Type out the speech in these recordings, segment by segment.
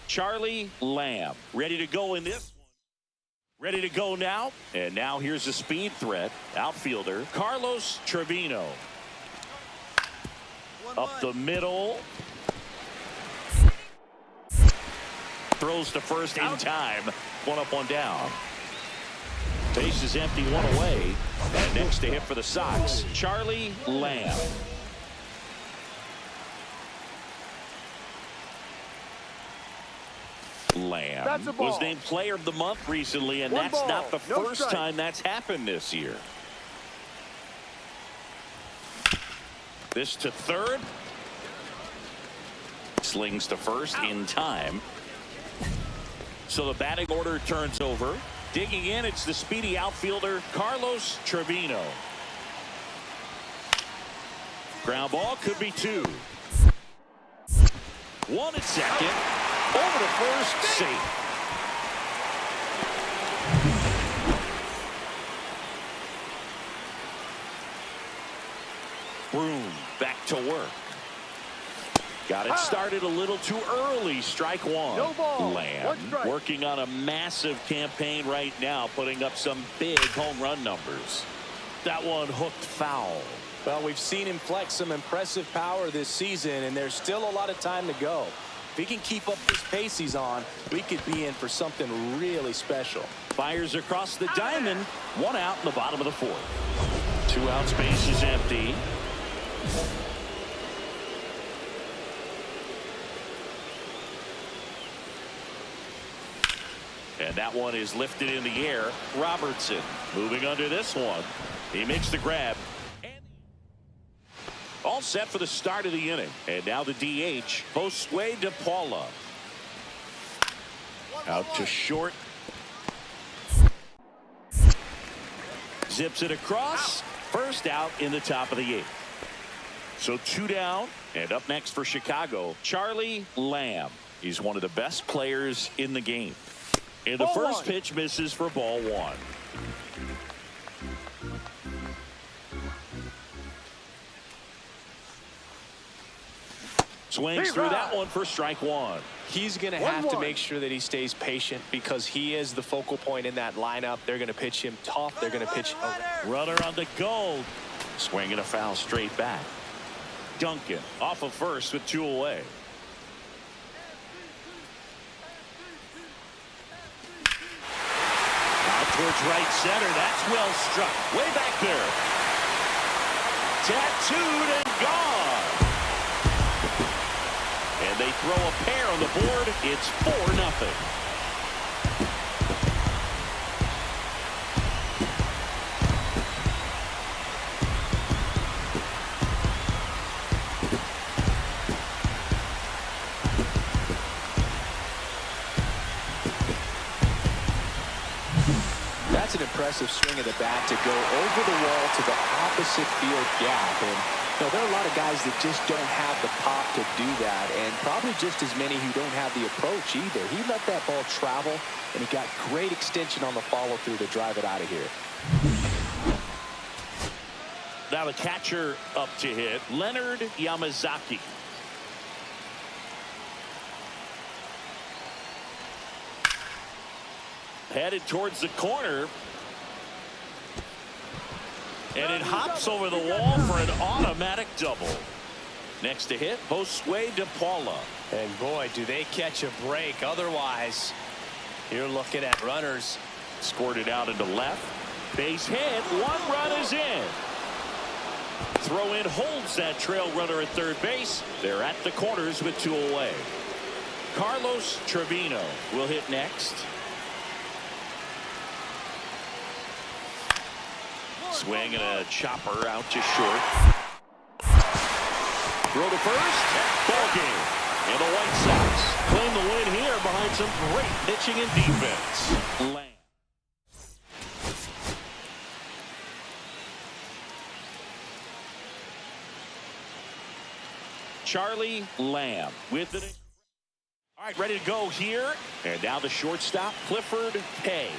Charlie Lamb, ready to go in this one. Ready to go now. And now here's a speed threat. Outfielder Carlos Trevino. Up the middle. Throws to first in time. One up, one down. Base is empty, one away. And next to hit for the Sox, Charlie Lamb. Lamb was named Player of the Month recently, and that's not the first time that's happened this year. This to third. Slings to first in time. So the batting order turns over. Digging in, it's the speedy outfielder Carlos Trevino. Ground ball, could be two. One at second. Over to first, safe. Broom back to work. Got it started a little too early. Strike one. No ball. Lamb working on a massive campaign right now, putting up some big home run numbers. That one hooked foul. Well, we've seen him flex some impressive power this season, and there's still a lot of time to go. If he can keep up this pace he's on, we could be in for something really special. Fires across the diamond. One out in the bottom of the fourth. 2 out, space is empty. And that one is lifted in the air. Robertson moving under this one. He makes the grab. All set for the start of the inning. And now the DH, Josue De Paula. Out to short. Zips it across. First out in the top of the 8th. So 2 down. And up next for Chicago, Charlie Lamb. He's one of the best players in the game. And the first pitch misses for ball 1. Swings through that one for strike 1. He's going to have to make sure that he stays patient because he is the focal point in that lineup. They're going to pitch him tough. They're going to pitch. Runner on the go. Swinging a foul straight back. Duncan off of first with 2 away. Out towards right center. That's well struck. Way back there. Tattooed and gone. And they throw a pair on the board. It's 4-0. That's an impressive swing of the bat to go over the wall to the opposite field gap. And there are a lot of guys that just don't have the pop to do that, and probably just as many who don't have the approach either. He let that ball travel, and he got great extension on the follow-through to drive it out of here. Now the catcher up to hit, Leonard Yamazaki. Headed towards the corner. And it hops over the wall for an automatic double. Next to hit, Josue De Paula. And boy, do they catch a break. Otherwise, you're looking at runners. Scored it out into left. Base hit. 1 run is in. Throw in holds that trail runner at third base. They're at the corners with 2 away. Carlos Trevino will hit next. Swing and a chopper out to short. Throw to first. Ball game. And the White Sox claim the win here behind some great pitching and defense. Lamb. Charlie Lamb with it. All right, ready to go here. And now the shortstop, Clifford Hay.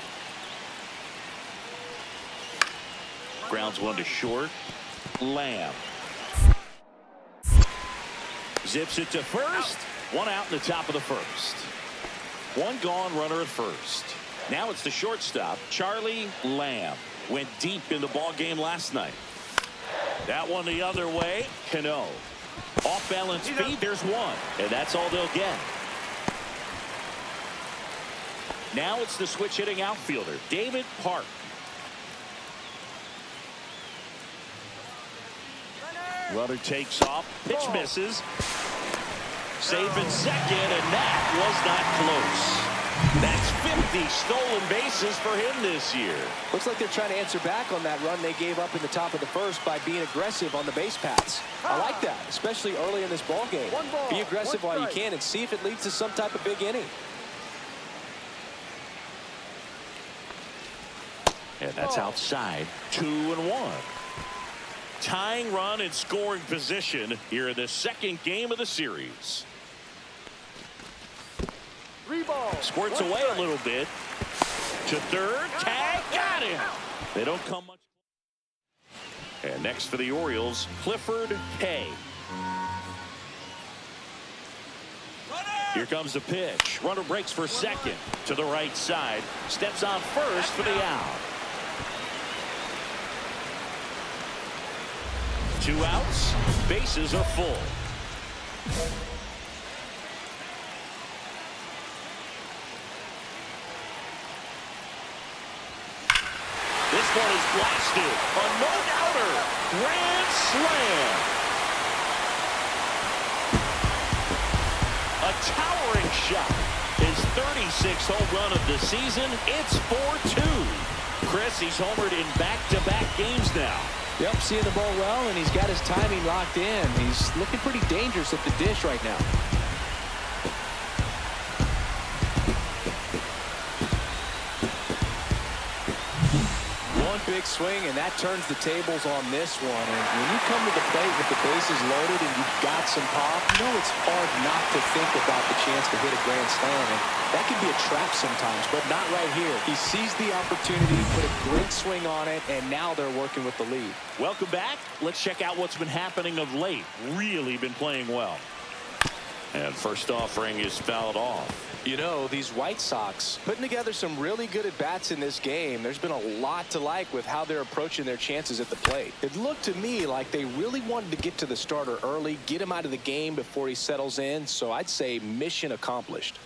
Grounds one to short. Lamb zips it to first. 1 out in the top of the first. One gone, runner at first. Now it's the shortstop, Charlie Lamb. Went deep in the ball game last night. That one the other way. Cano. Off balance feed. There's one. And that's all they'll get. Now it's the switch hitting outfielder, David Park. Runner takes off. Pitch misses. Safe in second, and that was not close. That's 50 stolen bases for him this year. Looks like they're trying to answer back on that run they gave up in the top of the first by being aggressive on the base paths. I like that, especially early in this ball game. Be aggressive while you can and see if it leads to some type of big inning. And that's outside. 2-1. Tying run in scoring position here in the second game of the series. Squirts away a little bit. To third. Tag. Got him. They don't come much. And next for the Orioles, Clifford K. Here comes the pitch. Runner breaks for second. To the right side. Steps on first for the out. 2 outs. Bases are full. This one is blasted. A no-doubter. Grand slam. A towering shot. His 36th home run of the season. It's 4-2. Chris, he's homered in back-to-back games now. Yep, seeing the ball well, and he's got his timing locked in. He's looking pretty dangerous at the dish right now. One big swing, and that turns the tables on this one. And when you come to the plate with the bases loaded and you've got some pop, you know it's hard not to think about the chance to hit a grand slam. And that can be a trap sometimes, but not right here. He sees the opportunity, put a great swing on it, and now they're working with the lead. Welcome back. Let's check out what's been happening of late. Really been playing well. And first offering is fouled off. You know, these White Sox putting together some really good at-bats in this game. There's been a lot to like with how they're approaching their chances at the plate. It looked to me like they really wanted to get to the starter early, get him out of the game before he settles in. So I'd say mission accomplished.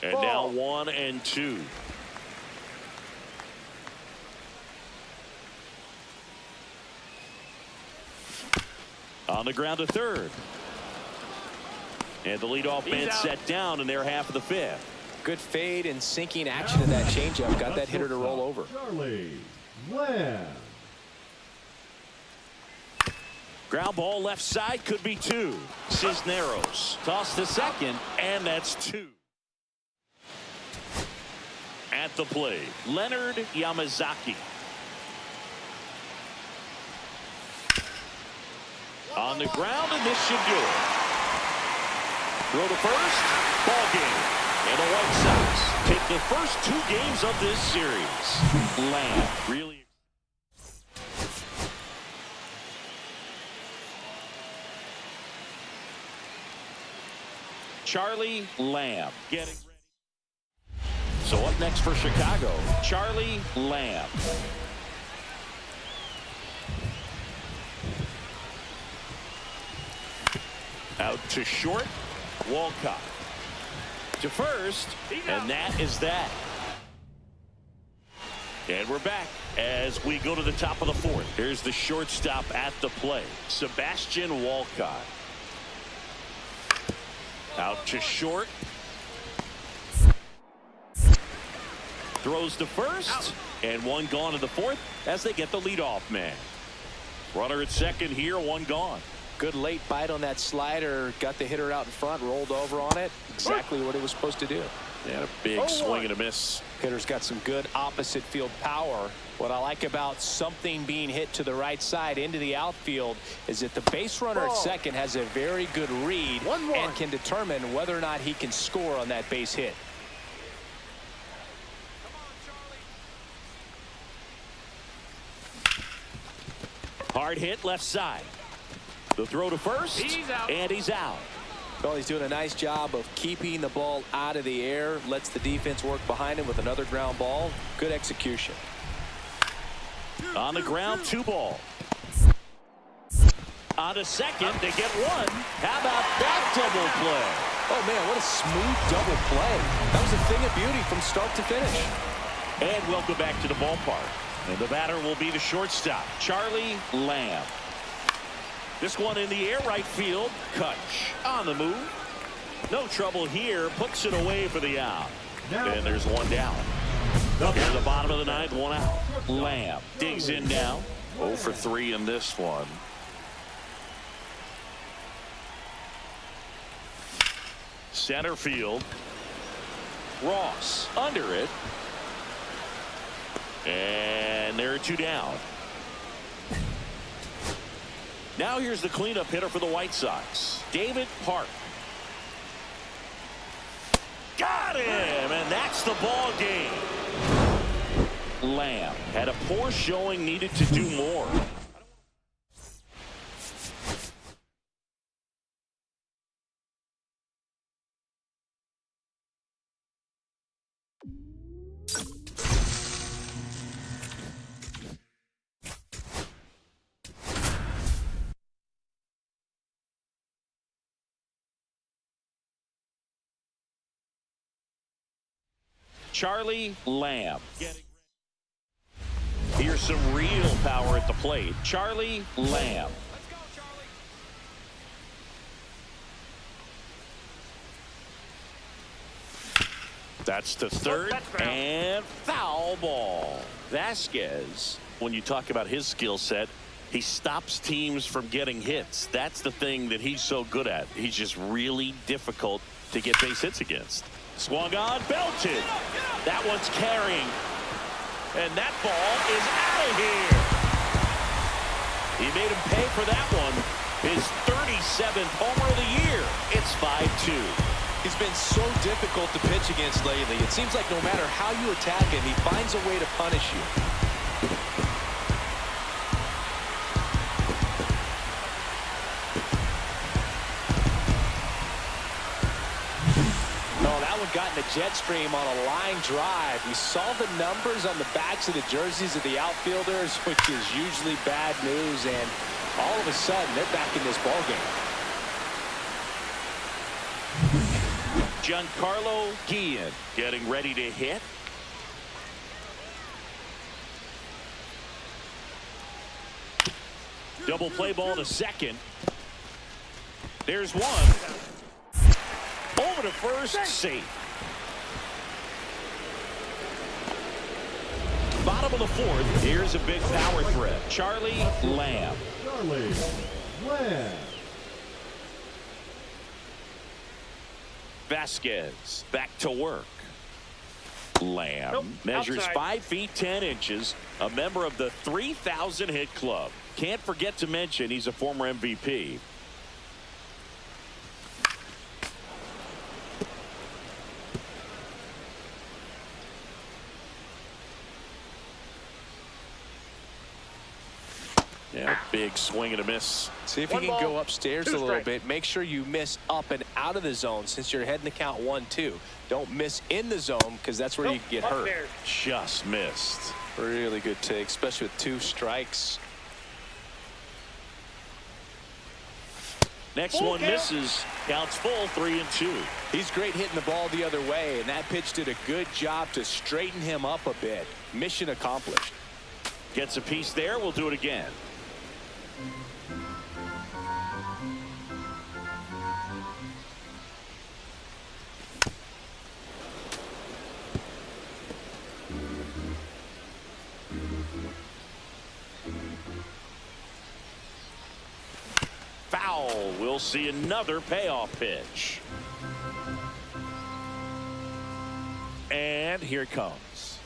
And now 1-2. On the ground to third. And the leadoff man set down in their half of the fifth. Good fade and sinking action of that changeup. Got that hitter to roll over. Charlie Lamb. Ground ball left side, could be 2. Cisneros toss to second, and that's 2. At the plate, Leonard Yamazaki. On the ground, and this should do it. Throw to first, ball game. And the White Sox take the first 2 games of this series. Lamb really. Charlie Lamb getting ready. So up next for Chicago, Charlie Lamb. Out to short. Walcott to first, and that is that. And we're back as we go to the top of the fourth. Here's the shortstop at the plate, Sebastian Walcott. Out to short. Throws to first, and 1 gone in the fourth as they get the leadoff man. Runner at second here, 1 gone. Good late bite on that slider. Got the hitter out in front, rolled over on it. Exactly what it was supposed to do. And a big swing and a miss. Hitter's got some good opposite field power. What I like about something being hit to the right side into the outfield is that the base runner at second has a very good read and can determine whether or not he can score on that base hit. Hard hit left side. The throw to first, and he's out. Well, he's doing a nice job of keeping the ball out of the air, lets the defense work behind him with another ground ball. Good execution. On the ground, 2 ball. On to second, they get 1. How about that double play? Oh, man, what a smooth double play. That was a thing of beauty from start to finish. And welcome back to the ballpark. And the batter will be the shortstop, Charlie Lamb. This one in the air, right field. Kutch on the move. No trouble here. Puts it away for the out. And there's 1 down. Here at the bottom of the 9th, 1 out. Lamb digs in now. 0 for 3 in this one. Center field. Ross under it. And there are 2 down. Now here's the cleanup hitter for the White Sox, David Park. Got him, and that's the ball game. Lamb had a poor showing, needed to do more. Charlie Lamb. Here's some real power at the plate. Charlie Lamb. Let's go, Charlie. That's the third, and foul ball. Vasquez, when you talk about his skill set, he stops teams from getting hits. That's the thing that he's so good at. He's just really difficult to get base hits against. Swung on, belted. That one's carrying. And that ball is out of here. He made him pay for that one. His 37th homer of the year. It's 5-2. He's been so difficult to pitch against lately. It seems like no matter how you attack him, he finds a way to punish you. Got in the jet stream on a line drive. We saw the numbers on the backs of the jerseys of the outfielders, which is usually bad news, and all of a sudden they're back in this ball game. Giancarlo Guillen getting ready to hit. Double play ball to second. There's 1. Over to first, safe. Bottom of the 4th, here's a big power threat. Charlie Lamb. Charlie Lamb. Vasquez back to work. Lamb measures outside. 5 feet 10 inches, a member of the 3,000 hit club. Can't forget to mention he's a former MVP. Yeah, big swing and a miss. See if One you can ball, go upstairs a 2 little strikes. bit. Make sure you miss up and out of the zone since you're heading to count 1-2. Don't miss in the zone because that's where you can get hurt. Upstairs. Just missed. Really good take, especially with 2 strikes. Next Full one count. misses. Counts full, 3-2. He's great hitting the ball the other way, and that pitch did a good job to straighten him up a bit. Mission accomplished. Gets a piece there. We'll do it again. Foul. We'll see another payoff pitch. And here it comes.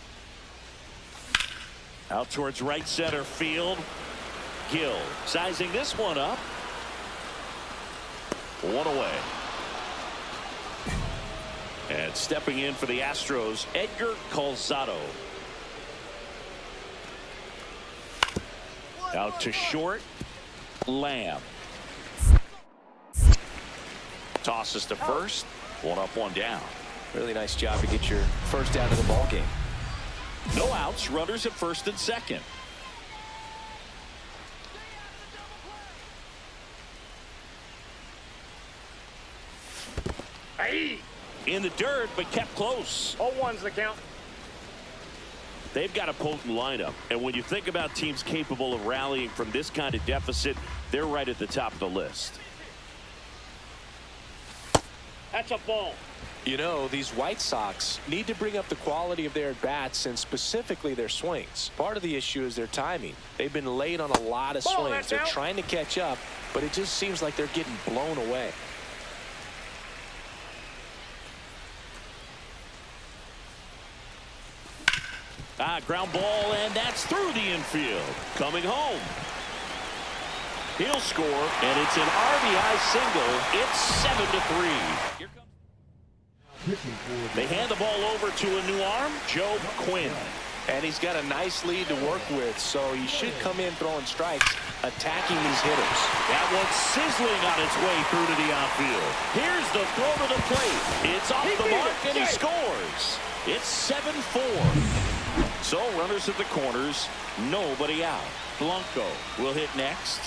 Out towards right center field. Gill sizing this one up. 1 away. And stepping in for the Astros, Edgar Calzado. Out to short. Lamb. Tosses to first. One up, one down. Really nice job to get your first down of the ball game. No outs. Runners at first and second. Hey. In the dirt, but kept close. 0-1's the count. They've got a potent lineup, and when you think about teams capable of rallying from this kind of deficit, they're right at the top of the list. That's a ball. You know, these White Sox need to bring up the quality of their at-bats and specifically their swings. Part of the issue is their timing. They've been late on a lot of swings. They're trying to catch up, but it just seems like they're getting blown away. Ground ball, and that's through the infield. Coming home. He'll score, and it's an RBI single. It's 7-3. Here comes. They hand the ball over to a new arm, Joe Quinn. And he's got a nice lead to work with, so he should come in throwing strikes, attacking these hitters. That one's sizzling on its way through to the outfield. Here's the throw to the plate. It's off the mark, and he scores. It's 7-4. So runners at the corners, nobody out. Blanco will hit next.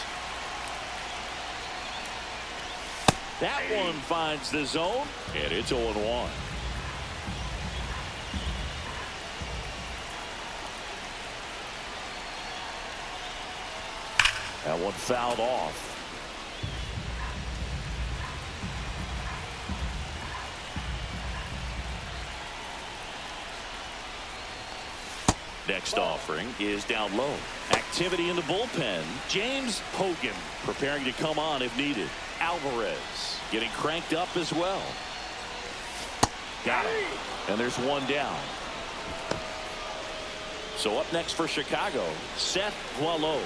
That one finds the zone, and it's 0-1. That one fouled off. Next offering is down low. Activity in the bullpen. James Hogan preparing to come on if needed. Alvarez getting cranked up as well. Got him. And there's one down. So up next for Chicago, Seth Boileau,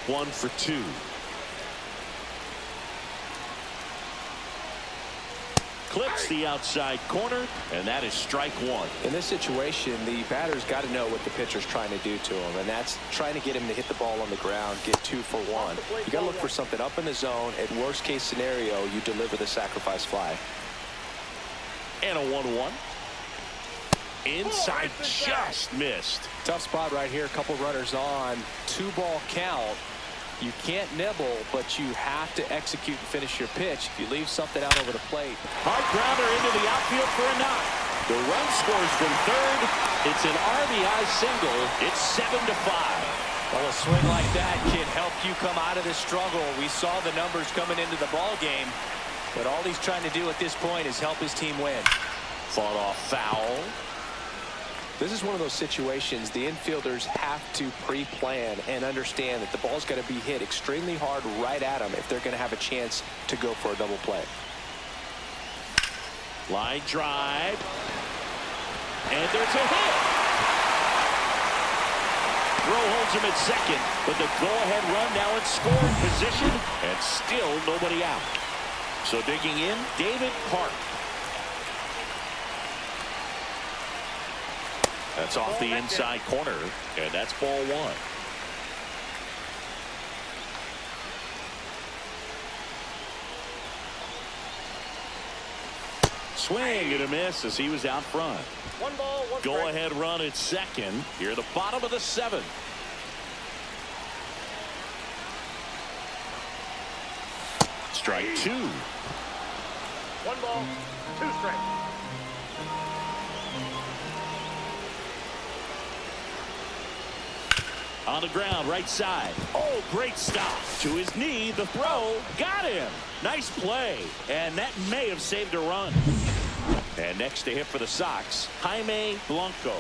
1 for 2. Clips the outside corner, and that is strike one. In this situation, the batter's got to know what the pitcher's trying to do to him, and that's trying to get him to hit the ball on the ground, get 2 for 1. You got to look for something up in the zone. At worst case scenario, you deliver the sacrifice fly. And a 1-1. Inside, just missed. Tough spot right here. A couple runners on. 2-ball count. You can't nibble, but you have to execute and finish your pitch. If you leave something out over the plate. Hard grounder into the outfield for a knock. The run scores from third. It's an RBI single. It's 7-5. Well, a swing like that can help you come out of this struggle. We saw the numbers coming into the ball game, but all he's trying to do at this point is help his team win. Fought off foul. This is one of those situations the infielders have to pre-plan and understand that the ball's got to be hit extremely hard right at them if they're going to have a chance to go for a double play. Line drive. And there's a hit. Rowe holds him at second, but the go-ahead run now in scoring position, and still nobody out. So digging in, David Park. That's off the inside corner, and that's ball one. Swing and a miss as he was out front. 1 ball, 1 strike. Go ahead run at second. Here at the bottom of the 7th. Strike 2. 1 ball, 2 strikes. On the ground, right side. Oh, great stop. To his knee, the throw. Got him. Nice play. And that may have saved a run. And next to hit for the Sox, Jaime Blanco.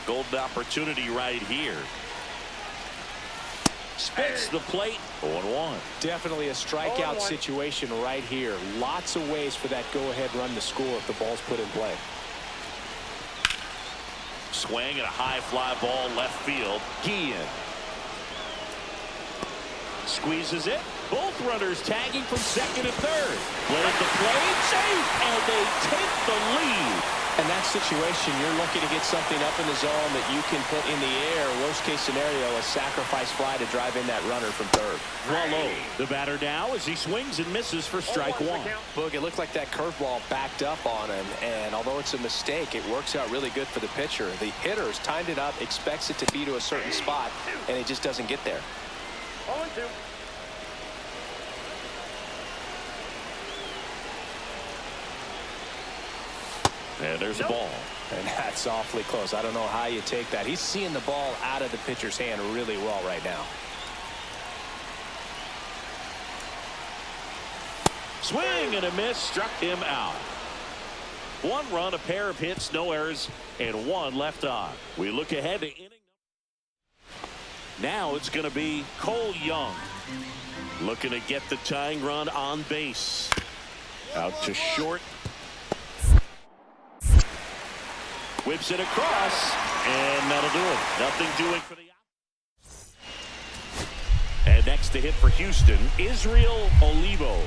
Golden opportunity right here. Spits the plate. 0-1. Definitely a strikeout situation right here. Lots of ways for that go-ahead run to score if the ball's put in play. Swing and a high fly ball left field. Guillen squeezes it. Both runners tagging from second and third. Let it to plate. Safe. And they take the lead. In that situation, you're looking to get something up in the zone that you can put in the air. Worst case scenario, a sacrifice fly to drive in that runner from third. Well low. The batter now as he swings and misses for strike one. Boog, it looked like that curveball backed up on him, and although it's a mistake, it works out really good for the pitcher. The hitter's timed it up, expects it to be to a certain spot, and it just doesn't get there. 0-2. And there's a ball. And that's awfully close. I don't know how you take that. He's seeing the ball out of the pitcher's hand really well right now. Swing and a miss, struck him out. 1 run, a pair of hits, no errors, and 1 left on. We look ahead to inning. Now it's going to be Cole Young looking to get the tying run on base. Out to short. Whips it across, and that'll do it. Nothing doing for the out. And next to hit for Houston, Israel Olivo.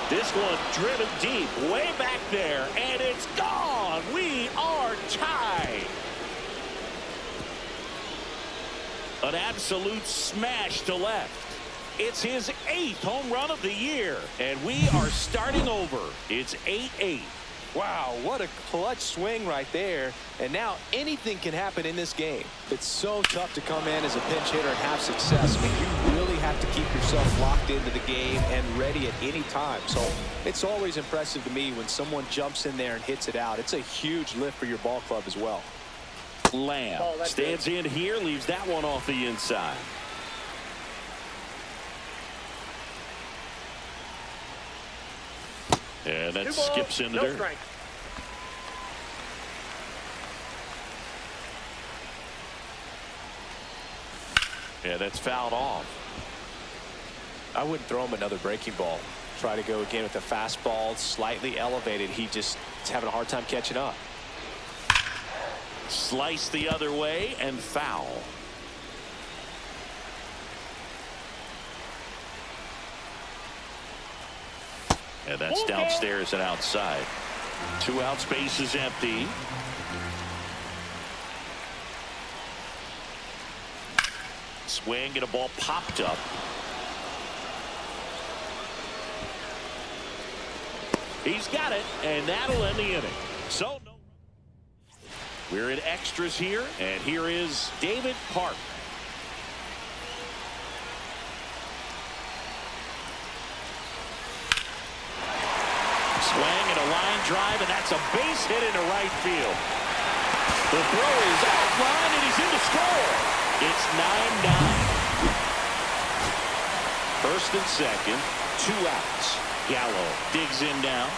This one driven deep, way back there, and it's gone. We are tied. An absolute smash to left. It's his 8th home run of the year, and we are starting over. It's 8-8. Wow, what a clutch swing right there. And now anything can happen in this game. It's so tough to come in as a pinch hitter and have success. I mean, you really have to keep yourself locked into the game and ready at any time. So it's always impressive to me when someone jumps in there and hits it out. It's a huge lift for your ball club as well. Lamb stands in here, leaves that one off the inside. And that skips into dirt. Yeah, that's fouled off. I wouldn't throw him another breaking ball. Try to go again with the fastball, slightly elevated. He just is having a hard time catching up. Slice the other way and foul. And that's downstairs and outside. 2 outs, base is empty. Swing and a ball popped up. He's got it, and that'll end the inning. So no. We're in extras here, and here is David Park. Swing and a line drive, and that's a base hit into right field. The throw is offline, and he's in to score. It's 9-9. First and second, 2 outs. Gallo digs in now.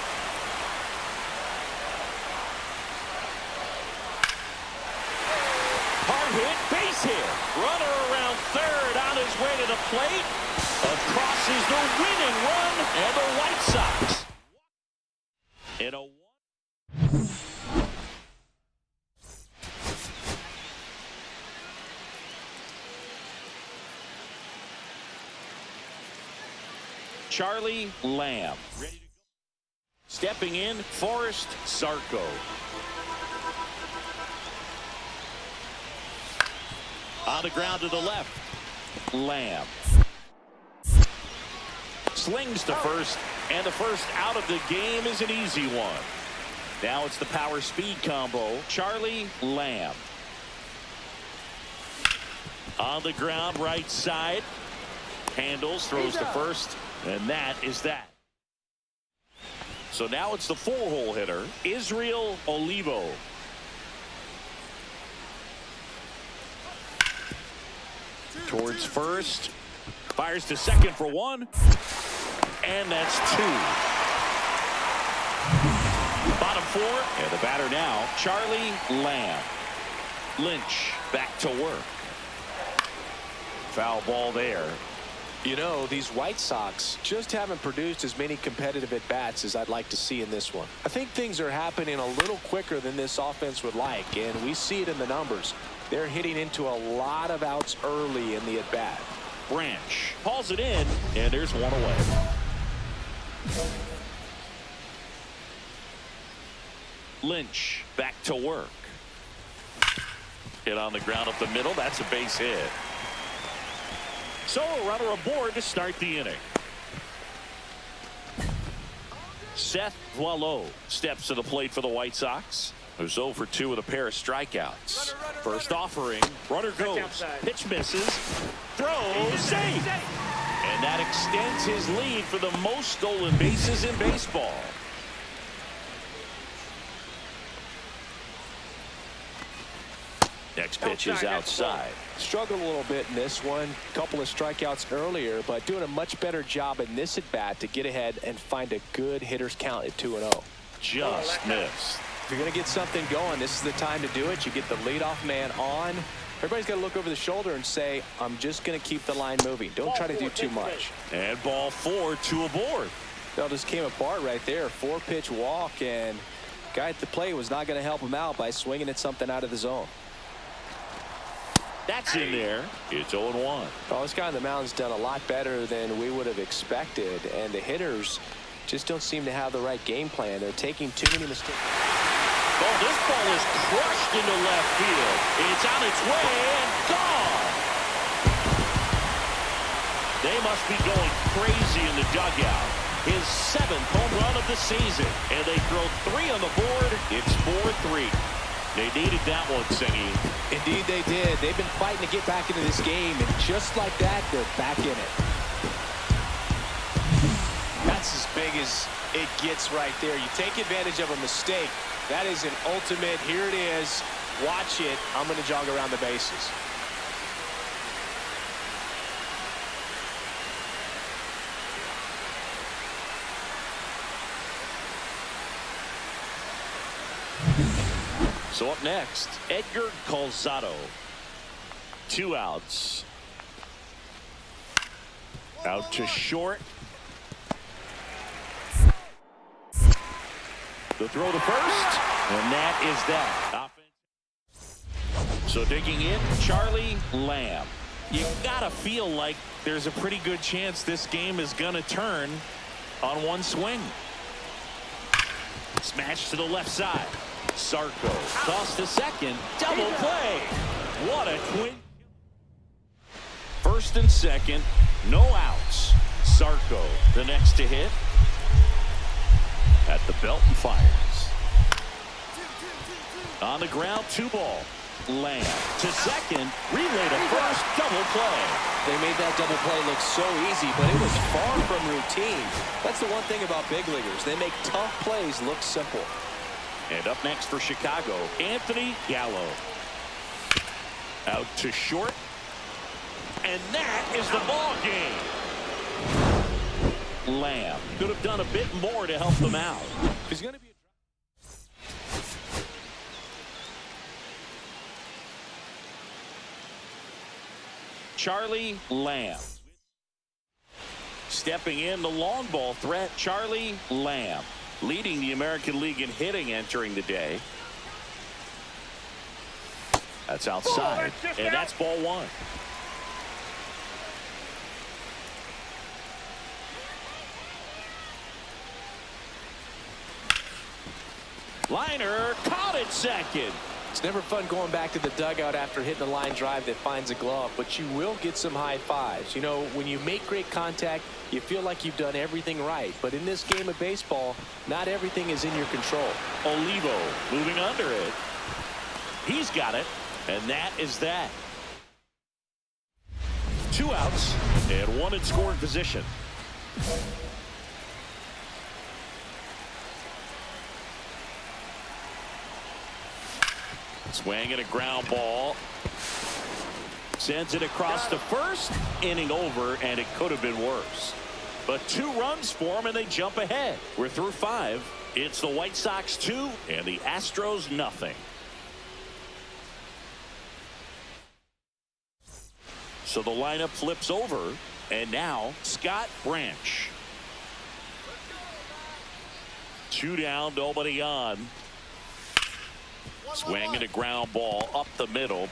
Hard hit, base hit. Runner around third on his way to the plate. Across is the winning run, and the White Sox. In a Charlie Lamb. Ready to go. Stepping in, Forrest Sarko. On the ground to the left, Lamb. Slings to first, and the first out of the game is an easy one. Now it's the power speed combo, Charlie Lamb. On the ground, right side. Handles, throws to first, and that is that. So now it's the 4-hole hitter, Israel Olivo. Towards first, fires to second for 1, and that's 2. Bottom 4, and the batter now, Charlie Lamb. Lynch back to work. Foul ball there. You know, these White Sox just haven't produced as many competitive at-bats as I'd like to see in this one. I think things are happening a little quicker than this offense would like, and we see it in the numbers. They're hitting into a lot of outs early in the at-bat. Branch hauls it in, and there's one away. Lynch back to work. Hit on the ground up the middle. That's a base hit. So a runner aboard to start the inning. Seth Boileau steps to the plate for the White Sox, who's 0 for 2 with a pair of strikeouts. First offering, runner goes, pitch misses, throws, safe. And that extends his lead for the most stolen bases in baseball. Next pitch is outside. Struggled a little bit in this one. Couple of strikeouts earlier, but doing a much better job in this at bat to get ahead and find a good hitter's count at 2-0. Just missed. If you're going to get something going, this is the time to do it. You get the leadoff man on. Everybody's got to look over the shoulder and say, I'm just going to keep the line moving. Don't try to do too much. And ball 4, 2 aboard. That just came apart right there. 4-pitch walk, and guy at the plate was not going to help him out by swinging at something out of the zone. That's in there. It's 0-1. Well, this guy on the mound's done a lot better than we would have expected, and the hitters just don't seem to have the right game plan. They're taking too many mistakes. Oh, this ball is crushed into left field. It's on its way and gone. They must be going crazy in the dugout. His 7th home run of the season, and they throw 3 on the board. It's 4-3. They needed that one, Singy. Indeed they did. They've been fighting to get back into this game, and just like that, they're back in it. That's as big as it gets right there. You take advantage of a mistake. That is an ultimate, here it is, watch it, I'm going to jog around the bases. So up next, Edgar Calzado. 2 outs. Out to short. The throw to first, and that is that. So digging in, Charlie Lamb. You gotta feel like there's a pretty good chance this game is gonna turn on one swing. Smash to the left side. Sarko toss to second, double play. What a twin. First and second, no outs. Sarko the next to hit. At the belt and fires. On the ground, 2 ball. Lamb to second, relay to first, double play. They made that double play look so easy, but it was far from routine. That's the one thing about big leaguers. They make tough plays look simple. And up next for Chicago, Anthony Gallo. Out to short. And that is the ball game. Lamb could have done a bit more to help them out. He's going to be Charlie Lamb. Stepping in the long ball threat, Charlie Lamb. Leading the American League in hitting entering the day. That's outside, and that's ball 1. Liner caught it second. It's never fun going back to the dugout after hitting a line drive that finds a glove, but you will get some high fives. You know, when you make great contact, you feel like you've done everything right. But in this game of baseball, not everything is in your control. Olivo moving under it. He's got it, and that is that. 2 outs and 1 in scoring position. Swing and a ground ball. Sends it across to first. Inning over, and it could have been worse. But 2 runs for them, and they jump ahead. We're through 5. It's the White Sox 2 and the Astros nothing. So the lineup flips over, and now Scott Branch. 2 down, nobody on. Swing and a ground ball up the middle.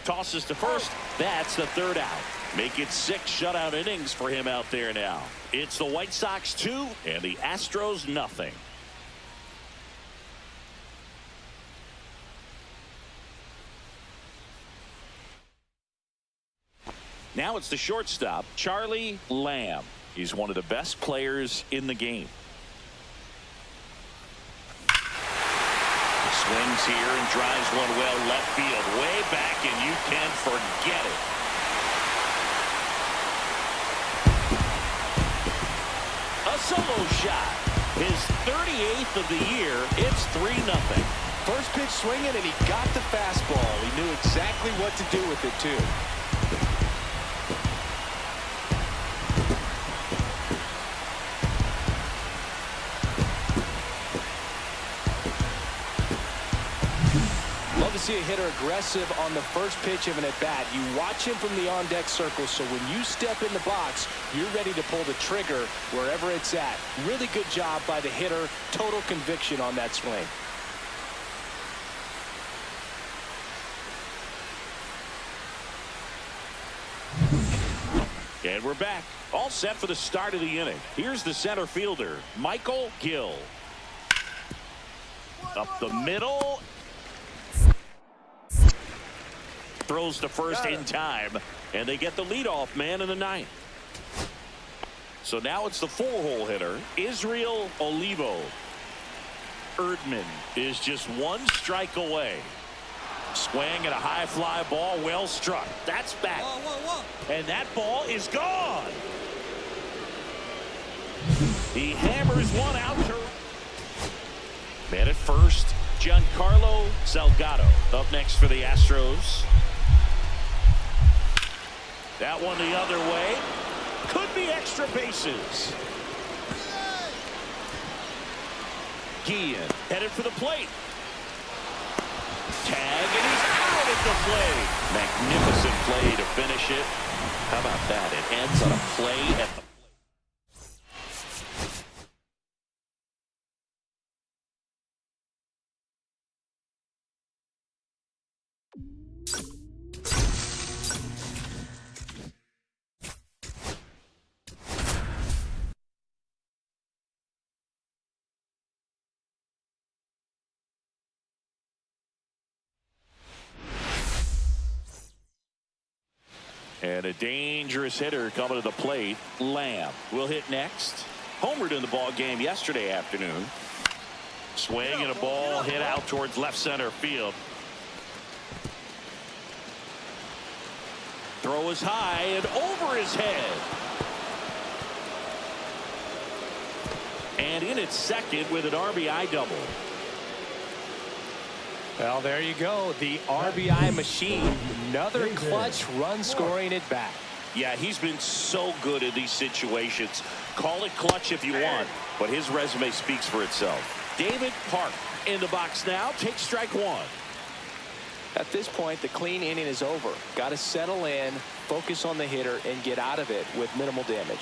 Tosses to first. That's the 3rd out. Make it 6 shutout innings for him out there now. It's the White Sox 2 and the Astros nothing. Now it's the shortstop, Charlie Lamb. He's one of the best players in the game. Swings here and drives one well left field, way back, and you can forget it. A solo shot. His 38th of the year. It's 3-0. First pitch swinging, and he got the fastball. He knew exactly what to do with it, too. Love to see a hitter aggressive on the first pitch of an at-bat. You watch him from the on-deck circle, so when you step in the box, you're ready to pull the trigger wherever it's at. Really good job by the hitter. Total conviction on that swing. And we're back. All set for the start of the inning. Here's the center fielder, Michael Gill. Up the middle. Throws to first in time. And they get the leadoff man in the ninth. So now it's the four-hole hitter, Israel Olivo. Erdman is just one strike away. Swing at a high fly ball, well struck. That's back. And that ball is gone. He hammers one out to man at first. Giancarlo Salgado up next for the Astros. That one the other way. Could be extra bases. Guillen headed for the plate. Tag, and he's out at the plate. Magnificent play to finish it. How about that? It ends on a play at the and a dangerous hitter coming to the plate. Lamb will hit next. Homered in the ball game yesterday afternoon. Swing and a ball hit out towards left center field. Throw is high and over his head. And in its second with an RBI double. Well, there you go. The RBI machine. Another clutch run scoring at bat. Yeah, he's been so good in these situations. Call it clutch if you want, but his resume speaks for itself. David Park in the box now. Takes strike one. At this point, the clean inning is over. Got to settle in, focus on the hitter, and get out of it with minimal damage.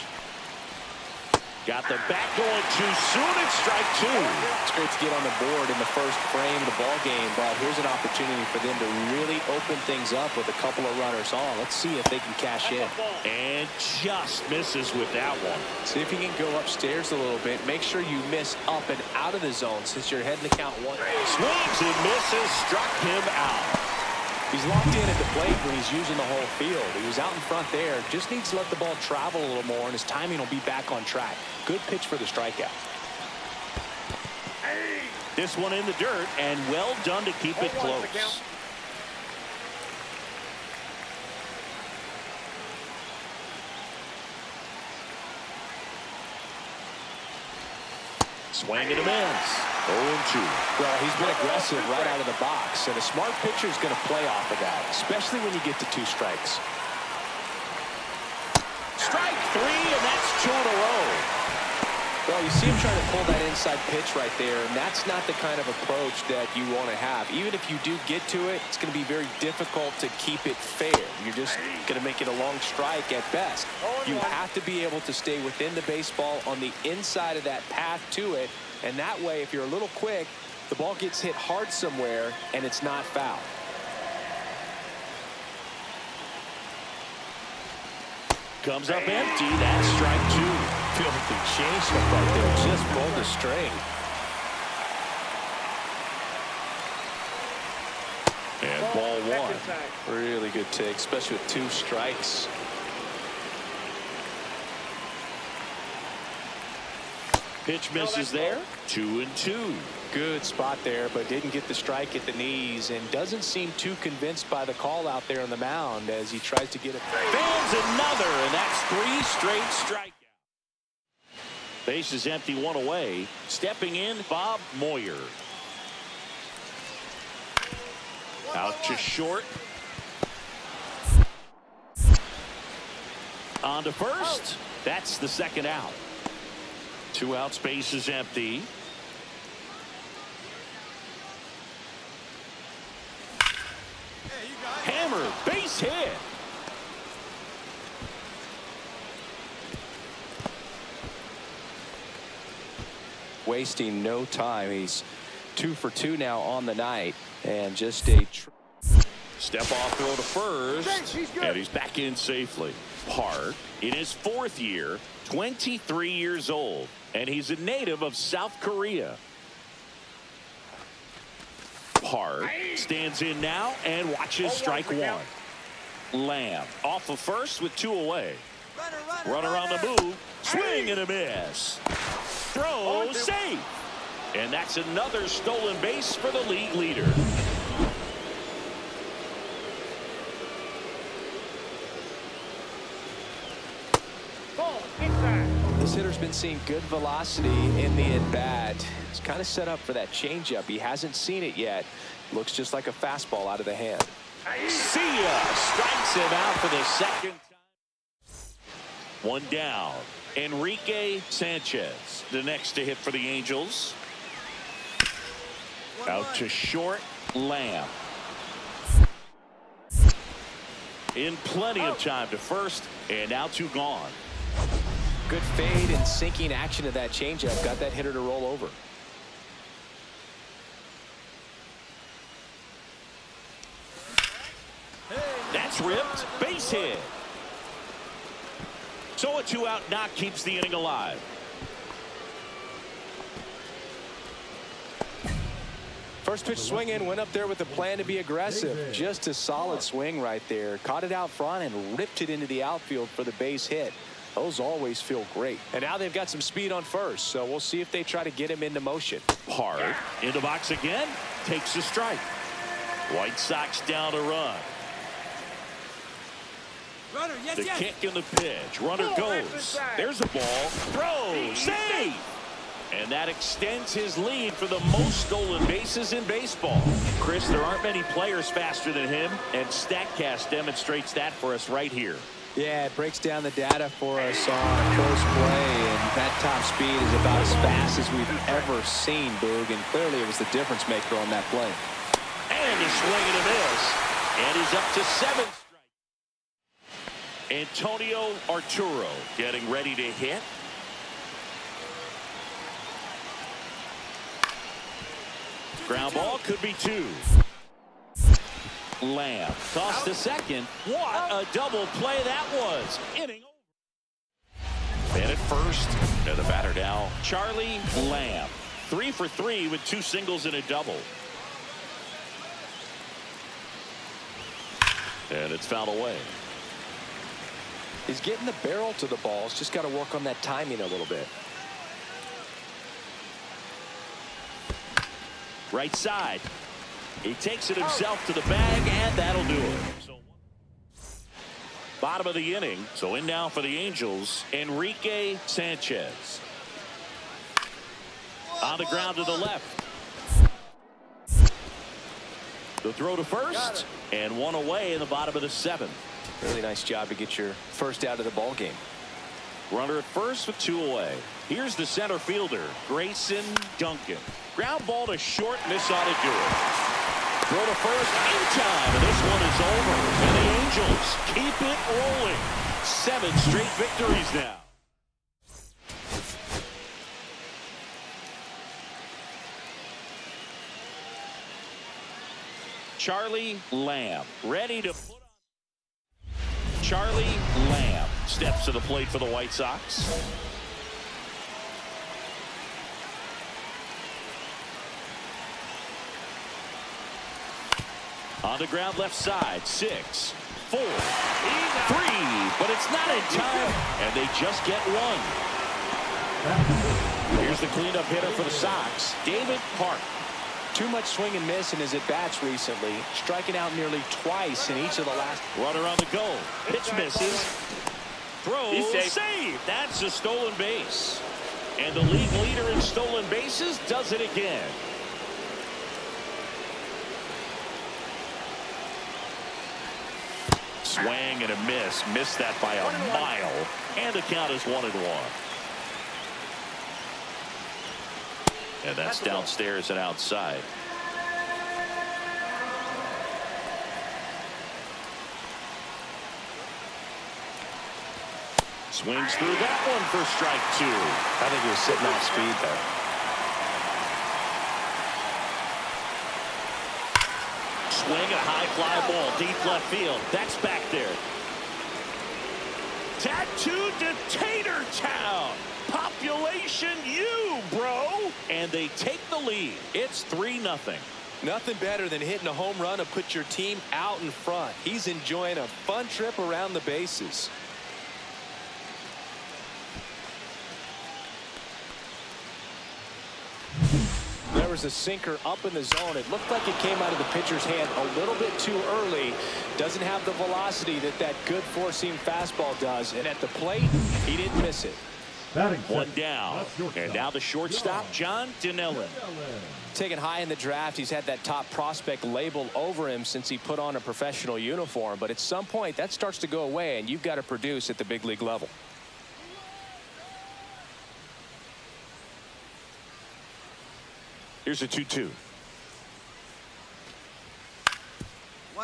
Got the bat going too soon. It's strike two. It's great to get on the board in the first frame of the ball game, but here's an opportunity for them to really open things up with a couple of runners on. Let's see if they can cash in. And just misses with that one. See if you can go upstairs a little bit. Make sure you miss up and out of the zone since you're heading to count one. Swings and misses. Struck him out. He's locked in at the plate when he's using the whole field. He was out in front there. Just needs to let the ball travel a little more, and his timing will be back on track. Good pitch for the strikeout. This one in the dirt, and well done to keep it close. Swing and a miss. 0-2. Well, he's been aggressive right out of the box, and a smart pitcher is going to play off of that, especially when you get to 2 strikes. Strike 3, and that's 2 in a row. Well, you see him trying to pull that inside pitch right there, and that's not the kind of approach that you want to have. Even if you do get to it, it's going to be very difficult to keep it fair. You're just going to make it a long strike at best. You have to be able to stay within the baseball on the inside of that path to it, and that way, if you're a little quick, the ball gets hit hard somewhere, and it's not foul. Comes up empty. That's strike 2. Filthy changeup right there. Just pulled the string. And ball 1. Really good take, especially with 2 strikes. Pitch misses there. 2-2. Good spot there, but didn't get the strike at the knees and doesn't seem too convinced by the call out there on the mound as he tries to get it. Fans another, and that's 3 straight strikeouts. Base is empty, 1 away. Stepping in, Bob Moyer. Out to short. On to first. That's the second out. 2 outs, base is empty. Hammer, base hit. Wasting no time. He's 2 for 2 now on the night, and just a Step off throw to first, and he's back in safely. Park in his 4th year, 23 years old, and he's a native of South Korea. Park stands in now and watches strike 1. Lamb off of first with 2 away. Runner on the move, swing and a miss. Throw safe, and that's another stolen base for the league leader. This hitter's been seeing good velocity in the at-bat. He's kind of set up for that changeup. He hasn't seen it yet. Looks just like a fastball out of the hand. See ya! Strikes him out for the second time. 1 down. Enrique Sanchez, the next to hit for the Angels. Out to short, Lamb. In plenty of time to first, and now 2 gone. Good fade and sinking action of that changeup. Got that hitter to roll over. That's ripped. Base hit. So a 2-out knock keeps the inning alive. First pitch swing in, went up there with a plan to be aggressive. Just a solid swing right there. Caught it out front and ripped it into the outfield for the base hit. Those always feel great. And now they've got some speed on first, so we'll see if they try to get him into motion. Park in the box again, takes a strike. White Sox down to run. Runner, yes, The yes. kick and the pitch. Runner goes. There's a ball. Throw. Save. And that extends his lead for the most stolen bases in baseball. Chris, there aren't many players faster than him, and StatCast demonstrates that for us right here. Yeah, it breaks down the data for us on close play, and that top speed is about as fast as we've ever seen, Boog, and clearly it was the difference maker on that play. And a swing and a miss. And he's up to 7 strikes. Antonio Arturo getting ready to hit. Ground ball could be 2. Lamb tossed to second. What a double play that was. Inning over. And at first, and the batter now, Charlie Lamb. 3 for 3 with 2 singles and a double. And it's fouled away. He's getting the barrel to the ball. He's just got to work on that timing a little bit. Right side. He takes it himself to the bag, and that'll do it. So, bottom of the inning. So in now for the Angels, Enrique Sanchez. On the ground to the left. The throw to first, and 1 away in the bottom of the 7th. Really nice job to get your first out of the ball game. Runner at first with 2 away. Here's the center fielder, Grayson Duncan. Ground ball to short, and this ought to do it. Throw to first in time, and this one is over. And the Angels keep it rolling. 7 straight victories now. Charlie Lamb ready to put on. Charlie Lamb steps to the plate for the White Sox. On the ground left side, 6, 4, 3, but it's not in time, and they just get 1. Here's the cleanup hitter for the Sox, David Park. Too much swing and miss in his at-bats recently, striking out nearly twice in each of the last. Runner on the go. Pitch misses. Throw. Save. That's a stolen base. And the league leader in stolen bases does it again. Swing and a miss. Missed that by a mile. And the count is 1-1. And that's downstairs and outside. Swings through that one for strike 2. I think he was sitting off speed there. Swing, a high fly ball, deep left field. That's back there. Tattooed to Tater Town. Population you, bro. And they take the lead. It's 3-0. Nothing better than hitting a home run to put your team out in front. He's enjoying a fun trip around the bases. There was a sinker up in the zone. It looked like it came out of the pitcher's hand a little bit too early. Doesn't have the velocity that good four-seam fastball does. And at the plate, he didn't miss it. One down. And now the shortstop, John Dinellen. Taken high in the draft, he's had that top prospect label over him since he put on a professional uniform. But at some point, that starts to go away, and you've got to produce at the big league level. Here's a 2-2.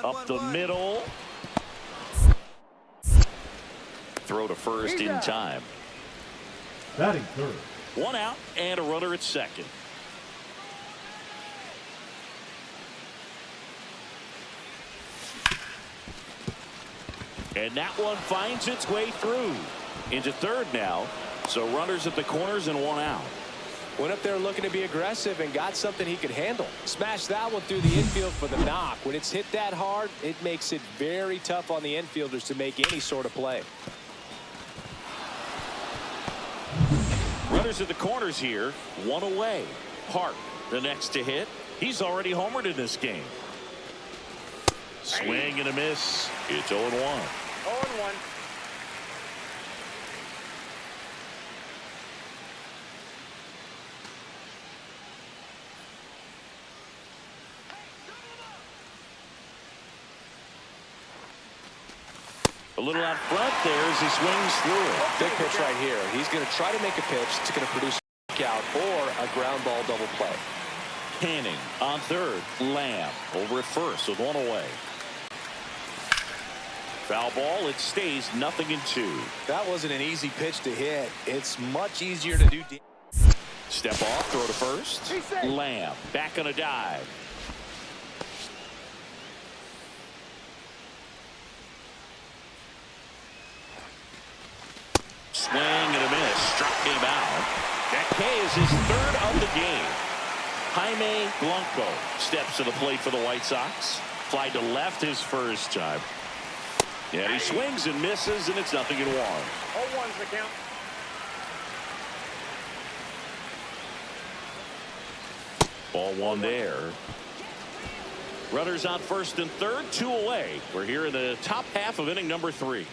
Up the middle. Throw to first in time. Batting third. 1 out and a runner at second. And that one finds its way through into third now. So runners at the corners and 1 out. Went up there looking to be aggressive and got something he could handle. Smashed that one through the infield for the knock. When it's hit that hard, it makes it very tough on the infielders to make any sort of play. Runners at the corners here, 1 away. Park, the next to hit. He's already homered in this game. Swing and a miss. It's 0-1. 0-1. A little out front there as he swings through it. Big pitch right here. He's going to try to make a pitch that's going to produce a strikeout or a ground ball double play. Canning on third. Lamb over at first with 1 away. Foul ball. It stays 0-2. That wasn't an easy pitch to hit. It's much easier to do. Step off. Throw to first. Lamb back on a dive. Swing and a miss. Struck him out. That K is his third of the game. Jaime Blanco steps to the plate for the White Sox. Fly to left his first time. And he swings and misses, and it's 0-1. 0-1's the count. Ball 1 there. Runners on first and third, 2 away. We're here in the top half of inning number 3.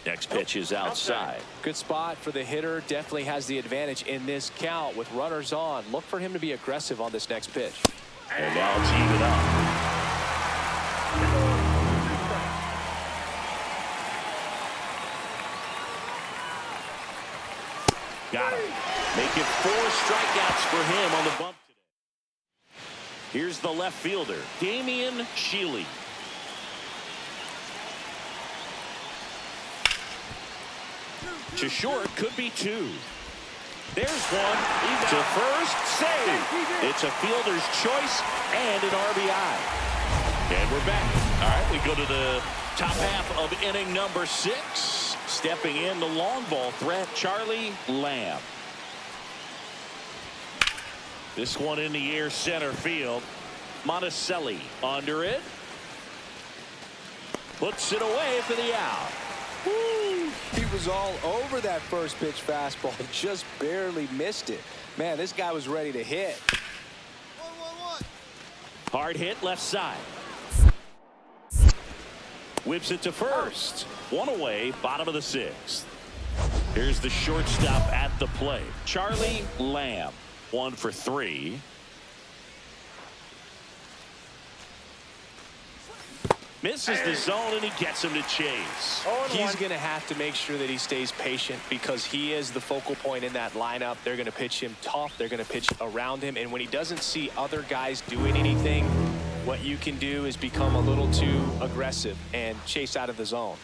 Next pitch is outside. Good spot for the hitter. Definitely has the advantage in this count with runners on. Look for him to be aggressive on this next pitch. And now it's even up. Got him. Make it 4 strikeouts for him on the bump today. Here's the left fielder, Damian Shealy. To short, could be 2. There's one. To first, save. It's a fielder's choice and an RBI. And we're back. All right, we go to the top half of inning number 6. Stepping in the long ball threat, Charlie Lamb. This one in the air center field. Monticelli under it. Puts it away for the out. Woo! He was all over that first pitch fastball, just barely missed it. Man, this guy was ready to hit. Hard hit left side. Whips it to first. One away, bottom of the sixth. Here's the shortstop at the plate. Charlie Lamb, 1 for 3. Misses the zone, and he gets him to chase. He's going to have to make sure that he stays patient because he is the focal point in that lineup. They're going to pitch him tough. They're going to pitch around him. And when he doesn't see other guys doing anything, what you can do is become a little too aggressive and chase out of the zone.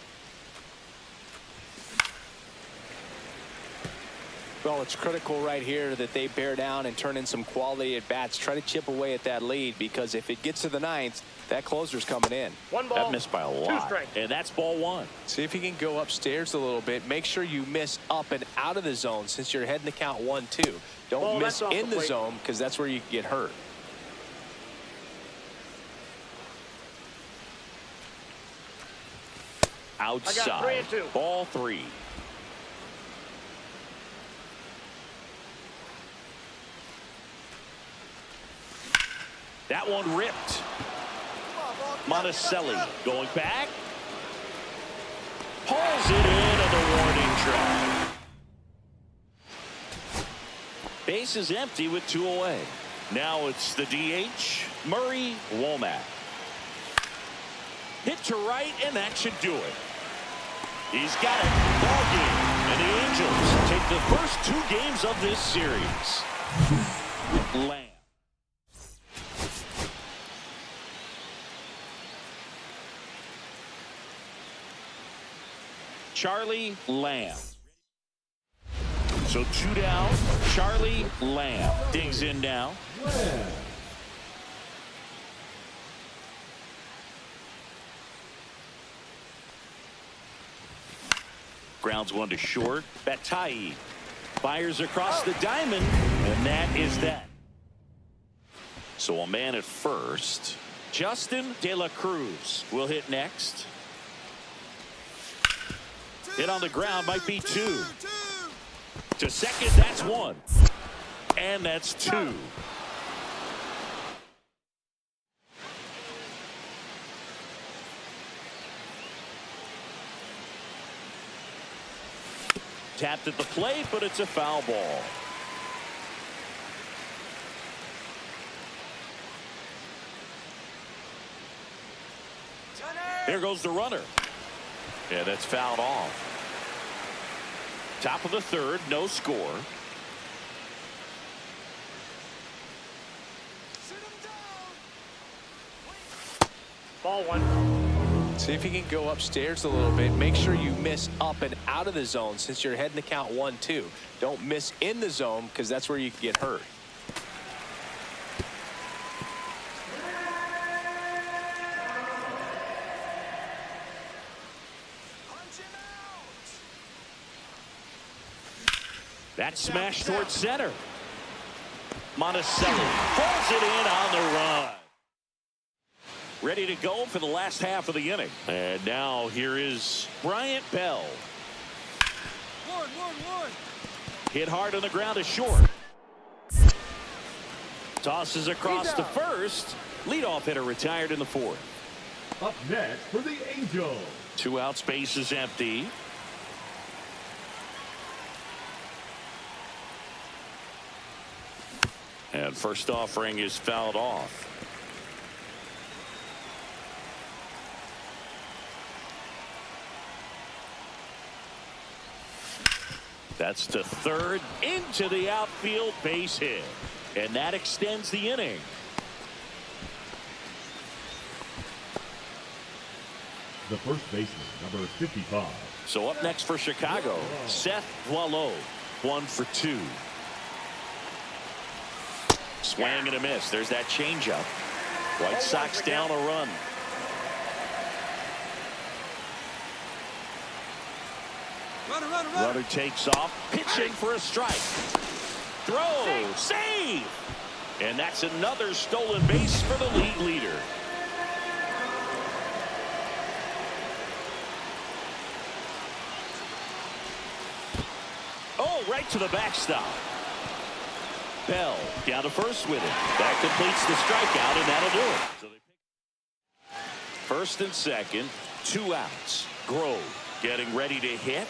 Well, it's critical right here that they bear down and turn in some quality at bats. Try to chip away at that lead, because if it gets to the ninth, that closer's coming in. One ball. That missed by a lot. And that's ball 1. See if you can go upstairs a little bit. Make sure you miss up and out of the zone since you're heading to count 1-2. Don't miss in the zone, because that's where you can get hurt. Outside. I got 3-2. Ball 3. That one ripped. Monticelli going back. Pulls it in on the warning track. Base is empty with 2 away. Now it's the DH, Murray Womack. Hit to right, and that should do it. He's got it. Ball game. And the Angels take the first 2 games of this series. Lamb. Charlie Lamb. So 2 down. Charlie Lamb digs in now. Grounds 1 to short. Batai fires across the diamond, and that is that. So a man at first. Justin De La Cruz will hit next. Hit on the ground, might be 2. To second, that's 1. And that's 2. Tapped at the plate, but it's a foul ball. There goes the runner. Yeah, that's fouled off. Top of the 3rd, no score. Ball 1. See if you can go upstairs a little bit. Make sure you miss up and out of the zone since you're heading to count 1-2. Don't miss in the zone, because that's where you can get hurt. That smash towards center. Monticelli pulls it in on the run. Ready to go for the last half of the inning. And now here is Bryant Bell. Hit hard on the ground to short. Tosses across to first. Leadoff hitter retired in the 4th. Up next for the Angels. 2 outs, base is empty. And first offering is fouled off. That's to 3rd, into the outfield, base hit. And that extends the inning. The first baseman, number 55. So up next for Chicago, Seth Boileau, 1 for 2. Swing and a miss. There's that changeup. White Sox down a run. Runner takes off, pitching for a strike. Throw, save, and that's another stolen base for the league leader. right to the backstop. Bell down to first with it. That completes the strikeout, and that'll do it. So they pick first and second, 2 outs. Grove getting ready to hit.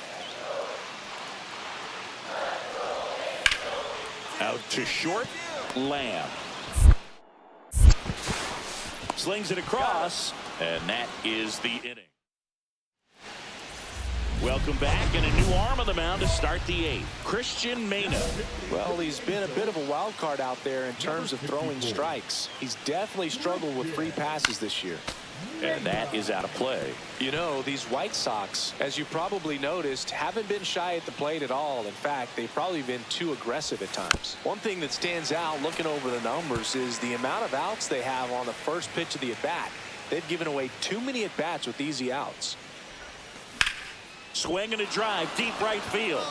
Out to short. Lamb slings it across, and that is the inning. Welcome back, and a new arm on the mound to start the 8th. Christian Mena. Well, he's been a bit of a wild card out there in terms of throwing strikes. He's definitely struggled with free passes this year. And that is out of play. You know, these White Sox, as you probably noticed, haven't been shy at the plate at all. In fact, they've probably been too aggressive at times. One thing that stands out looking over the numbers is the amount of outs they have on the first pitch of the at-bat. They've given away too many at-bats with easy outs. Swing and a drive, deep right field.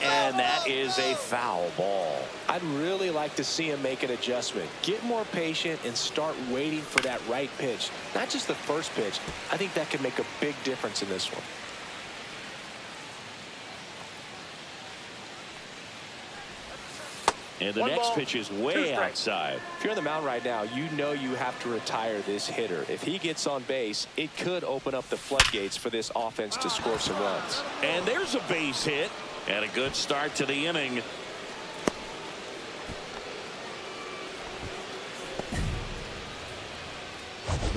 And that is a foul ball. I'd really like to see him make an adjustment. Get more patient and start waiting for that right pitch. Not just the first pitch. I think that could make a big difference in this one. And the next pitch is way outside. If you're on the mound right now, you know you have to retire this hitter. If he gets on base, it could open up the floodgates for this offense to score some runs. And there's a base hit. And a good start to the inning. The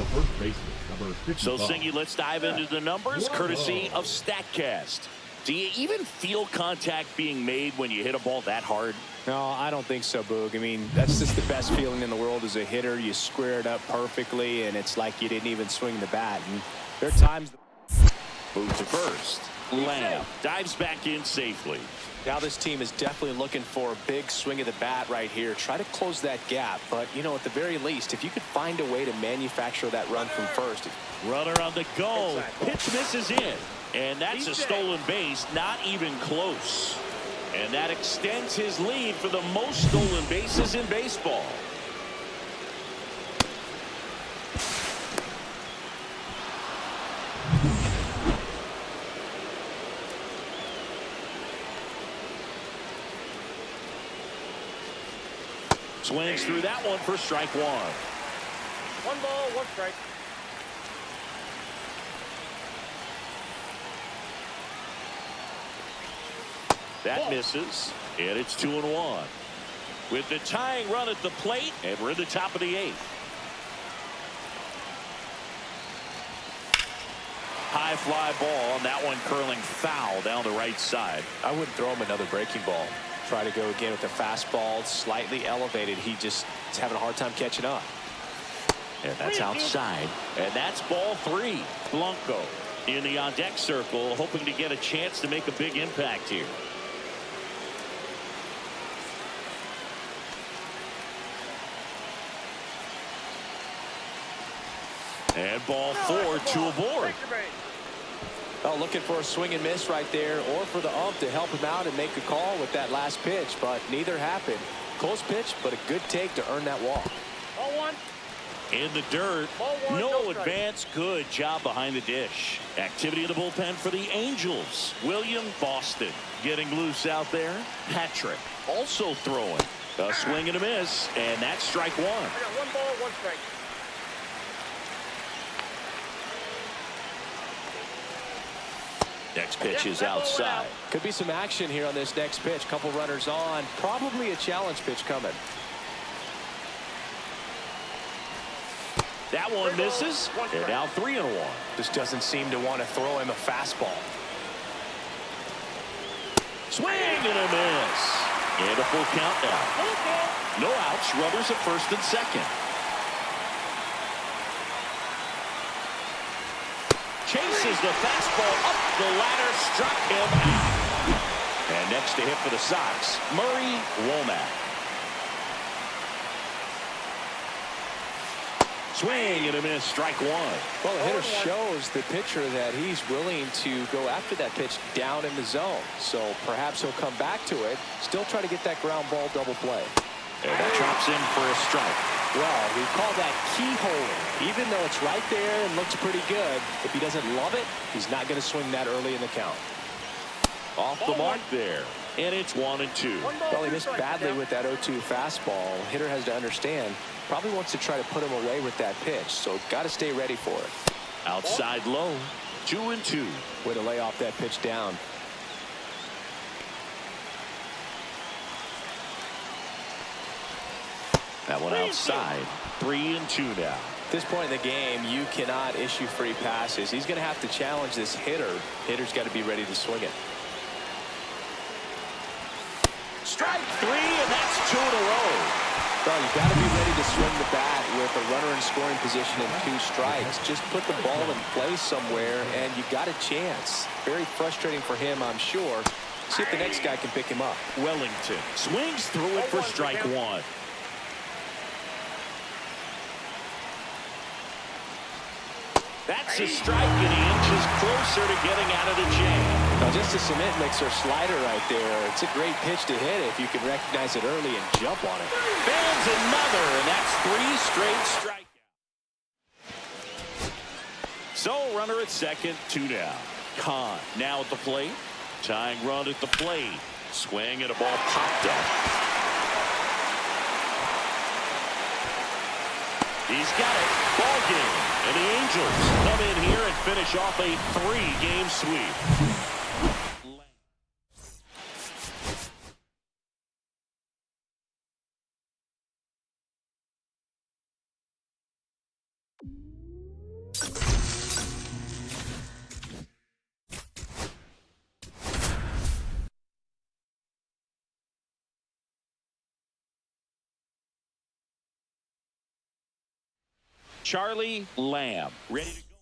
first baseman, number 55. So, Singy, let's dive into the numbers, courtesy of StatCast. Do you even feel contact being made when you hit a ball that hard? No, I don't think so, Boog. I mean, that's just the best feeling in the world as a hitter. You square it up perfectly, and it's like you didn't even swing the bat. And there are times... Move to first. Lamb dives back in safely. Now this team is definitely looking for a big swing of the bat right here. Try to close that gap. But, you know, at the very least, if you could find a way to manufacture that run from first. Runner on the go. Pitch misses in. And that's a stolen base, not even close. And that extends his lead for the most stolen bases in baseball. Swings through that one for strike 1. 1 ball, 1 strike. That misses, and it's 2-1. With the tying run at the plate, and we're in the top of the 8th. High fly ball, and that one curling foul down the right side. I wouldn't throw him another breaking ball. Try to go again with the fastball, slightly elevated. He just is having a hard time catching up. And that's outside. And that's ball 3. Blanco in the on-deck circle, hoping to get a chance to make a big impact here. And ball 4, 2 aboard. Oh, looking for a swing and miss right there, or for the ump to help him out and make a call with that last pitch, but neither happened. Close pitch, but a good take to earn that walk. Ball 1. In the dirt. No advance. Good job behind the dish. Activity in the bullpen for the Angels. William Boston getting loose out there. Patrick also throwing. A swing and a miss, and that's strike 1. I got 1 ball, 1 strike. Next pitch is outside. Could be some action here on this next pitch. Couple runners on. Probably a challenge pitch coming. That one misses. And now 3-1. Just doesn't seem to want to throw him a fastball. Swing and a miss. And a full count now. No outs. Runners at first and second. Chases the fastball up the ladder, struck him out. And next to hit for the Sox, Murray Womack. Swing and a miss, strike 1. Well, the hitter shows the pitcher that he's willing to go after that pitch down in the zone. So perhaps he'll come back to it, still try to get that ground ball double play. And that drops in for a strike. Well, we call that keyhole. Even though it's right there and looks pretty good, if he doesn't love it, he's not going to swing that early in the count. Off the mark there. And it's 1-2. Well, he missed badly with that 0-2 fastball. Hitter has to understand, probably wants to try to put him away with that pitch, so got to stay ready for it. Outside low, 2-2. Way to lay off that pitch down. That one outside, 3-2 now. At this point in the game, you cannot issue free passes. He's going to have to challenge this hitter. Hitter's got to be ready to swing it. Strike 3, and that's 2 in a row. Well, you've got to be ready to swing the bat with a runner in scoring position and 2 strikes. Just put the ball in place somewhere, and you got a chance. Very frustrating for him, I'm sure. See if the next guy can pick him up. Wellington swings through it for strike 1. That's a strike, and he inches closer to getting out of the jam. Now, just a cement mixer slider right there. It's a great pitch to hit if you can recognize it early and jump on it. Fans another, and that's 3 straight strikeouts. So, runner at second, 2 down. Kahn now at the plate. Tying run at the plate. Swing and a ball popped up. He's got it. Ball game. And the Angels come in here and finish off a 3-game sweep. Charlie Lamb ready to go.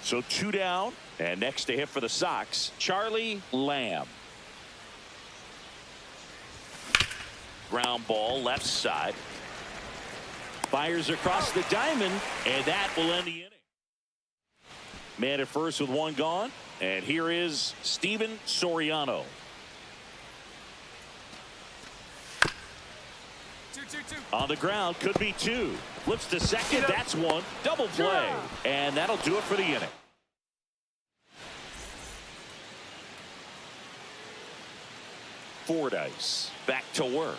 So 2 down, and next to hit for the Sox, Charlie Lamb. Ground ball left side. Fires across the diamond, and that will end the inning. Man at first with 1 gone, and here is Steven Soriano. 2-2-2. On the ground, could be 2. Flips to second, that's 1. Double play, and that'll do it for the inning. Fordyce back to work.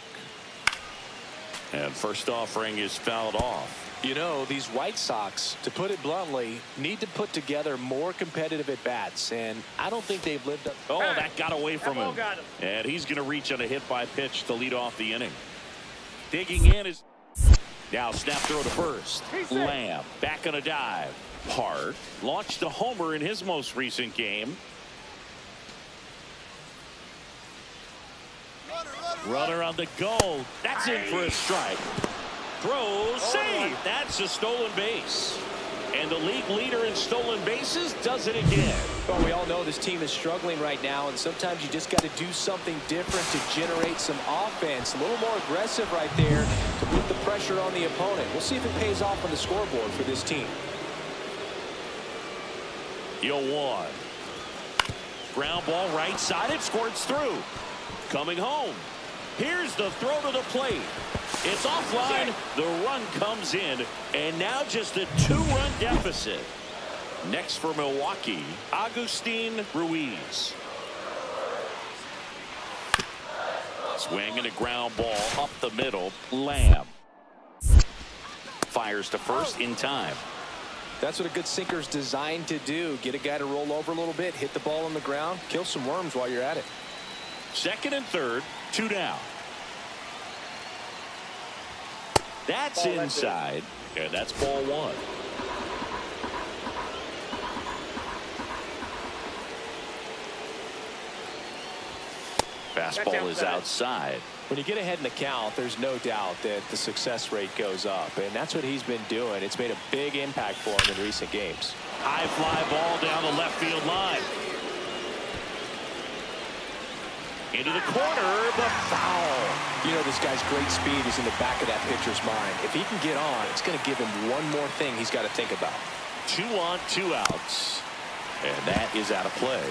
And first offering is fouled off. You know, these White Sox, to put it bluntly, need to put together more competitive at-bats, and I don't think they've lived up. Oh, that got away from him. Got him. And he's going to reach on a hit by pitch to lead off the inning. Digging in is now snap throw to first. Lamb back on a dive. Hard launched a homer in his most recent game. Runner on the go. That's in for a strike. Throw, save. That's a stolen base. And the league leader in stolen bases does it again. Well, we all know this team is struggling right now, and sometimes you just got to do something different to generate some offense. A little more aggressive right there to put the pressure on the opponent. We'll see if it pays off on the scoreboard for this team. 0-1. Ground ball right side. It squirts through. Coming home. Here's the throw to the plate. It's offline. The run comes in, and now just a 2-run deficit. Next for Milwaukee, Agustin Ruiz. Swing and a ground ball up the middle. Lamb fires to first in time. That's what a good sinker's designed to do. Get a guy to roll over a little bit, hit the ball on the ground, kill some worms while you're at it. Second and third, 2 down. That's inside, and that's ball 1. Fastball is outside. When you get ahead in the count, there's no doubt that the success rate goes up, and that's what he's been doing. It's made a big impact for him in recent games. High fly ball down the left field line. Into the corner, the foul. You know, this guy's great speed is in the back of that pitcher's mind. If he can get on, it's going to give him one more thing he's got to think about. 2 on, 2 outs. And that is out of play.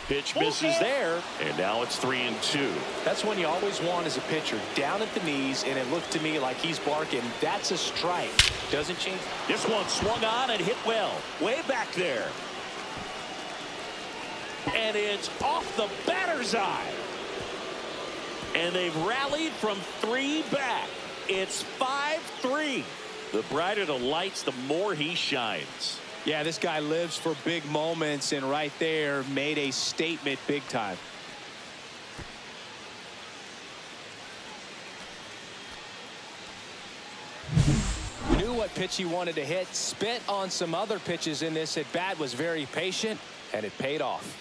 Pitch misses there, and now it's 3-2. That's one you always want as a pitcher. Down at the knees, and it looked to me like he's barking. That's a strike. Doesn't change. This one swung on and hit well. Way back there. And it's off the batter's eye. And they've rallied from 3 back. It's 5-3. The brighter the lights, the more he shines. Yeah, this guy lives for big moments, and right there made a statement big time. Knew what pitch he wanted to hit, spit on some other pitches in this at bat, was very patient, and it paid off.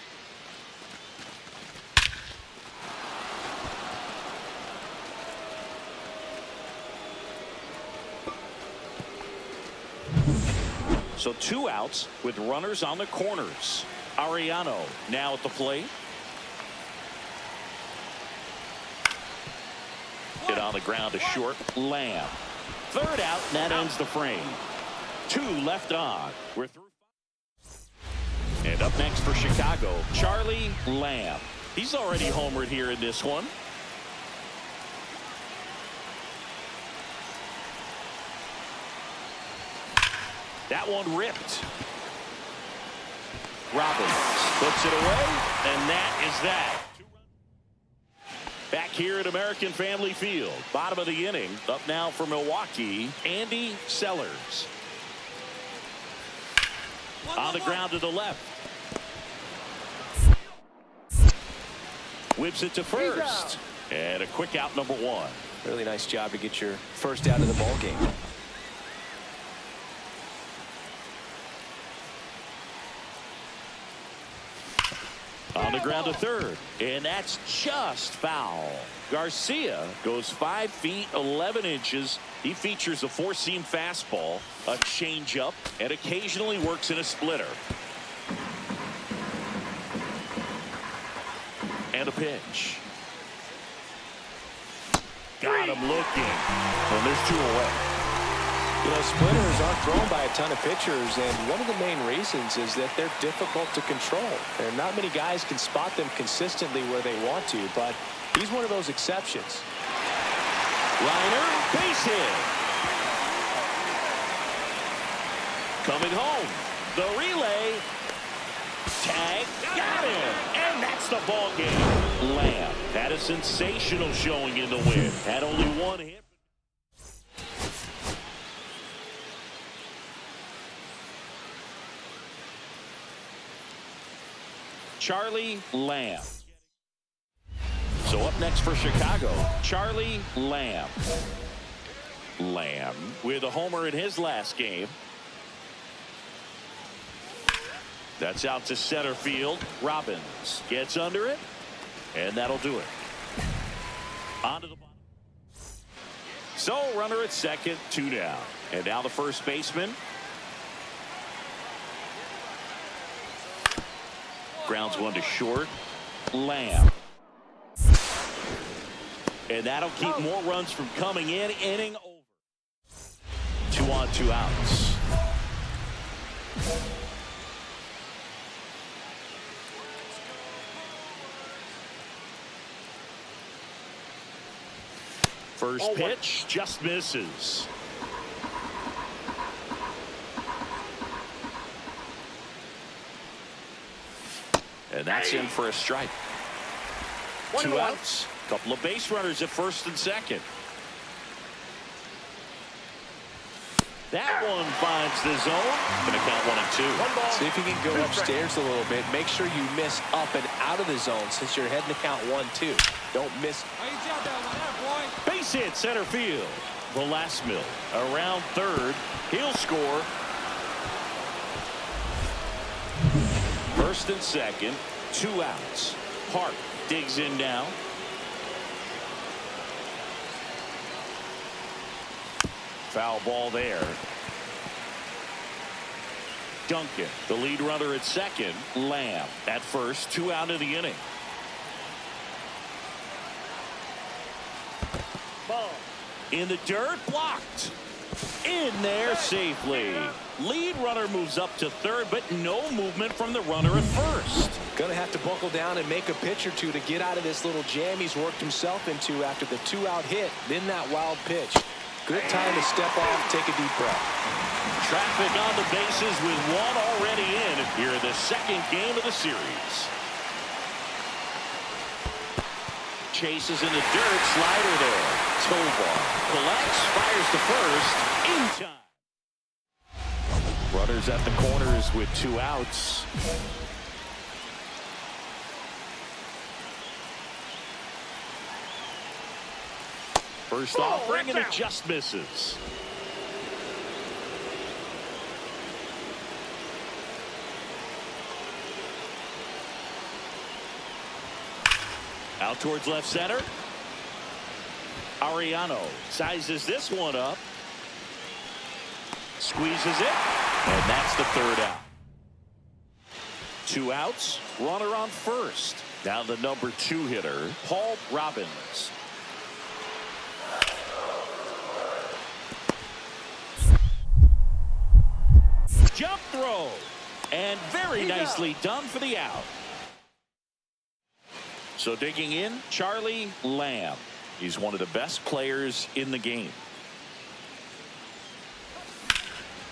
So 2 outs with runners on the corners. Ariano now at the plate. Hit on the ground to short. Lamb. 3rd out, and that ends the frame. 2 left on. We're through. And up next for Chicago, Charlie Lamb. He's already homered here in this one. That one ripped. Robbins puts it away, and that is that. Back here at American Family Field, bottom of the inning. Up now for Milwaukee, Andy Sellers. On the ground to the left. Whips it to first. And a quick out, number 1. Really nice job to get your first out of the ball game. On the ground to 3rd, and that's just foul. Garcia goes 5 feet 11 inches. He features a 4-seam fastball, a changeup, and occasionally works in a splitter. And a pitch. Got him looking. And there's 2 away. You know, splitters aren't thrown by a ton of pitchers, and one of the main reasons is that they're difficult to control. And not many guys can spot them consistently where they want to, but he's one of those exceptions. Liner, base hit. Coming home, the relay. Tag, got him, and that's the ball game. Lamb had a sensational showing in the win. Had only 1 hit. Charlie Lamb. So up next for Chicago, Charlie Lamb. Lamb with a homer in his last game. That's out to center field. Robbins gets under it, and that'll do it. On to the bottom. So runner at second, 2 down. And now the first baseman. Grounds 1 to short. Lamb. And that'll keep more runs from coming in. Inning over. 2 on, 2 outs. First pitch just misses. And that's in for a strike. 2 outs. Couple of base runners at first and second. That one finds the zone. Gonna count 1 and 2. See if you can go upstairs a little bit. Make sure you miss up and out of the zone since you're heading to count 1-2. Don't miss. Base hit center field. Velasquez around 3rd. He'll score. First and second, 2 outs. Hart digs in now. Foul ball there. Duncan, the lead runner at second. Lamb at first, 2 out of the inning. Ball. In the dirt, blocked. In there safely. Lead runner moves up to third, but no movement from the runner at first. Gonna have to buckle down and make a pitch or two to get out of this little jam he's worked himself into after the 2-out hit, then that wild pitch. Good time to step off, take a deep breath. Traffic on the bases with one already in here in the second game of the series. Chases in the dirt, slider there. Tovar collects, fires to first, in time. Runners at the corners with 2 outs. First offering and it just misses. Out towards left center. Ariano sizes this one up. Squeezes it. And that's the 3rd out. 2 outs. Runner on first. Now the number 2 hitter, Paul Robbins. Jump throw. And very nicely done for the out. So digging in, Charlie Lamb. He's one of the best players in the game.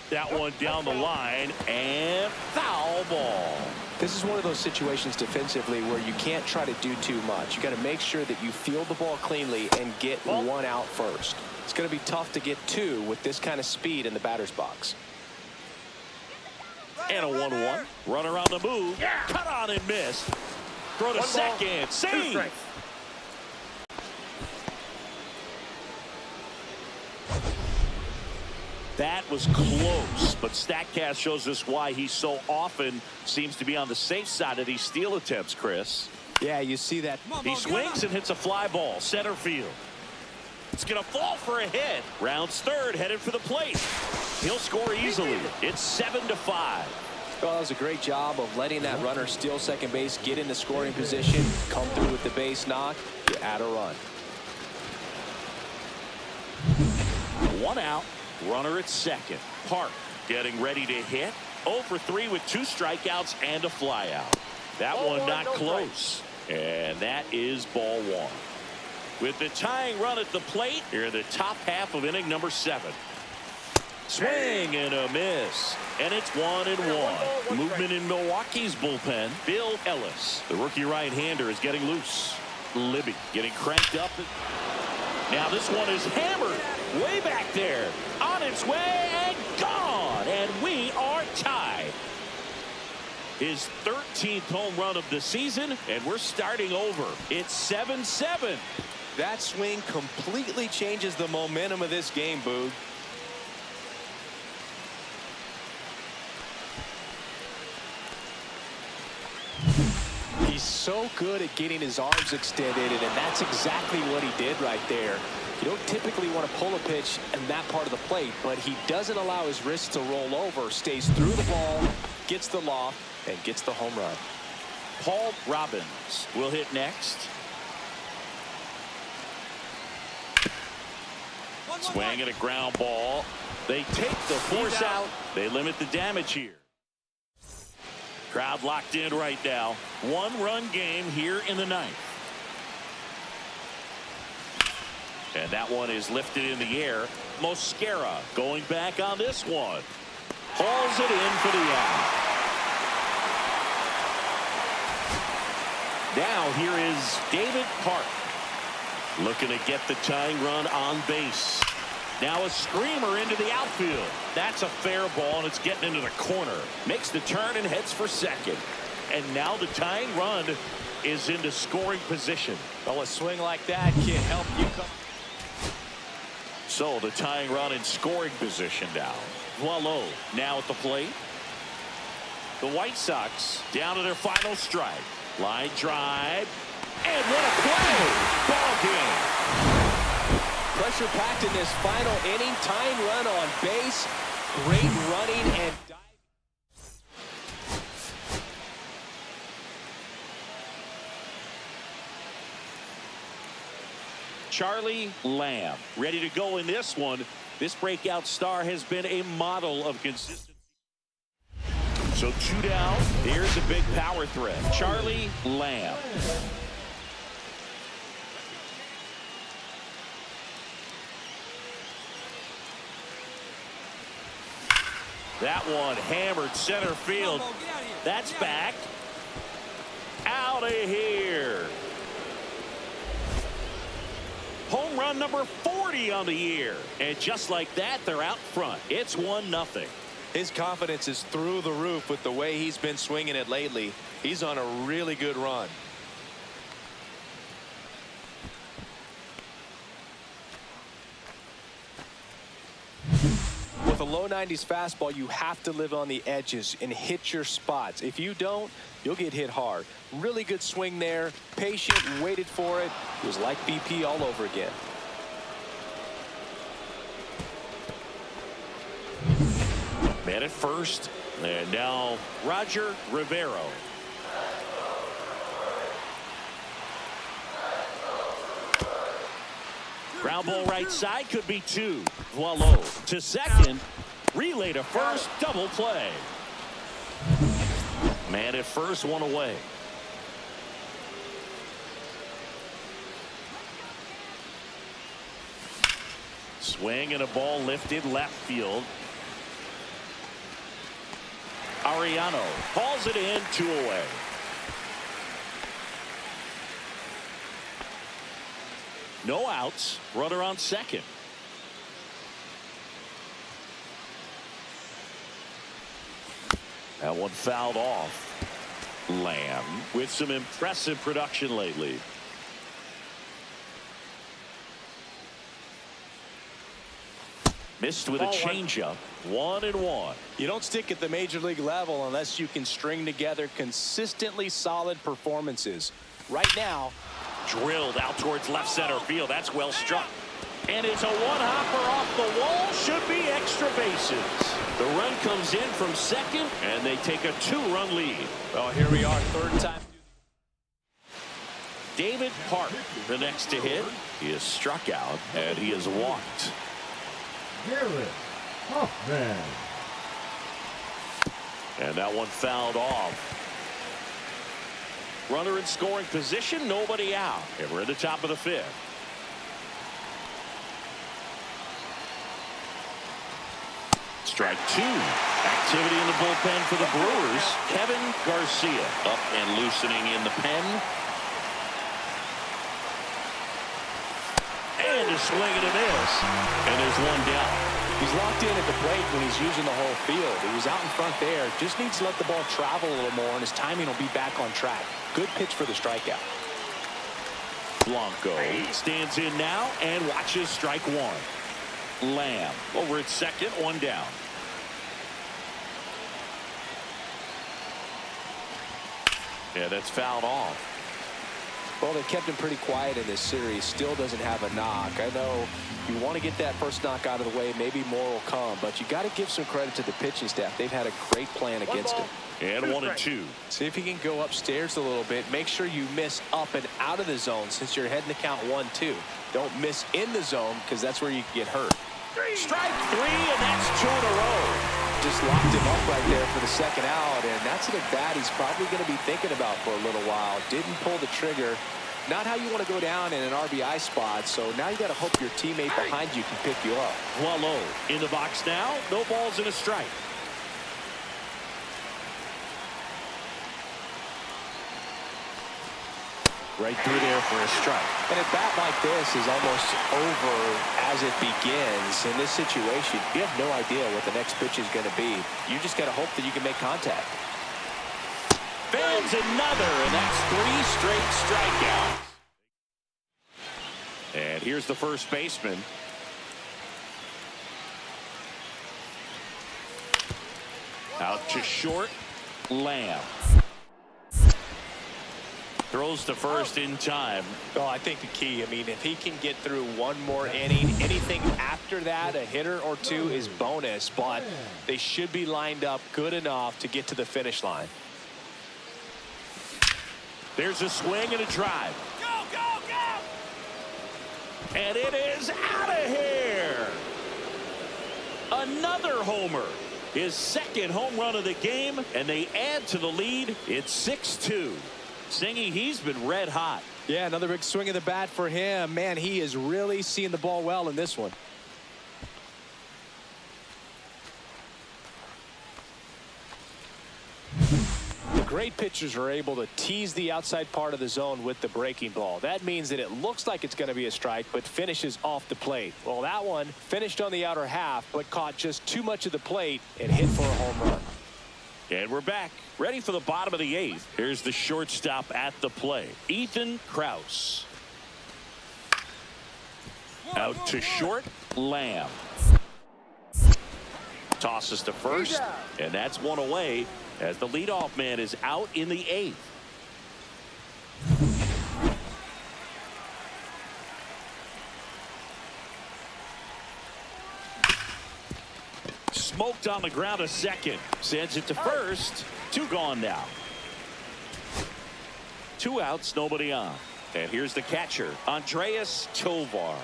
That one down the line and foul ball. This is one of those situations defensively where you can't try to do too much. You got to make sure that you field the ball cleanly and get 1 out first. It's going to be tough to get 2 with this kind of speed in the batter's box. And a 1-1. Runner on the move. Yeah. Cut on and miss. Throw to second. Save. That was close, but StatCast shows us why he so often seems to be on the safe side of these steal attempts, Chris. Yeah, you see that. He swings and hits a fly ball, center field. It's going to fall for a hit. Rounds third, headed for the plate. He'll score easily. It's 7-5. Well, that was a great job of letting that runner steal second base, get in the scoring position, come through with the base knock, you add a run. 1 out. Runner at second. Park getting ready to hit. 0 for 3 with 2 strikeouts and a flyout. That one not close. And that is ball 1. With the tying run at the plate, here in the top half of inning number 7. Swing and a miss. And it's 1-1. Movement in Milwaukee's bullpen. Bill Ellis, the rookie right-hander, is getting loose. Libby getting cranked up. Now this one is hammered way back there. On its way and gone. And we are tied. His 13th home run of the season, and we're starting over. It's 7-7. That swing completely changes the momentum of this game, Boog. He's so good at getting his arms extended, and that's exactly what he did right there. You don't typically want to pull a pitch in that part of the plate, but he doesn't allow his wrist to roll over, stays through the ball, gets the loft, and gets the home run. Paul Robbins will hit next. Swing and a ground ball. They take the force out. They limit the damage here. Crowd locked in right now. 1-run game here in the 9th. And that one is lifted in the air. Mosquera going back on this one. Hauls it in for the out. Now here is David Park. Looking to get the tying run on base. Now a screamer into the outfield. That's a fair ball, and it's getting into the corner. Makes the turn and heads for second. And now the tying run is into scoring position. Well, a swing like that can help you come. So the tying run in scoring position now. Boileau now at the plate. The White Sox down to their final strike. Line drive. And what a play! Ball game. Pressure packed in this final inning. Tying run on base. Great running and diving. Charlie Lamb ready to go in this one. This breakout star has been a model of consistency. So 2 down. Here's a big power threat. Charlie Lamb. That one hammered center field. That's back. Out of here. Home run number 40 on the year. And just like that, they're out front. It's 1-0. His confidence is through the roof with the way he's been swinging it lately. He's on a really good run. With a low 90s fastball, you have to live on the edges and hit your spots. If you don't, you'll get hit hard. Really good swing there. Patient, waited for it. It was like BP all over again. Man at first. And now Roger Rivero. Ground ball right side, could be 2. Voila. To second. Relay to first. Double play. Man at first, 1 away. Swing and a ball lifted left field. Ariano hauls it in, 2 away. No outs. Runner on second. That one fouled off. Lamb with some impressive production lately. Missed with a changeup. 1-1. You don't stick at the major league level unless you can string together consistently solid performances. Right now, Drilled out towards left center field. That's well struck. And it's a one-hopper off the wall. Should be extra bases. The run comes in from second, and they take a 2-run lead. well, here we are, third time. David Park, the next to hit. He is struck out, and he is walked. Garrett Hoffman. And that one fouled off. Runner in scoring position, nobody out. And we're at the top of the 5th. Strike 2. Activity in the bullpen for the Brewers. Kevin Garcia up and loosening in the pen. And a swing and a miss. And there's 1 down. He's locked in at the plate when he's using the whole field. He was out in front there. Just needs to let the ball travel a little more, and his timing will be back on track. Good pitch for the strikeout. Blanco stands in now and watches strike 1. Lamb over at second, 1 down. Yeah, that's fouled off. Well, they kept him pretty quiet in this series. Still doesn't have a knock. I know you want to get that first knock out of the way. Maybe more will come, but you got to give some credit to the pitching staff. They've had a great plan against him. And 1-2. See if he can go upstairs a little bit. Make sure you miss up and out of the zone since you're heading to count 1-2. Don't miss in the zone because that's where you can get hurt. Strike 3, and that's 2 in a row. Just locked him up right there for the second out, and that's an at-bat he's probably going to be thinking about for a little while. Didn't pull the trigger. Not how you want to go down in an RBI spot, so now you got to hope your teammate behind you can pick you up. Wallow in the box now. No balls and a strike. Right through there for a strike. And a bat like this is almost over as it begins. In this situation, you have no idea what the next pitch is going to be. You just got to hope that you can make contact. Fans another, and that's 3 straight strikeouts. And here's the first baseman. Out to short. Lamb. Throws to first in time. Well, I think the key, I mean, if he can get through one more inning, anything after that, a hitter or 2 is bonus, but they should be lined up good enough to get to the finish line. There's a swing and a drive. Go, go, go! And it is out of here. Another homer. his second home run of the game, and they add to the lead. It's 6-2. Singy, he's been red hot. Yeah, another big swing of the bat for him. Man, he is really seeing the ball well in this one. The great pitchers are able to tease the outside part of the zone with the breaking ball. That means that it looks like it's going to be a strike, but finishes off the plate. Well, that one finished on the outer half, but caught just too much of the plate and hit for a home run. And we're back, ready for the bottom of the 8th. Here's the shortstop at the plate, Ethan Krause. Out to short, Lamb. Tosses to first, and that's one away as the leadoff man is out in the 8th. Smoked on the ground to second. Sends it to first. 2 gone now. 2 outs, nobody on. And here's the catcher, Andreas Tovar.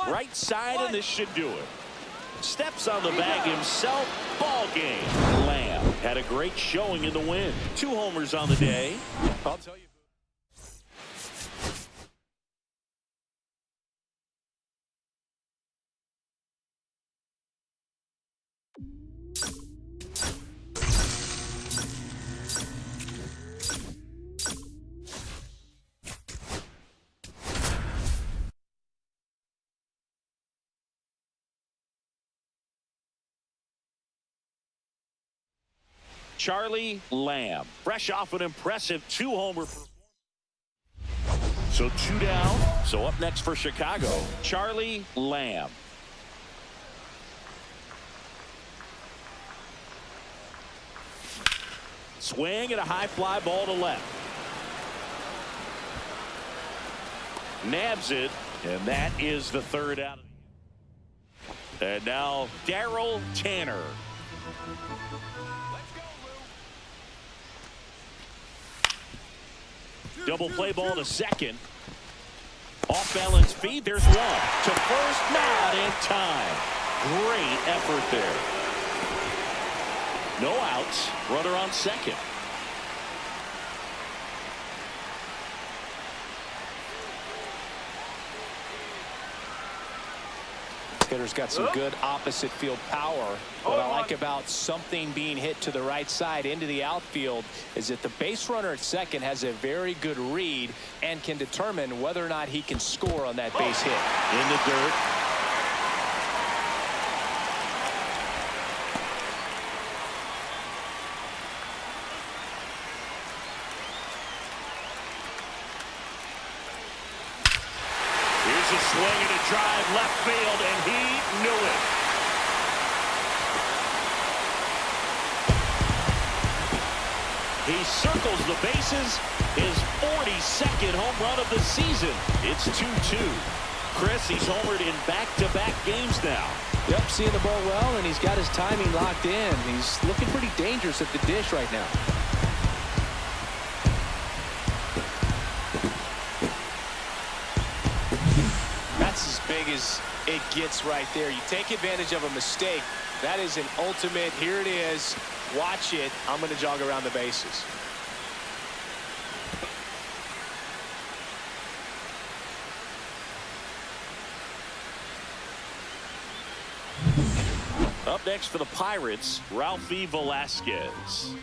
Right side, and this should do it. Steps on the bag himself. Ball game. Lamb had a great showing in the win. 2 homers on the day. I'll tell you. Charlie Lamb, fresh off an impressive 2-homer performance. So 2 down. So up next for Chicago, Charlie Lamb. Swing and a high fly ball to left. Nabs it, and that is the 3rd out. And now Darryl Tanner. Double play ball to second. Off balance feed. There's one. To first. Not in time. Great effort there. No outs. Runner on second. Hitter's got some good opposite field power. What I like about something being hit to the right side into the outfield is that the base runner at second has a very good read and can determine whether or not he can score on that base hit. In the dirt. Here's a swing and a drive left field, and he knew it. He circles the bases, his 42nd home run of the season. It's 2-2. Chris, he's homered in back-to-back games now. Yep, seeing the ball well, and he's got his timing locked in. He's looking pretty dangerous at the dish right now. That's as big as it gets right there. You take advantage of a mistake. That is an ultimate. Here it is. Watch it. I'm going to jog around the bases. Up next for the Pirates, Ralphie Velasquez.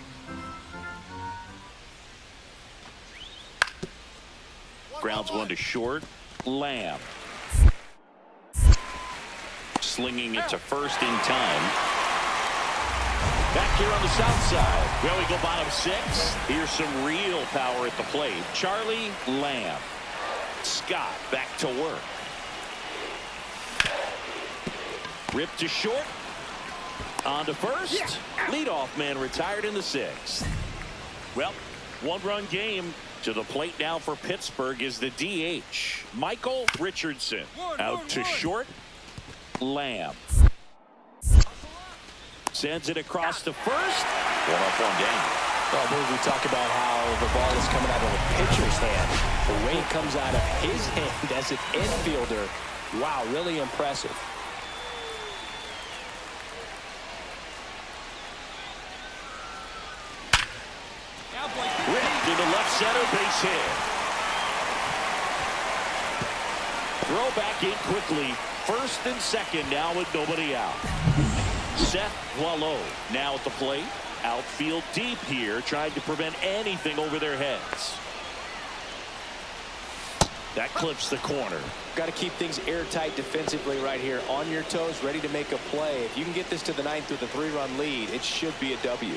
Grounds one to short. Lamb. Slinging it to first in time. Back here on the south side. Well, we go bottom 6. Here's some real power at the plate. Charlie Lamb. Scott back to work. Ripped to short. On to first. Leadoff man retired in the 6th. Well, 1-run game. To the plate now for Pittsburgh is the DH, Michael Richardson. Out to short. Lamb. Sends it across to first. 1 up, 1 down. Well, I believe we talk about how the ball is coming out of the pitcher's hand. The way it comes out of his hand as an infielder. Wow, really impressive. center, base hit. Throw back in quickly. First and second now with nobody out. Seth Boileau now at the plate. Outfield deep here, trying to prevent anything over their heads. That clips the corner. Got to keep things airtight defensively right here. On your toes, ready to make a play. If you can get this to the ninth with a 3-run lead, it should be a W.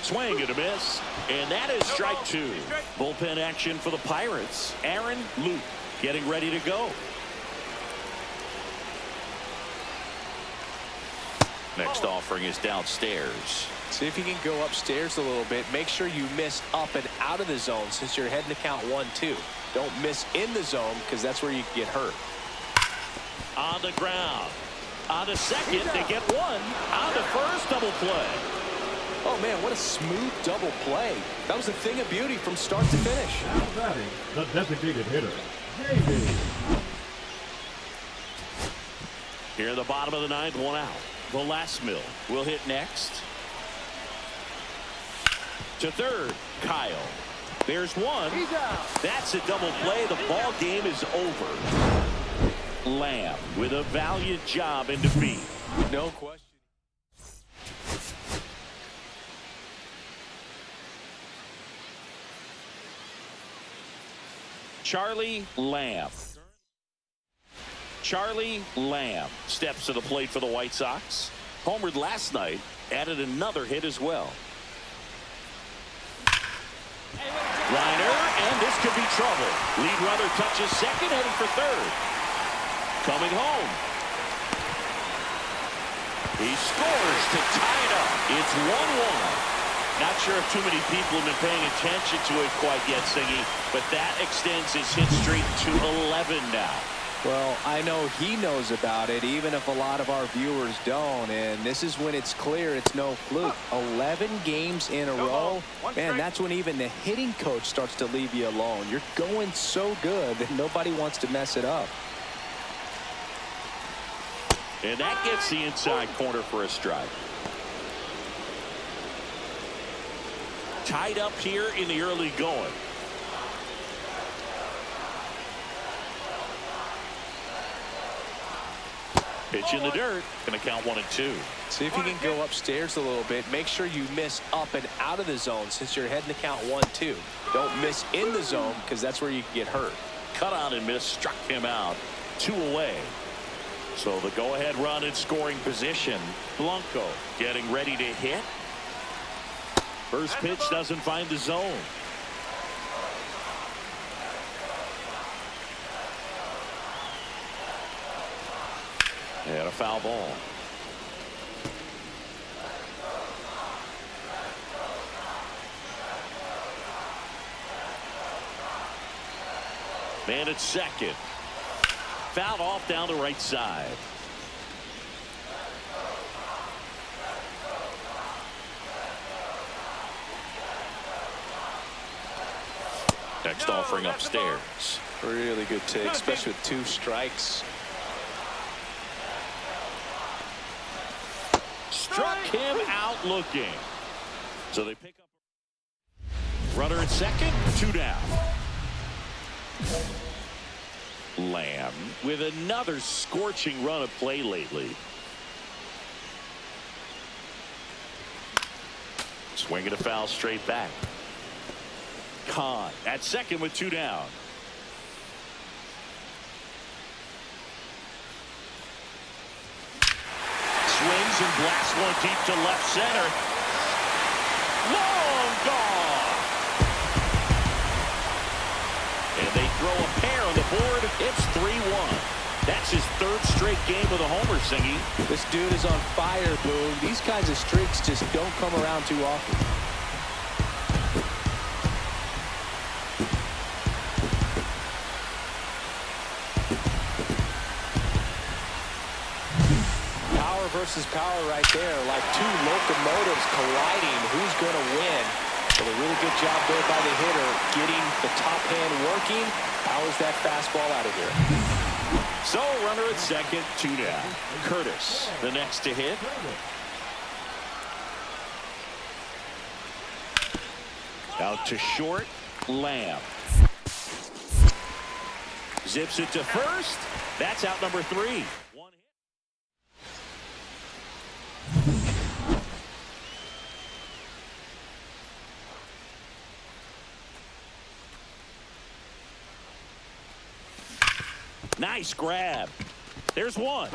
Swing and a miss. And that is strike 2. Bullpen action for the Pirates. Aaron Luke getting ready to go. Next offering is downstairs. See if you can go upstairs a little bit. Make sure you miss up and out of the zone since you're heading to count 1-2. Don't miss in the zone because that's where you get hurt. On the ground. On the second, they get one. On the first, double play. Oh, man, what a smooth double play. That was a thing of beauty from start to finish. Now batting, the designated hitter, J.D. Here in the bottom of the ninth, one out. Velasmill will hit next. To third, Kyle. There's one. That's a double play. The ball game is over. Lamb with a valiant job in defeat. No question. Charlie Lamb. Charlie Lamb steps to the plate for the White Sox. Homered last night, added another hit as well. Liner, and this could be trouble. Lead runner touches second, heading for third. Coming home. He scores to tie it up. It's 1-1. Not sure if too many people have been paying attention to it quite yet, Singy, but that extends his hit streak to 11 now. Well, I know he knows about it, even if a lot of our viewers don't. And this is when it's clear it's no fluke. 11 games in a row. Man, that's when even the hitting coach starts to leave you alone. You're going so good that nobody wants to mess it up. And that gets the inside corner for a strike. Tied up here in the early going. Pitch in the dirt. Going to count 1-2. See if you can go upstairs a little bit. Make sure you miss up and out of the zone since you're heading to count 1-2. Don't miss in the zone because that's where you can get hurt. Cut on and miss. Struck him out. 2 away. So the go-ahead run in scoring position. Blanco getting ready to hit. First pitch doesn't find the zone. And a foul ball. Man at second. Fouled off down the right side. Next offering upstairs. Really good take, especially with 2 strikes. Struck him out looking. So they pick up. Runner at second, 2 down. Lamb with another scorching run of play lately. Swinging a foul straight back. Kahn at second with 2 down. Swings and blasts one deep to left center. Long gone. And they throw a pair on the board. It's 3-1. That's his 3rd straight game with a homer, Singy. This dude is on fire, Boone. These kinds of streaks just don't come around too often. Versus power right there, like 2 locomotives colliding. Who's going to win? Well, a really good job there by the hitter, getting the top hand working. Powers that fastball out of here. So runner at second, 2 down. Curtis, the next to hit. Out to short, Lamb. Zips it to first. That's out number 3. One hit. Nice grab. There's one.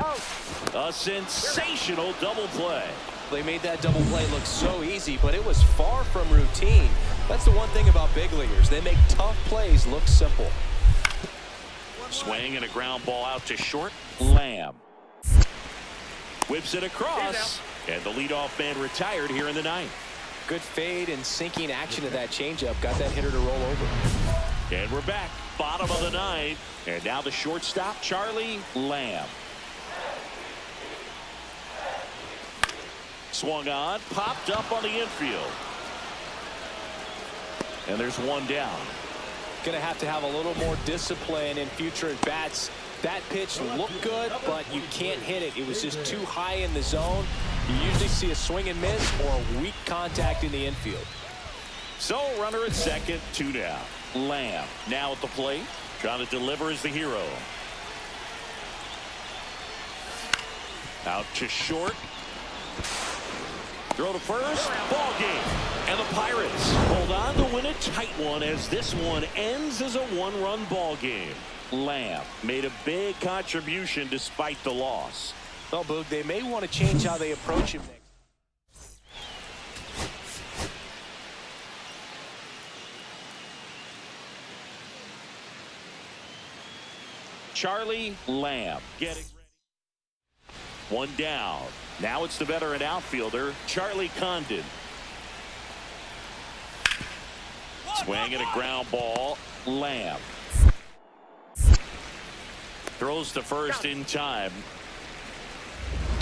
A sensational double play. They made that double play look so easy, but it was far from routine. That's the one thing about big leaguers. They make tough plays look simple. Swing and a ground ball out to short. Lamb. Whips it across. And the leadoff man retired here in the 9th. Good fade and sinking action of that changeup got that hitter to roll over. And we're back. Bottom of the 9th. And now the shortstop, Charlie Lamb. Swung on, popped up on the infield. And there's one down. Going to have a little more discipline in future at bats. That pitch looked good, but you can't hit it. It was just too high in the zone. You usually see a swing and miss or weak contact in the infield. So runner at second, 2 down. Lamb now at the plate, trying to deliver as the hero. Out to short. Throw to first. Ball game. And the Pirates hold on to win a tight one as this one ends as a 1-run ball game. Lamb made a big contribution despite the loss. Well, Boog, they may want to change how they approach him next. Charlie Lamb getting ready. One down. Now it's the veteran outfielder, Charlie Condon. Swing and a ground ball. Lamb. Throws to first in time.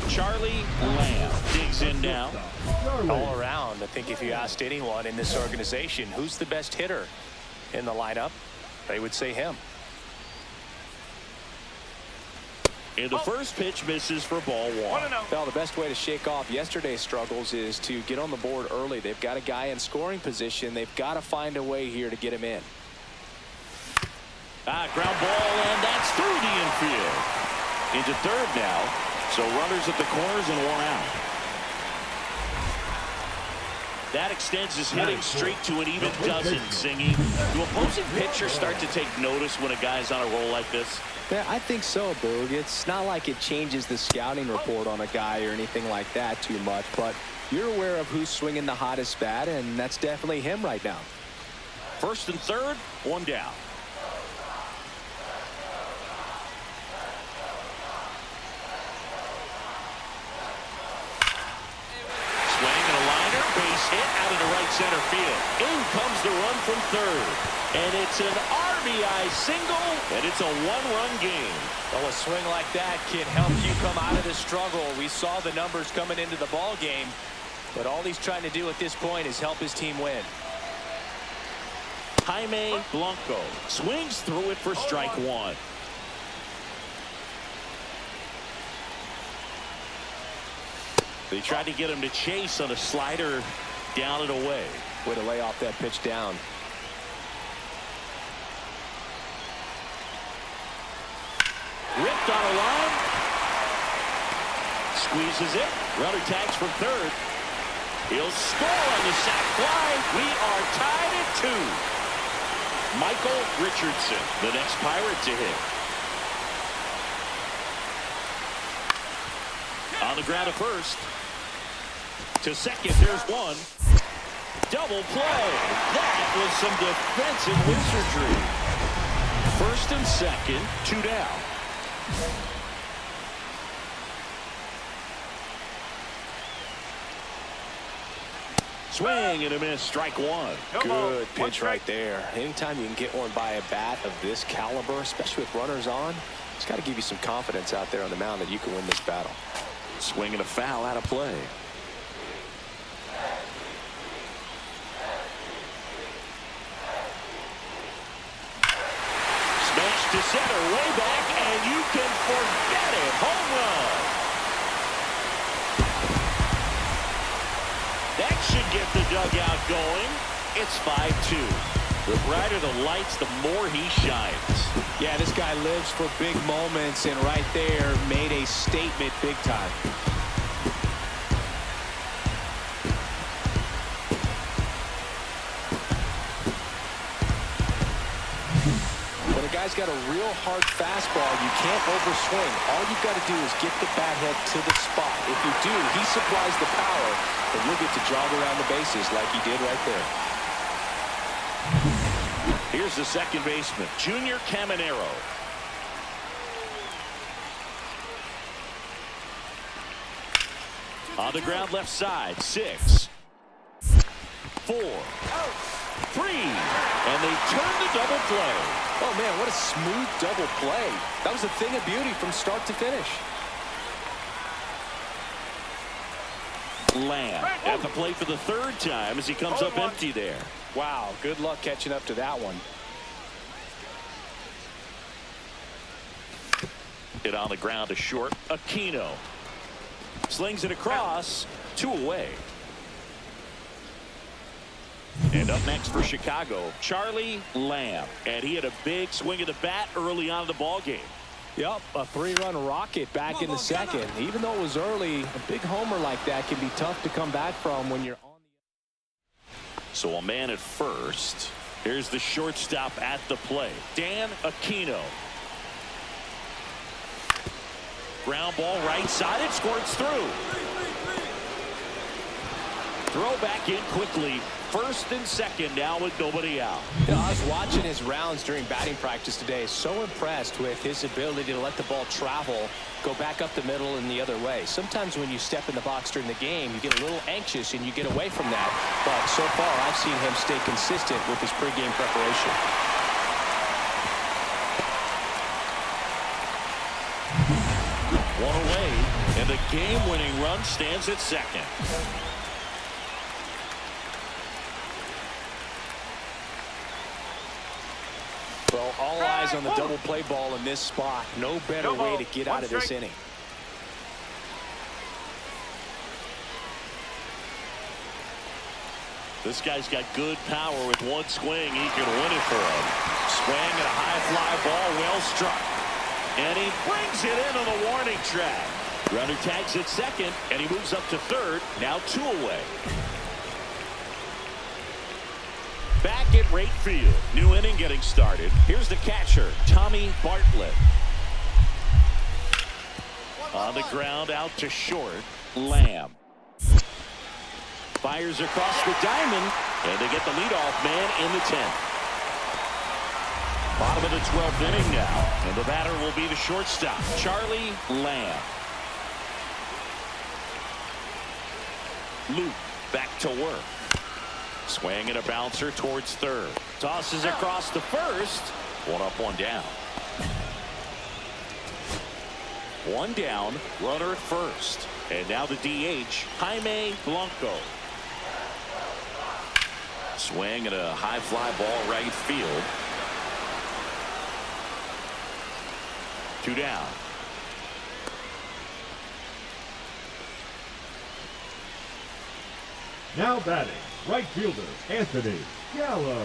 Charlie Lamb digs in now. All around, I think if you asked anyone in this organization who's the best hitter in the lineup, they would say him. And the first pitch misses for ball 1. Well, the best way to shake off yesterday's struggles is to get on the board early. They've got a guy in scoring position. They've got to find a way here to get him in. Ground ball, and that's through the infield. Into third now. So runners at the corners and 1 out. That extends his hitting streak to an even dozen, Singy. Do opposing pitchers start to take notice when a guy's on a roll like this? Yeah, I think so, Boog. It's not like it changes the scouting report on a guy or anything like that too much, but you're aware of who's swinging the hottest bat, and that's definitely him right now. First and third, 1 down. Swing and a liner, base hit out into right center field. In comes the run from third. And it's an RBI single, and it's a 1-run game. Well, a swing like that can help you come out of the struggle. We saw the numbers coming into the ball game, but all he's trying to do at this point is help his team win. Jaime Blanco swings through it for strike 1. They tried to get him to chase on a slider down and away. Way to lay off that pitch down. Ripped on a line. Squeezes it. Runner tags from third. He'll score on the sac fly. We are tied at 2. Michael Richardson, the next Pirate to hit. On the ground to first. To second, there's one. Double play. That was some defensive wizardry. First and second, 2 down. Swing and a miss, strike 1. Good pitch right there. Anytime you can get one by a bat of this caliber, especially with runners on, it's got to give you some confidence out there on the mound that you can win this battle. Swing and a foul out of play. Smashed to center, way back, and you can forget it. Home run. That should get the dugout going. It's 5-2. The brighter the lights, the more he shines. Yeah, this guy lives for big moments, and right there made a statement big time. When a guy's got a real hard fastball, you can't overswing. All you've got to do is get the bat head to the spot. If you do, he supplies the power, and you'll get to jog around the bases like he did right there. Here's the second baseman, Junior Caminero. On the ground left side, 6, 4, 3, and they turn the double play. Oh, man, what a smooth double play. That was a thing of beauty from start to finish. Lamb at the plate for the third time as he comes up empty there. Wow, good luck catching up to that one. Hit on the ground to short. Aquino slings it across, 2 away. And up next for Chicago, Charlie Lamb. And he had a big swing of the bat early on in the ball game. Yep, a 3-run rocket back in the second. Even though it was early, a big homer like that can be tough to come back from when you're on the... So a man at first. Here's the shortstop at the plate, Dan Aquino. Ground ball right side. It squirts through. Throw back in quickly. First and second now with nobody out. You know, I was watching his rounds during batting practice today. So impressed with his ability to let the ball travel, go back up the middle and the other way. Sometimes when you step in the box during the game, you get a little anxious and you get away from that. But so far, I've seen him stay consistent with his pregame preparation. One away, and the game-winning run stands at second. Well, all eyes on the double play ball in this spot. No better way to get out of this inning. This guy's got good power. With one swing, he can win it for him. Swing and a high fly ball, well struck. And he brings it in on the warning track. Runner tags at second, and he moves up to third. Now 2 away. Back at right field. New inning getting started. Here's the catcher, Tommy Bartlett. On the ground out to short, Lamb. Fires across the diamond, and they get the leadoff man in the 10th. Bottom of the 12th inning now, and the batter will be the shortstop, Charlie Lamb. Luke back to work. Swing and a bouncer towards third. Tosses across to first. 1 up, 1 down. 1 down, runner at first. And now the DH, Jaime Blanco. Swing and a high fly ball right field. 2 down. Now batting, right fielder Anthony Gallo.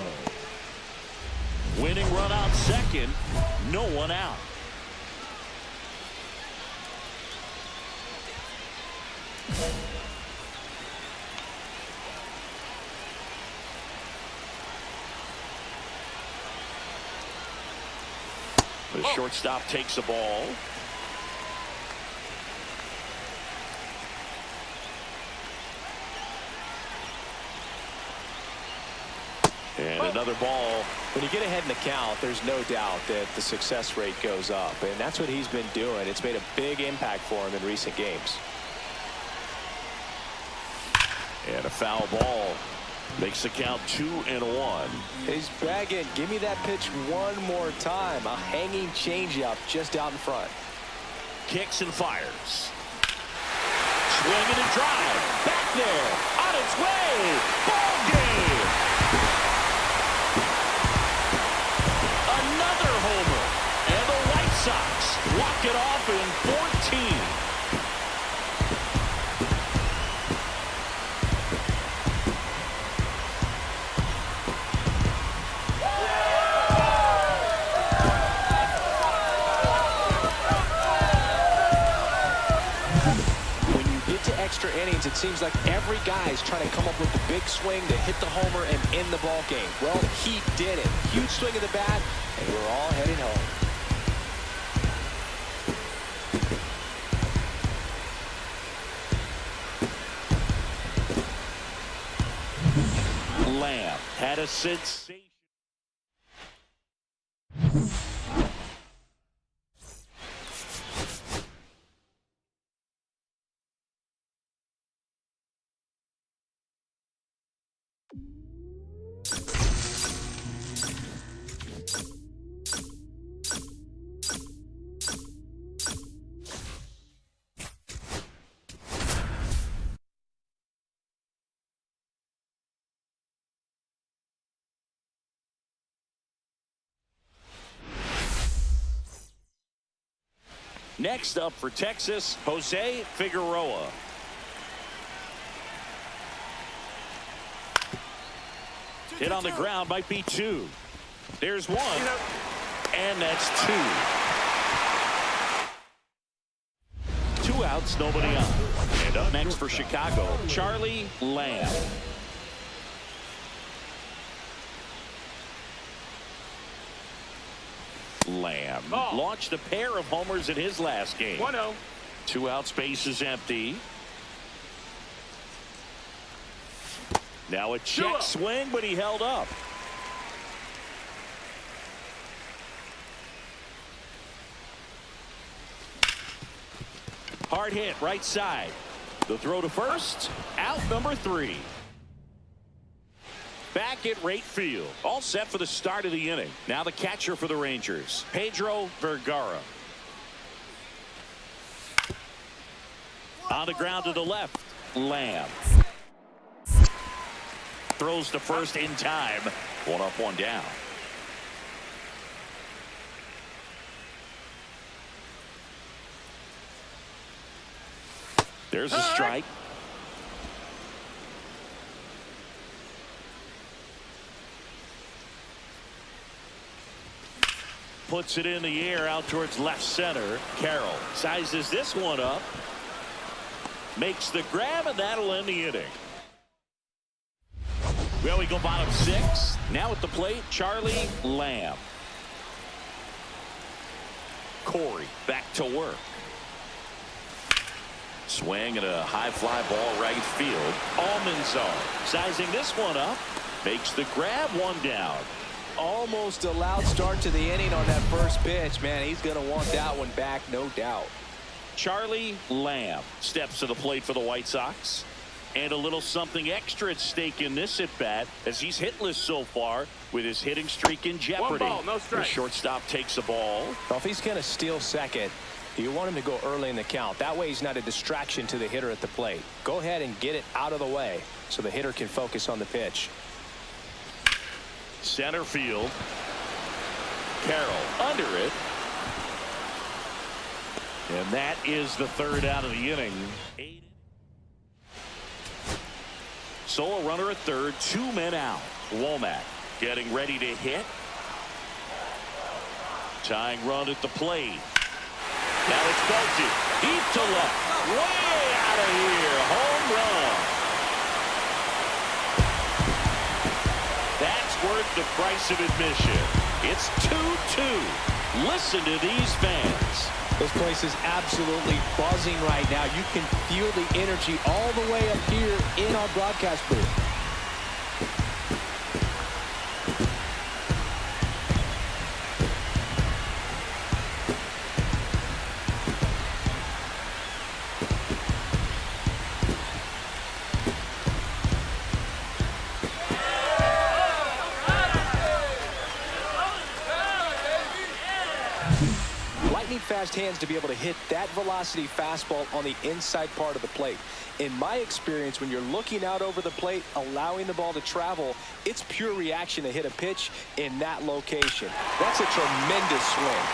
Winning run out second. No one out. The shortstop takes the ball. And another ball. When you get ahead in the count, there's no doubt that the success rate goes up, and that's what he's been doing. It's made a big impact for him in recent games. And a foul ball makes the count 2-1. He's begging, give me that pitch one more time. A hanging changeup just out in front. Kicks and fires. Swing and a drive. Back there. On its way. Ball game. Another homer. And the White Sox walk it off in 14. extra innings, it seems like every guy is trying to come up with the big swing to hit the homer and end the ball game. Well, he did it. Huge swing of the bat, and we're all heading home. Lamb had a sensation. Next up for Texas, Jose Figueroa. Hit on the ground, might be two. There's one, and that's two. Two outs, nobody on. And up next for Chicago, Charlie Lamb. Lamb launched a pair of homers in his last game. 1-0. 2 outs, base is empty. Now a check swing, but he held up. Hard hit, right side. The throw to first, out number 3. Back at right field. All set for the start of the inning. Now the catcher for the Rangers, Pedro Vergara. On the ground to the left, Lamb. Throws to first in time. 1 up, 1 down. There's a strike. Puts it in the air out towards left center. Carroll sizes this one up. Makes the grab, and that'll end the inning. Well, we go bottom 6. Now at the plate, Charlie Lamb. Corey back to work. Swing and a high fly ball right field. Almanzar sizing this one up. Makes the grab, 1 down. Almost a loud start to the inning on that first pitch. Man, he's going to want that one back, no doubt. Charlie Lamb steps to the plate for the White Sox. And a little something extra at stake in this at-bat, as he's hitless so far with his hitting streak in jeopardy. 1 ball, no strike. The shortstop takes the ball. Well, if he's going to steal second, you want him to go early in the count. That way he's not a distraction to the hitter at the plate. Go ahead and get it out of the way so the hitter can focus on the pitch. Center field. Carroll under it. And that is the 3rd out of the inning. So a runner at 3rd, 2 men out. Womack getting ready to hit. Tying run at the plate. Now it's belted. Deep to left. Way out of here. Home run. That's worth the price of admission. It's 2-2. Listen to these fans. This place is absolutely buzzing right now. You can feel the energy all the way up here in our broadcast booth. Fast hands to be able to hit that velocity fastball on the inside part of the plate. In my experience, when you're looking out over the plate, allowing the ball to travel, it's pure reaction to hit a pitch in that location. That's a tremendous swing.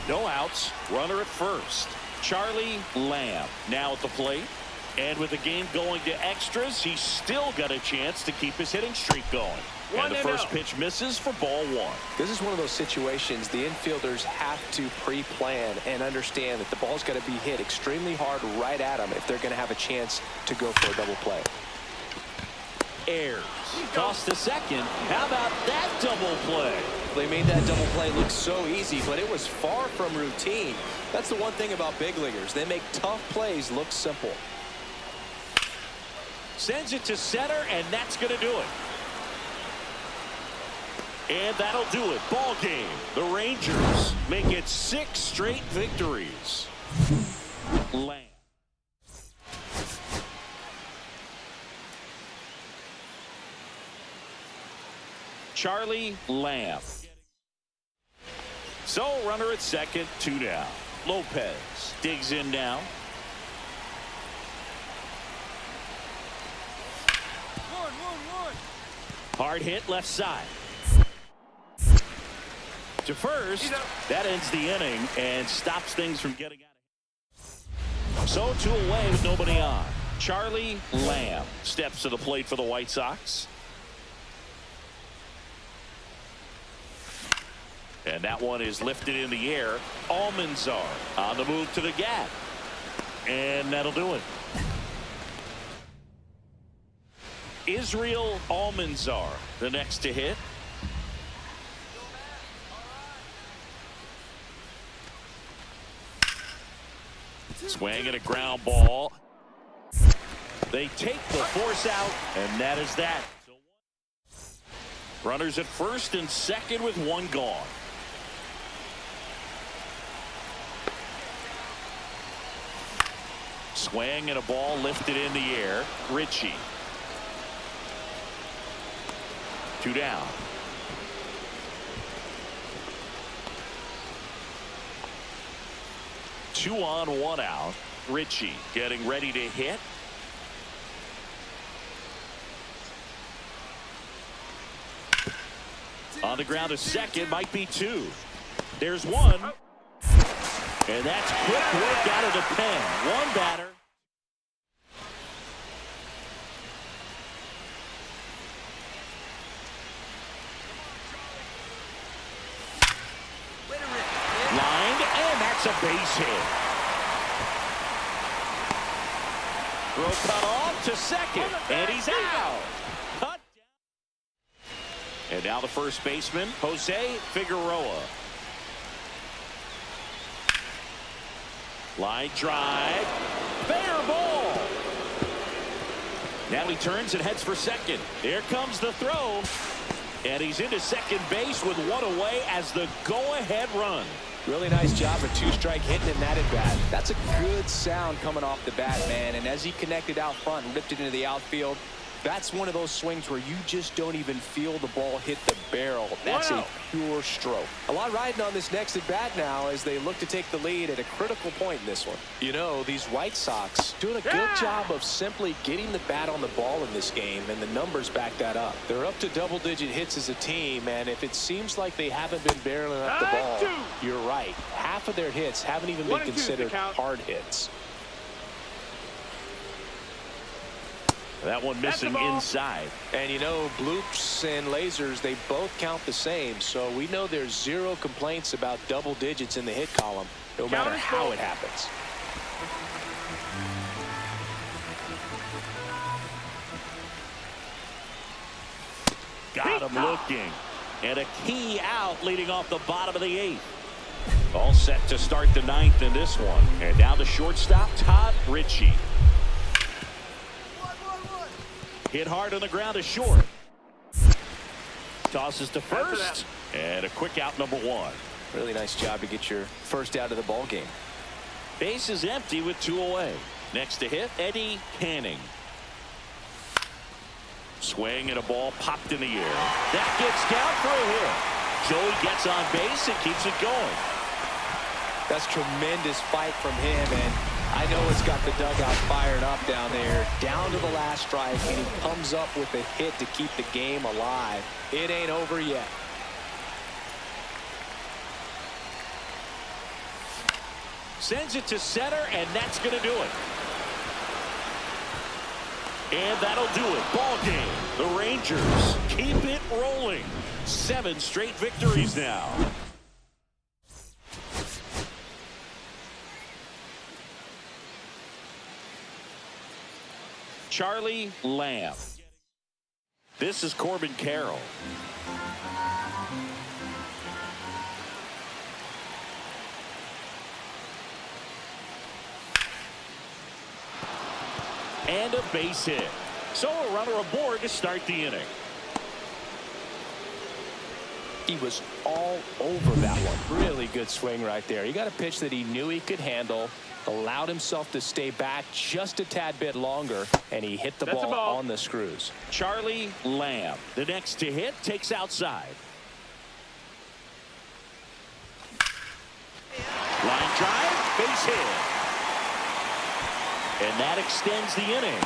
No outs. Runner at first. Charlie Lamb now at the plate. And with the game going to extras, he's still got a chance to keep his hitting streak going. And the first pitch misses for ball one. This is one of those situations the infielders have to pre-plan and understand that the ball's got to be hit extremely hard right at them if they're going to have a chance to go for a double play. Airs. Toss to second. How about that double play? They made that double play look so easy, but it was far from routine. That's the one thing about big leaguers. They make tough plays look simple. Sends it to center, and that's going to do it. And that'll do it. Ball game. The Rangers make it 6 straight victories. Lamb. Charlie Lamb. So runner at second, 2 down. Lopez digs in now. Hard hit left side. To first. That ends the inning and stops things from getting out of here. So 2 away with nobody on. Charlie Lamb steps to the plate for the White Sox. And that one is lifted in the air. Almanzar on the move to the gap. And that'll do it. Israel Almanzar, the next to hit. Swing and a ground ball. They take the force out, and that is that. Runners at first and second with 1 gone. Swing and a ball lifted in the air. Ritchie. 2 down. Two on, 1 out. Ritchie getting ready to hit. On the ground to second, might be 2. There's 1. And that's quick work out of the pen. 1 batter. Lined, and that's a base hit. Throw cut off to second, and he's out. Cut down. And now the first baseman, Jose Figueroa. Line drive. Fair ball. Now he turns and heads for second. There comes the throw. And he's into second base with 1 away as the go-ahead run. Really nice job of 2-strike hitting in that at bat. That's a good sound coming off the bat, man. And as he connected out front and ripped it into the outfield, that's one of those swings where you just don't even feel the ball hit the barrel. That's a pure stroke. A lot riding on this next at bat now as they look to take the lead at a critical point in this one. You know, these White Sox doing a good job of simply getting the bat on the ball in this game, and the numbers back that up. They're up to double-digit hits as a team, and if it seems like they haven't been barreling up the ball, you're right. Half of their hits haven't even been considered hard hits. That one missing inside. And you know, bloops and lasers, they both count the same. So we know there's 0 complaints about double digits in the hit column, no matter how it happens. Got him looking. And a key out leading off the bottom of the 8th. All set to start the 9th in this one. And now the shortstop, Todd Ritchie. Hit hard on the ground to short. Tosses to first. And a quick out, number 1. Really nice job to get your first out of the ball game. Base is empty with 2 away. Next to hit, Eddie Canning. Swing and a ball popped in the air. That gets down for a hit. Joey gets on base and keeps it going. That's tremendous fight from him, and I know it's got the dugout fired up down there. Down to the last strike, and he comes up with a hit to keep the game alive. It ain't over yet. Sends it to center, and that's going to do it. And that'll do it. Ball game. The Rangers keep it rolling. 7 straight victories now. Charlie Lamb. This is Corbin Carroll. And a base hit. So a runner aboard to start the inning. He was all over that one. Really good swing right there. He got a pitch that he knew he could handle, allowed himself to stay back just a tad bit longer, and he hit the ball on the screws. Charlie Lamb, the next to hit, takes outside. Line drive, base hit. And that extends the inning.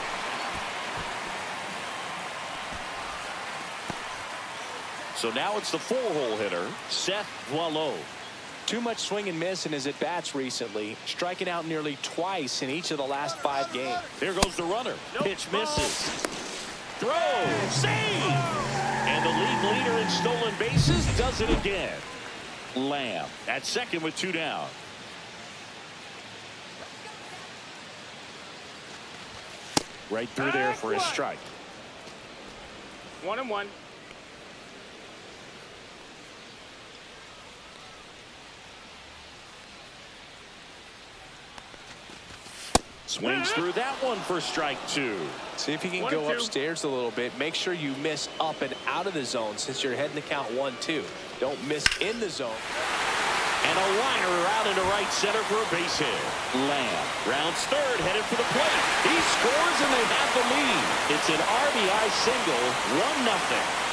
So now it's the 4-hole hitter, Seth Boileau. Too much swing and miss in his at-bats recently, striking out nearly twice in each of the last 5 games. Here goes the runner. Pitch misses. Throw. Save. And the league leader in stolen bases does it again. Lamb at second with 2 down. Right through there for a strike. 1-1. Swings through that one for strike 2. See if you can go upstairs a little bit. Make sure you miss up and out of the zone since you're heading to count 1-2. Don't miss in the zone. And a liner out into right center for a base hit. Lamb rounds third, headed for the plate. He scores and they have the lead. It's an RBI single, 1-0.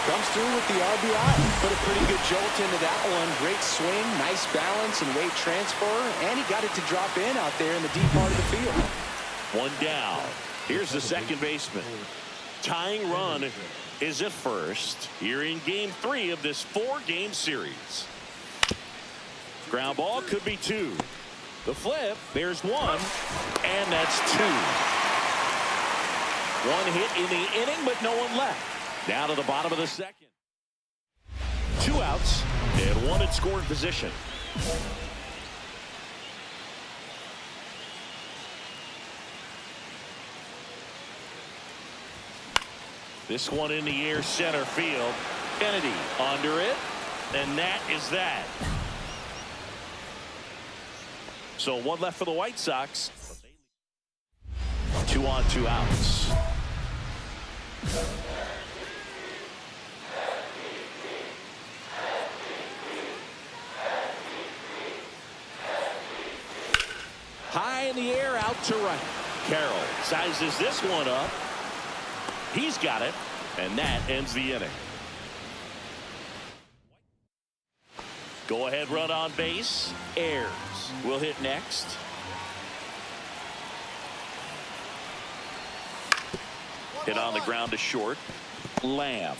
Comes through with the RBI. Put a pretty good jolt into that one. Great swing, nice balance and weight transfer. And he got it to drop in out there in the deep part of the field. 1 down. Here's the second baseman. Tying run is at first here in game 3 of this 4-game series. Ground ball could be 2. The flip, there's 1, and that's 2. 1 hit in the inning, but no one left. Down to the bottom of the second. 2 outs and 1 in scoring position. This one in the air, center field. Kennedy under it, and that is that. So 1 left for the White Sox. 2 on, 2 outs. High in the air, out to right. Carroll sizes this one up. He's got it, and that ends the inning. Go ahead run on base. Ayers will hit next. Hit on the ground to short. Lamb.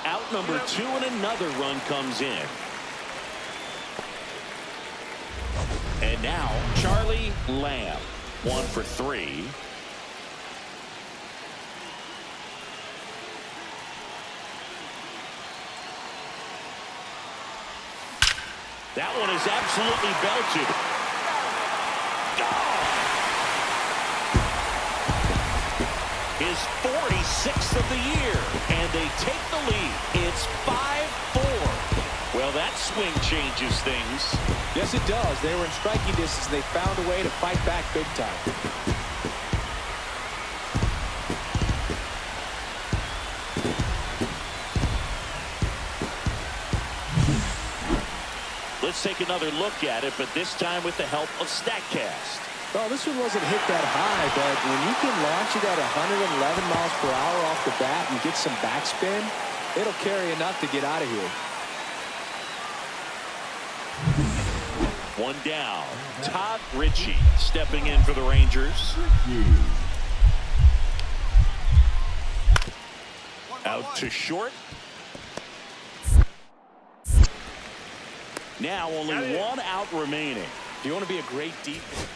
Out number 2 and another run comes in. And now Charlie Lamb. 1 for 3. That one is absolutely belted. Gone. His 46th of the year, and they take the lead. It's 5-4. Well, that swing changes things. Yes, it does. They were in striking distance. They found a way to fight back big time. Let's take another look at it, but this time with the help of StatCast. Well, this one wasn't hit that high, but when you can launch it at 111 miles per hour off the bat and get some backspin, it'll carry enough to get out of here. 1 down. Todd Ritchie stepping in for the Rangers. Out to short. Now only 1 out remaining. You want to be a great defense.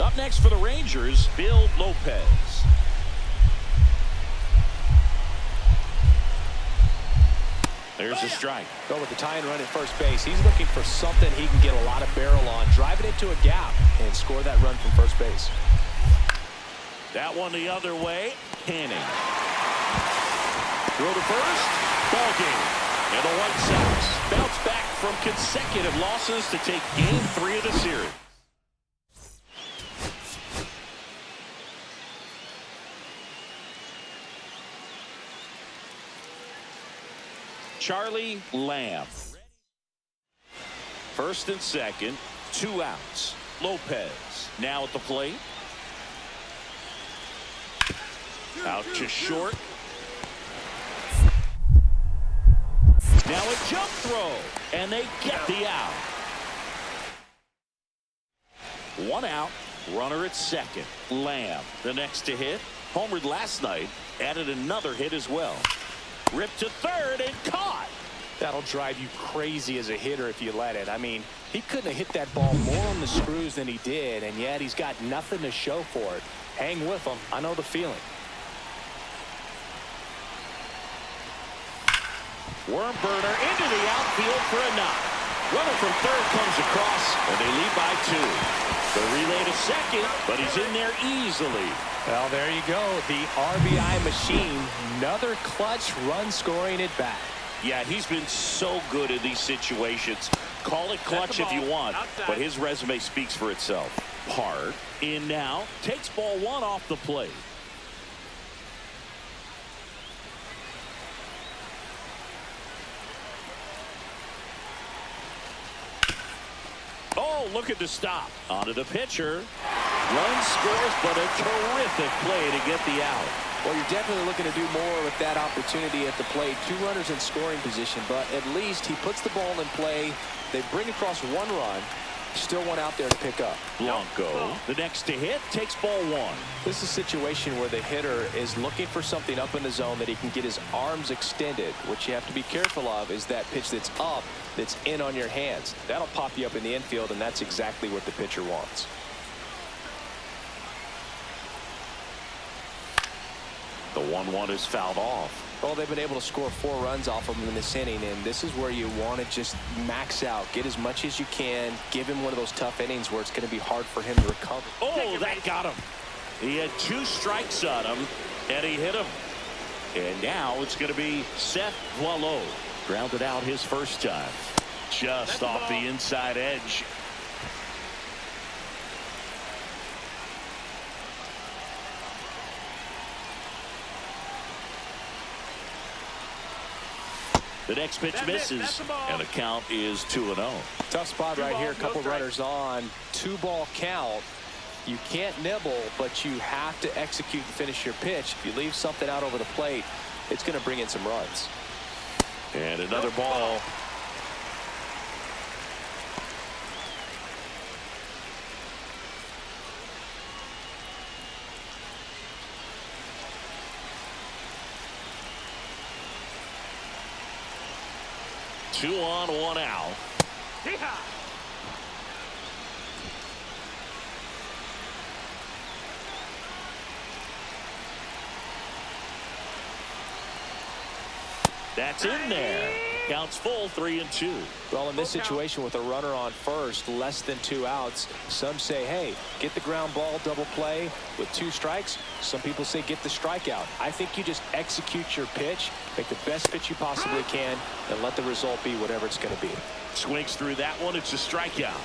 Up next for the Rangers, Bill Lopez. There's a strike. Go with the tie and run at first base. He's looking for something he can get a lot of barrel on. Drive it into a gap and score that run from first base. That one the other way. Canning. Throw to first. Ball game. And the White Sox bounce back from consecutive losses to take Game 3 of the series. Charlie Lamb. First and second, 2 outs. Lopez now at the plate. Out to short. Now a jump throw, and they get the out. 1 out, runner at second. Lamb, the next to hit. Homered last night, added another hit as well. Ripped to third and caught. That'll drive you crazy as a hitter if you let it. I mean, he couldn't have hit that ball more on the screws than he did, and yet he's got nothing to show for it. Hang with him. I know the feeling. Worm burner into the outfield for a knock. Runner from third comes across, and they lead by 2. The relay to second, but he's in there easily. Well, there you go. The RBI machine. Another clutch run scoring at bat. Yeah, he's been so good in these situations. Call it clutch if you want, but his resume speaks for itself. Hard in now, takes ball 1 off the plate. Oh, look at the stop. Onto the pitcher. Run scores, but a terrific play to get the out. Well, you're definitely looking to do more with that opportunity at the plate. 2 runners in scoring position, but at least he puts the ball in play. They bring across 1 run. Still 1 out there to pick up. Blanco, the next to hit, takes ball 1. This is a situation where the hitter is looking for something up in the zone that he can get his arms extended. What you have to be careful of is that pitch that's up, that's in on your hands. That'll pop you up in the infield, and that's exactly what the pitcher wants. The 1-1 is fouled off. Well, they've been able to score 4 runs off of him in this inning, and this is where you want to just max out, get as much as you can, give him one of those tough innings where it's going to be hard for him to recover. Oh, that got him. He had 2 strikes on him, and he hit him. And now it's going to be Seth Boileau. Grounded out his first time. Just off the inside edge. The next pitch misses, and the count is 2-0. Tough spot right here. A couple runners on. 2-ball count. You can't nibble, but you have to execute and finish your pitch. If you leave something out over the plate, it's going to bring in some runs. And another ball. Two on, 1 out. That's in there. Counts full, 3-2. Well, in this situation with a runner on first, less than 2 outs, some say, hey, get the ground ball, double play with 2 strikes. Some people say get the strikeout. I think you just execute your pitch, make the best pitch you possibly can, and let the result be whatever it's going to be. Swings through that one. It's a strikeout.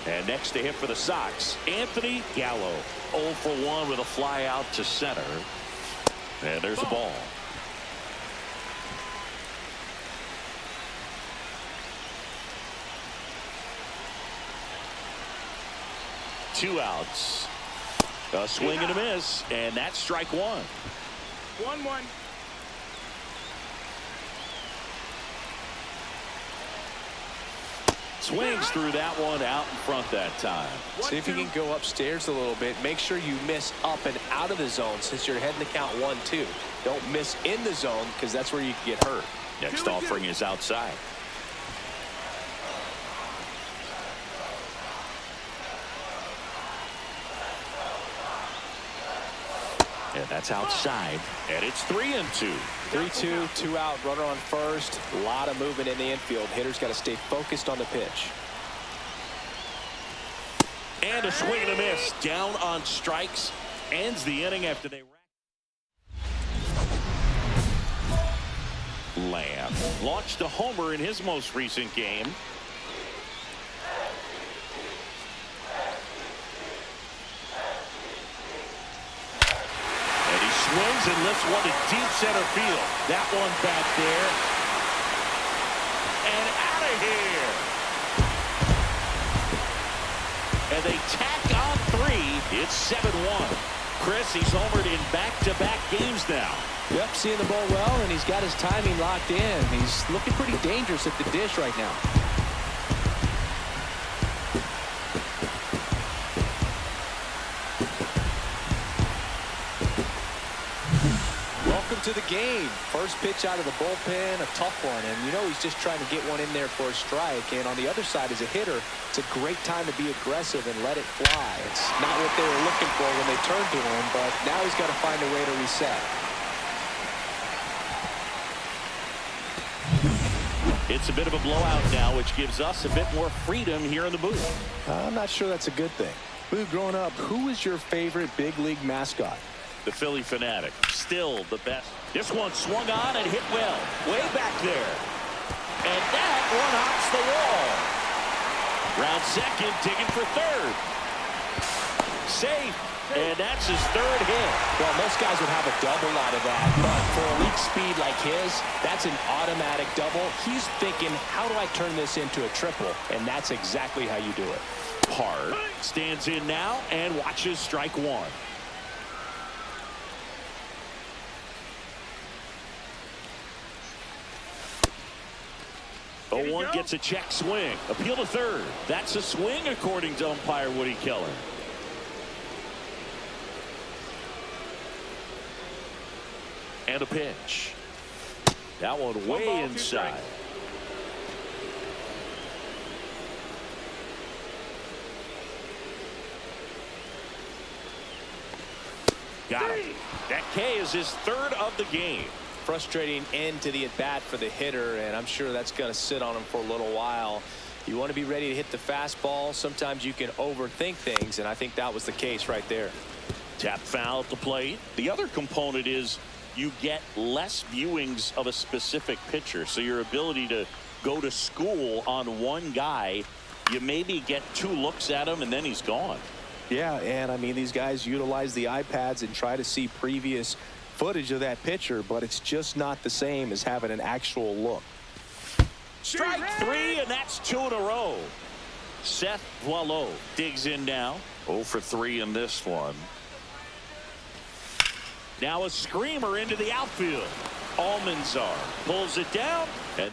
And next to hit for the Sox, Anthony Gallo. 0 for 1 with a fly out to center. And there's a ball. Two outs. A swing and a miss, and that's strike 1. 1-1. Swings through that one, out in front that time. See if you can go upstairs a little bit. Make sure you miss up and out of the zone since you're heading to count 1-2. Don't miss in the zone because that's where you can get hurt. Next offering is outside. That's outside, and it's 3-2. 3-2, 2 out, runner on first. A lot of movement in the infield. Hitter's got to stay focused on the pitch. And a swing and a miss. Down on strikes. Ends the inning after they Lamb launched a homer in his most recent game. And he swings and lifts one to deep center field. That one back there. And out of here. And they tack on 3. It's 7-1. Chris, he's homered in back-to-back games now. Yep, seeing the ball well, and he's got his timing locked in. He's looking pretty dangerous at the dish right now. Welcome to the game. First pitch out of the bullpen, a tough one, and you know he's just trying to get one in there for a strike. And on the other side, as a hitter, it's a great time to be aggressive and let it fly. It's not what they were looking for when they turned to him, but now he's got to find a way to reset. It's a bit of a blowout now, which gives us a bit more freedom here in the booth. I'm not sure that's a good thing. Lou, growing up, who was your favorite big league mascot? The Philly Fanatic, still the best. This one swung on and hit well, way back there. And that one hops the wall. Round second, digging for third. Safe, and that's his third hit. Well, most guys would have a double out of that, but for elite speed like his, that's an automatic double. He's thinking, how do I turn this into a triple? And that's exactly how you do it. Hard stands in now and watches strike one. One gets a check swing. Appeal to third. That's a swing according to umpire Woody Keller. And a pitch. That one way inside. Got him. That K is his third of the game. Frustrating end to the at-bat for the hitter, and I'm sure that's going to sit on him for a little while. You want to be ready to hit the fastball. Sometimes you can overthink things, and I think that was the case right there. Tap foul at the plate. The other component is you get less viewings of a specific pitcher, so your ability to go to school on one guy, you maybe get 2 looks at him and then he's gone. Yeah, and I mean, these guys utilize the iPads and try to see previous footage of that pitcher, but it's just not the same as having an actual look. Strike 3, and that's 2 in a row. Seth Boileau digs in now. 0 for 3 in this one. Now a screamer into the outfield. Almanzar pulls it down, and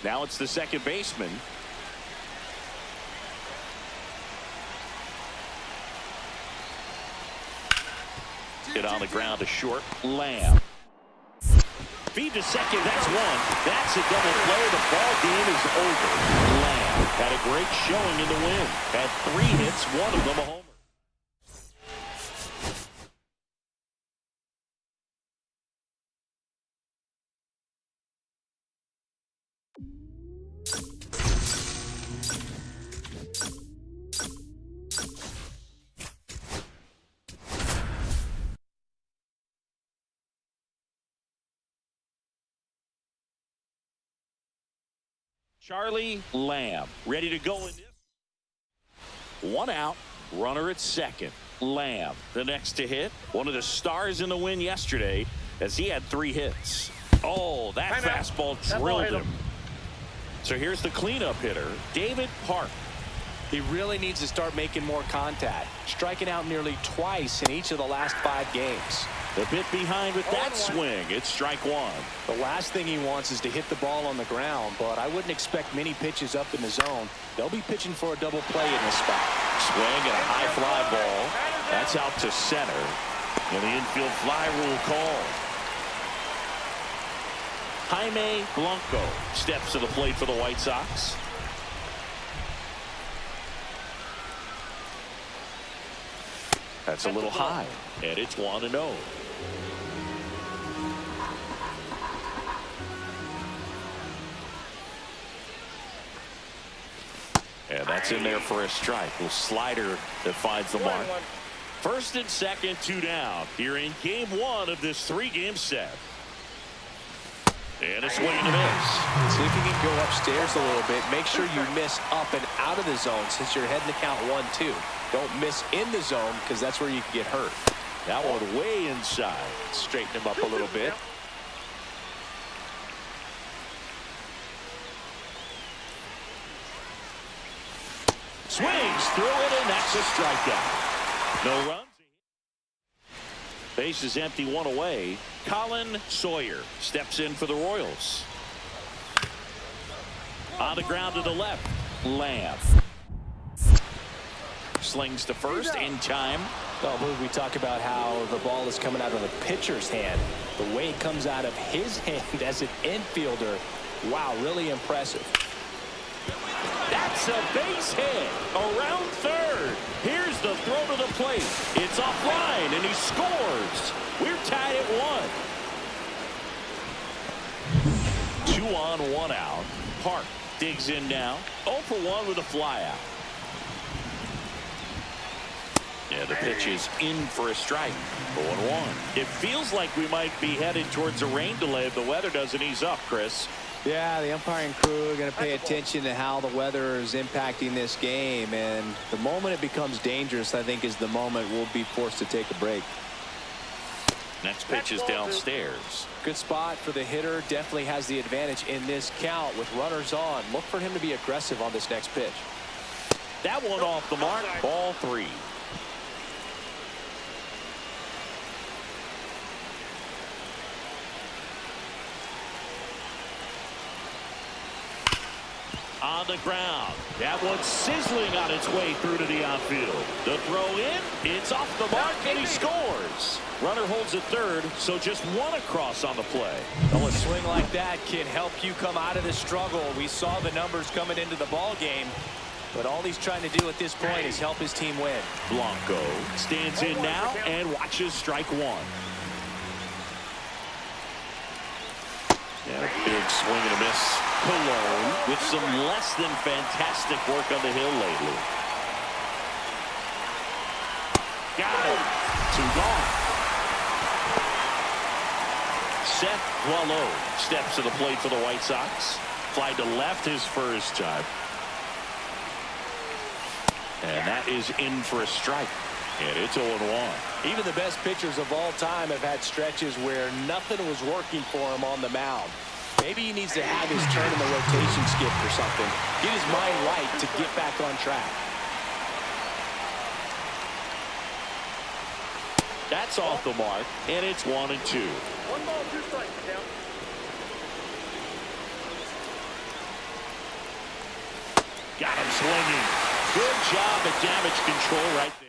now it's the second baseman. Hit on the ground to short. Lamb. Feed to second. That's one. That's a double play. The ball game is over. Lamb had a great showing in the win. Had 3 hits, one of them a homer. Charlie Lamb ready to go in this. 1 out, runner at second. Lamb the next to hit. One of the stars in the win yesterday as he had 3 hits. Oh, that fastball drilled him. So here's the cleanup hitter, David Park. He really needs to start making more contact, striking out nearly twice in each of the last 5 games. A bit behind with that swing. It's strike 1. The last thing he wants is to hit the ball on the ground, but I wouldn't expect many pitches up in the zone. They'll be pitching for a double play in this spot. Swing and a high fly ball. That's out to center. And the infield fly rule call. Jaime Blanco steps to the plate for the White Sox. That's a little high, and it's 1-0. And that's in there for a strike. A slider that finds the mark. First and second, 2 down. Here in game 1 of this 3-game set. And a swing and a miss. See if you can go upstairs a little bit. Make sure you miss up and out of the zone since you're heading to count 1-2. Don't miss in the zone because that's where you can get hurt. That one way inside. Straighten him up a little bit. Swings through it, and that's a strikeout. No runs. Base is empty, 1 away. Colin Sawyer steps in for the Royals. On the ground to the left. Lamb slings to first in time. Well, we talk about how the ball is coming out of the pitcher's hand. The way it comes out of his hand as an infielder. Wow, really impressive. That's a base hit around third. Here's the throw to the plate. It's offline, and he scores. We're tied at 1. 2 on, 1 out. Park digs in now. 0 for 1 with a flyout. Yeah, the pitch is in for a strike. 0-1. It feels like we might be headed towards a rain delay if the weather doesn't ease up, Chris. Yeah, the umpiring crew are going to pay attention to how the weather is impacting this game. And the moment it becomes dangerous, I think, is the moment we'll be forced to take a break. Next pitch is downstairs. Good spot for the hitter. Definitely has the advantage in this count with runners on. Look for him to be aggressive on this next pitch. That one off the mark. Ball 3. On the ground. That one's sizzling on its way through to the outfield. The throw in. It's off the mark, and he scores. Runner holds at third, so just 1 across on the play. Well, a swing like that can help you come out of the struggle. We saw the numbers coming into the ball game, but all he's trying to do at this point is help his team win. Blanco stands in now and watches strike 1. And a big swing and a miss. Cologne with some less than fantastic work on the hill lately. Got it. 2 gone. Seth Boileau steps to the plate for the White Sox. Fly to left his first time. And that is in for a strike. And it's 0-1. Even the best pitchers of all time have had stretches where nothing was working for him on the mound. Maybe he needs to have his turn in the rotation skip or something. Get his mind right to get back on track. That's off the mark, and it's 1-2. 1 ball, 2 strikes, down. Got him swinging. Good job at damage control right there.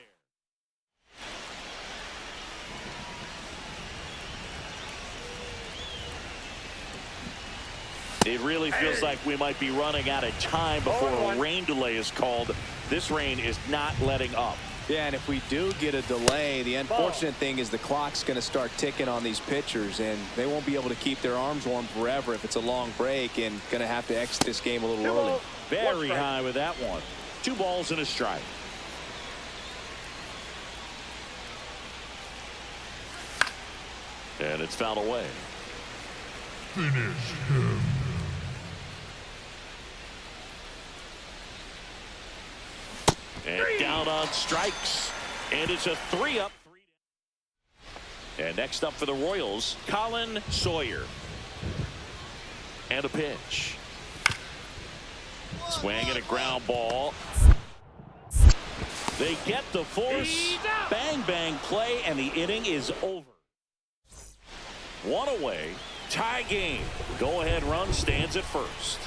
It really feels like we might be running out of time before a rain delay is called. This rain is not letting up. Yeah, and if we do get a delay, the unfortunate thing is the clock's going to start ticking on these pitchers, and they won't be able to keep their arms warm forever if it's a long break, and going to have to exit this game a little early. Very high with that one. 2 balls and a strike. And it's fouled away. Finish him. And down on strikes. And it's a 3-up, 3 down. And next up for the Royals, Colin Sawyer. And a pitch. Swing and a ground ball. They get the force. Bang, bang play, and the inning is over. 1 away. Tie game. Go-ahead run stands at first.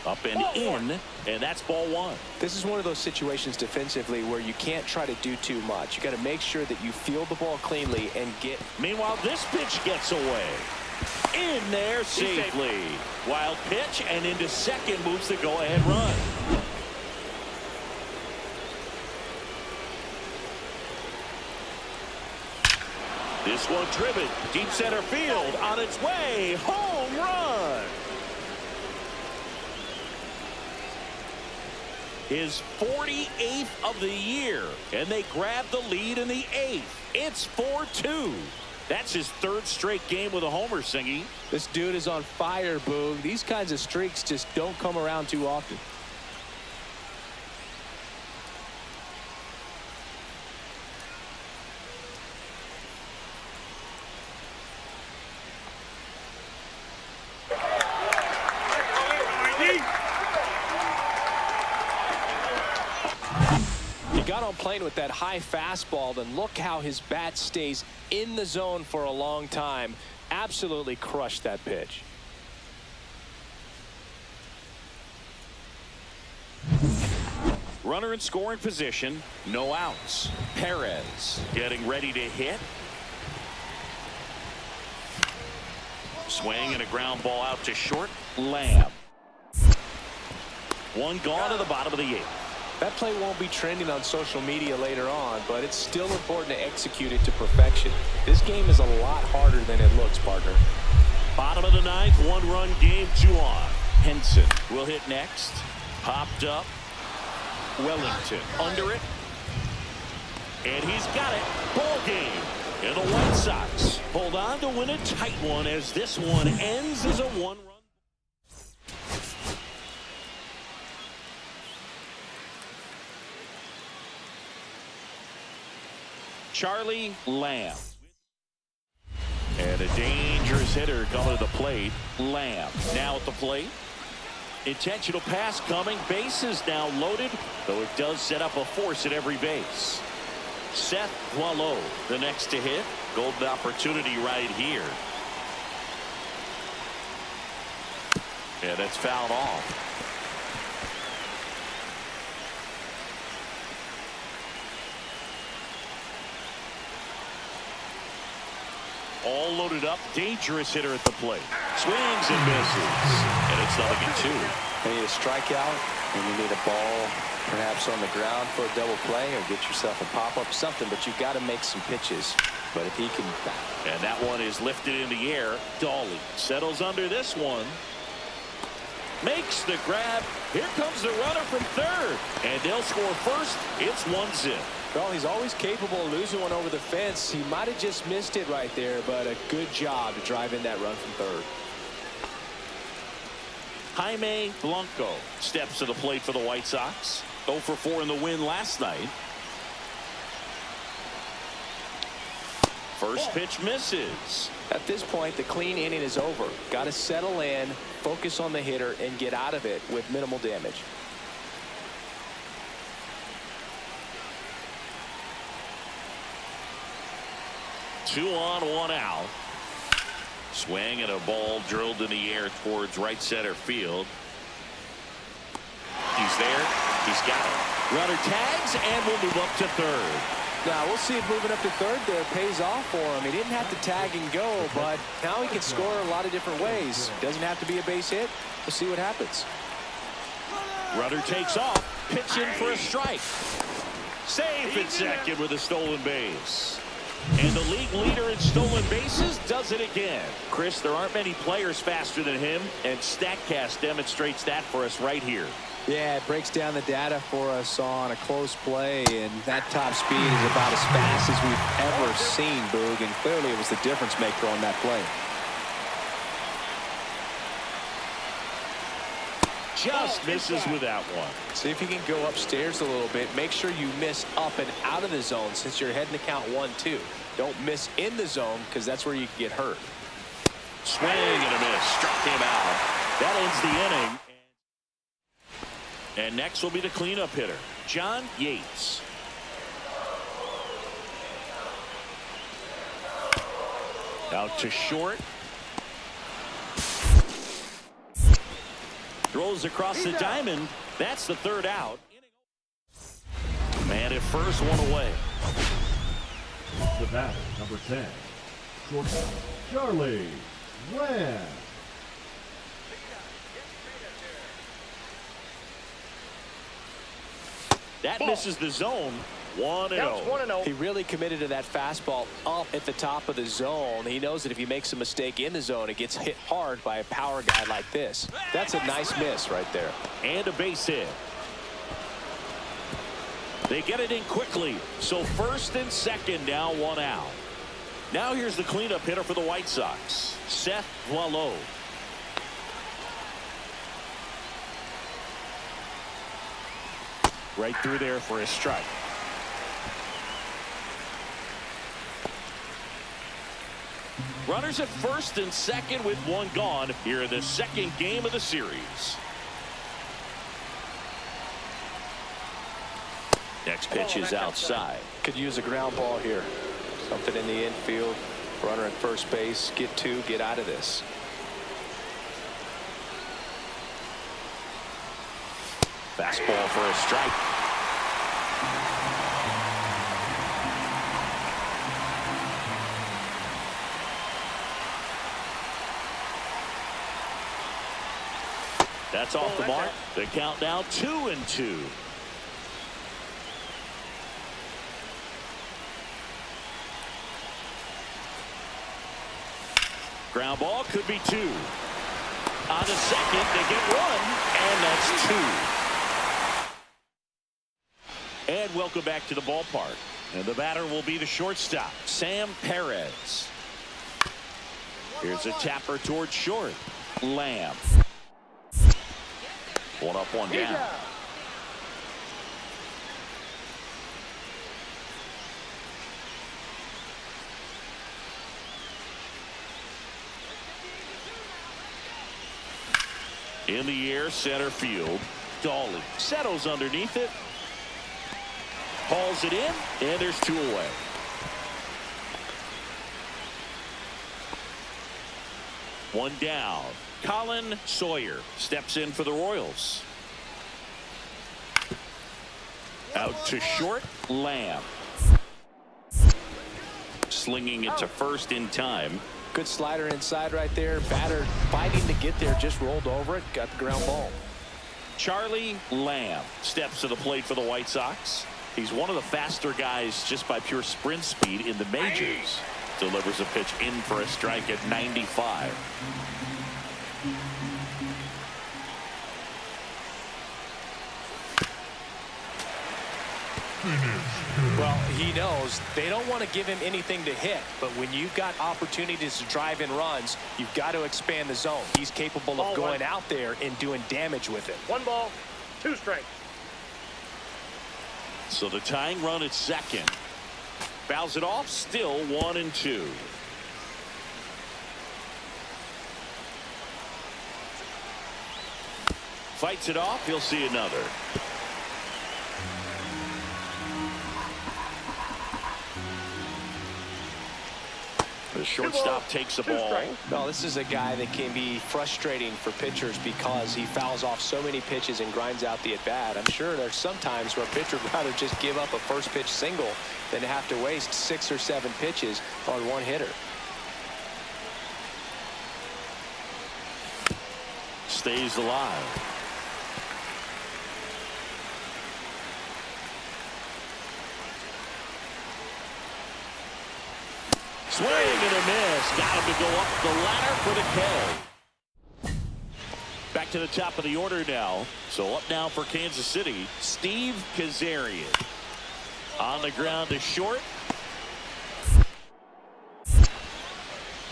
Up and in, and that's ball 1. This is one of those situations defensively where you can't try to do too much. You got to make sure that you field the ball cleanly and get. Meanwhile, this pitch gets away. In there safely. Wild pitch, and into second moves the go-ahead run. This one driven deep center field, on its way, home run. His 48th of the year, and they grab the lead in the 8th. It's 4-2. That's his 3rd straight game with a homer, Singy. This dude is on fire, Boog. These kinds of streaks just don't come around too often. Got on plane with that high fastball, then look how his bat stays in the zone for a long time. Absolutely crushed that pitch. Runner in scoring position, no outs. Perez getting ready to hit. Swing and a ground ball out to short. Lamb. One gone to the bottom of the 8th. That play won't be trending on social media later on, but it's still important to execute it to perfection. This game is a lot harder than it looks, partner. Bottom of the 9th, 1-run game, 2 on. Henson will hit next. Popped up. Wellington under it. And he's got it. Ball game. And the White Sox hold on to win a tight one as this one ends as a 1-run. Charlie Lamb. And a dangerous hitter coming to the plate. Lamb now at the plate. Intentional pass coming. Bases now loaded, though it does set up a force at every base. Seth Boileau, the next to hit. Golden opportunity right here. Yeah, that's fouled off. All loaded up. Dangerous hitter at the plate. Swings and misses. And it's 0-2. You need a strikeout, and you need a ball perhaps on the ground for a double play, or get yourself a pop-up, something, but you've got to make some pitches. But if he can... And that one is lifted in the air. Dolly settles under this one. Makes the grab. Here comes the runner from 3rd. And they'll score first. It's 1-0. Well, he's always capable of losing one over the fence. He might have just missed it right there, but a good job to drive in that run from 3rd. Jaime Blanco steps to the plate for the White Sox. 0 for 4 in the win last night. First pitch misses. At this point, the clean inning is over. Got to settle in, focus on the hitter, and get out of it with minimal damage. Two on, 1 out. Swing and a ball drilled in the air towards right center field. He's there. He's got it. Runner tags and will move up to 3rd. Now, we'll see if moving up to 3rd there pays off for him. He didn't have to tag and go, but now he can score a lot of different ways. Doesn't have to be a base hit. We'll see what happens. Runner takes off. Pitch in for a strike. Safe at second with a stolen base. And the league leader in stolen bases does it again. Chris, there aren't many players faster than him, and StatCast demonstrates that for us right here. Yeah, it breaks down the data for us on a close play, and that top speed is about as fast as we've ever seen, Boog, and clearly it was the difference maker on that play. Just misses with that one. See if you can go upstairs a little bit. Make sure you miss up and out of the zone since you're heading to count 1-2. Don't miss in the zone because that's where you can get hurt. Swing and a miss. Struck him out. That ends the inning. And next will be the cleanup hitter, John Yates. Out to short. Throws across the diamond. That's the 3rd out. Man at first, 1 away. The batter, number 10, shortstop, Charlie Lamb. That misses the zone. Counts 1-0. He really committed to that fastball up at the top of the zone. He knows that if he makes a mistake in the zone, it gets hit hard by a power guy like this. That's a nice miss right there. And a base hit. They get it in quickly. So first and second, now 1 out. Now here's the cleanup hitter for the White Sox, Seth Boileau. Right through there for a strike. Runners at first and second with 1 gone here in the second game of the series. Next pitch is outside. Could use a ground ball here. Something in the infield. Runner at first base. Get 2. Get out of this. Fastball for a strike. That's off the mark. The count now 2-2. Ground ball could be 2. On the second, they get 1, and that's 2. And welcome back to the ballpark. And the batter will be the shortstop, Sam Perez. Here's a tapper towards short. Lamb. 1 up, 1 down. In the air, center field. Dolly settles underneath it. Hauls it in, and there's 2 away. One down. Colin Sawyer steps in for the Royals. Out to short, Lamb. Slinging it to first in time. Good slider inside right there. Batter fighting to get there. Just rolled over it. Got the ground ball. Charlie Lamb steps to the plate for the White Sox. He's one of the faster guys just by pure sprint speed in the majors. Delivers a pitch in for a strike at 95. Well, he knows they don't want to give him anything to hit, but when you've got opportunities to drive in runs, you've got to expand the zone. He's capable of going out there and doing damage with it. 1 ball, 2 strikes. So the tying run at second. Fouls it off, still 1-2. Fights it off, he'll see another. The shortstop takes the ball. No, this is a guy that can be frustrating for pitchers because he fouls off so many pitches and grinds out the at-bat. I'm sure there's some times where a pitcher would rather just give up a first pitch single than to have to waste 6 or 7 pitches on one hitter. Stays alive. Swing and a miss. Got him to go up the ladder for the K. Back to the top of the order now. So up now for Kansas City, Steve Kazarian. On the ground to short.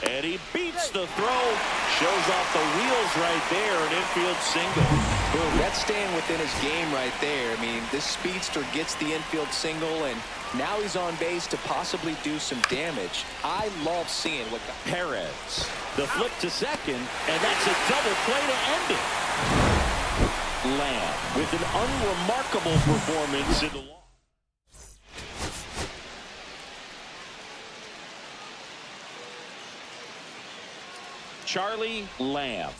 And he beats the throw. Shows off the wheels right there. An infield single. Boom, that's staying within his game right there. I mean, this speedster gets the infield single, and now he's on base to possibly do some damage. I love seeing what Perez. The flip to second, and that's a double play to end it. Lamb with an unremarkable performance in the long. Charlie Lamb.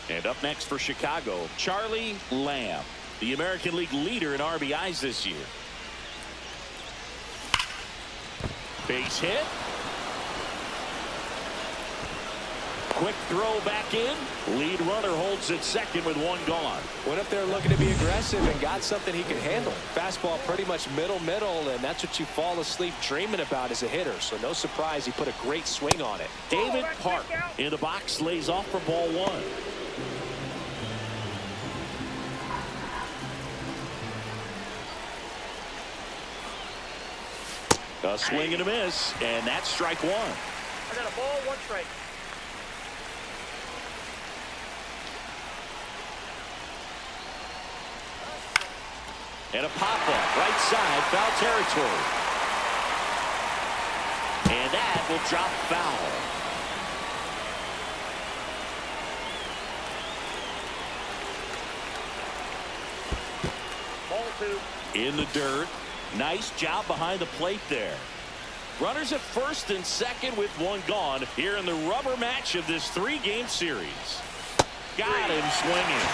And up next for Chicago, Charlie Lamb, the American League leader in RBIs this year. Base hit. Quick throw back in. Lead runner holds at second with one gone. Went up there looking to be aggressive and got something he could handle. Fastball pretty much middle, and that's what you fall asleep dreaming about as a hitter. So no surprise he put a great swing on it. David Park in the box lays off for ball one. A swing and a miss, and that's strike one. I got a ball, 1 strike. And a pop-up, right side, foul territory. And that will drop foul. Ball 2. In the dirt. Nice job behind the plate there. Runners at first and second with one gone here in the rubber match of this 3-game series. Got him swinging.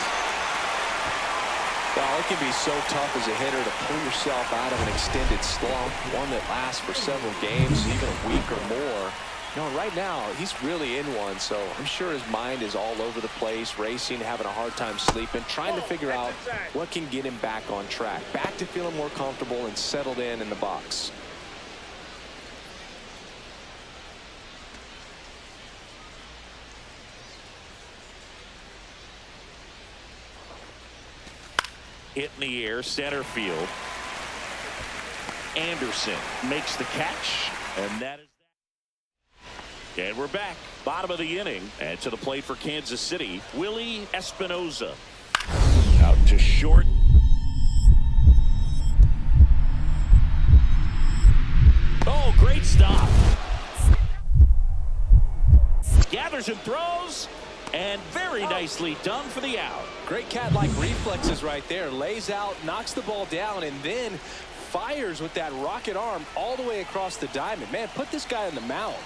Well, it can be so tough as a hitter to pull yourself out of an extended slump, one that lasts for several games, even a week or more. You know, right now, he's really in one, so I'm sure his mind is all over the place, racing, having a hard time sleeping, trying to figure out what can get him back on track, back to feeling more comfortable and settled in the box. Hit in the air, center field. Anderson makes the catch, and that is that. And we're back, bottom of the inning, and to the plate for Kansas City, Willie Espinoza. Out to short. Oh, great stop. Gathers and throws, and very nicely done for the out. Great cat-like reflexes right there. Lays out, knocks the ball down, and then fires with that rocket arm all the way across the diamond. Man, put this guy on the mound.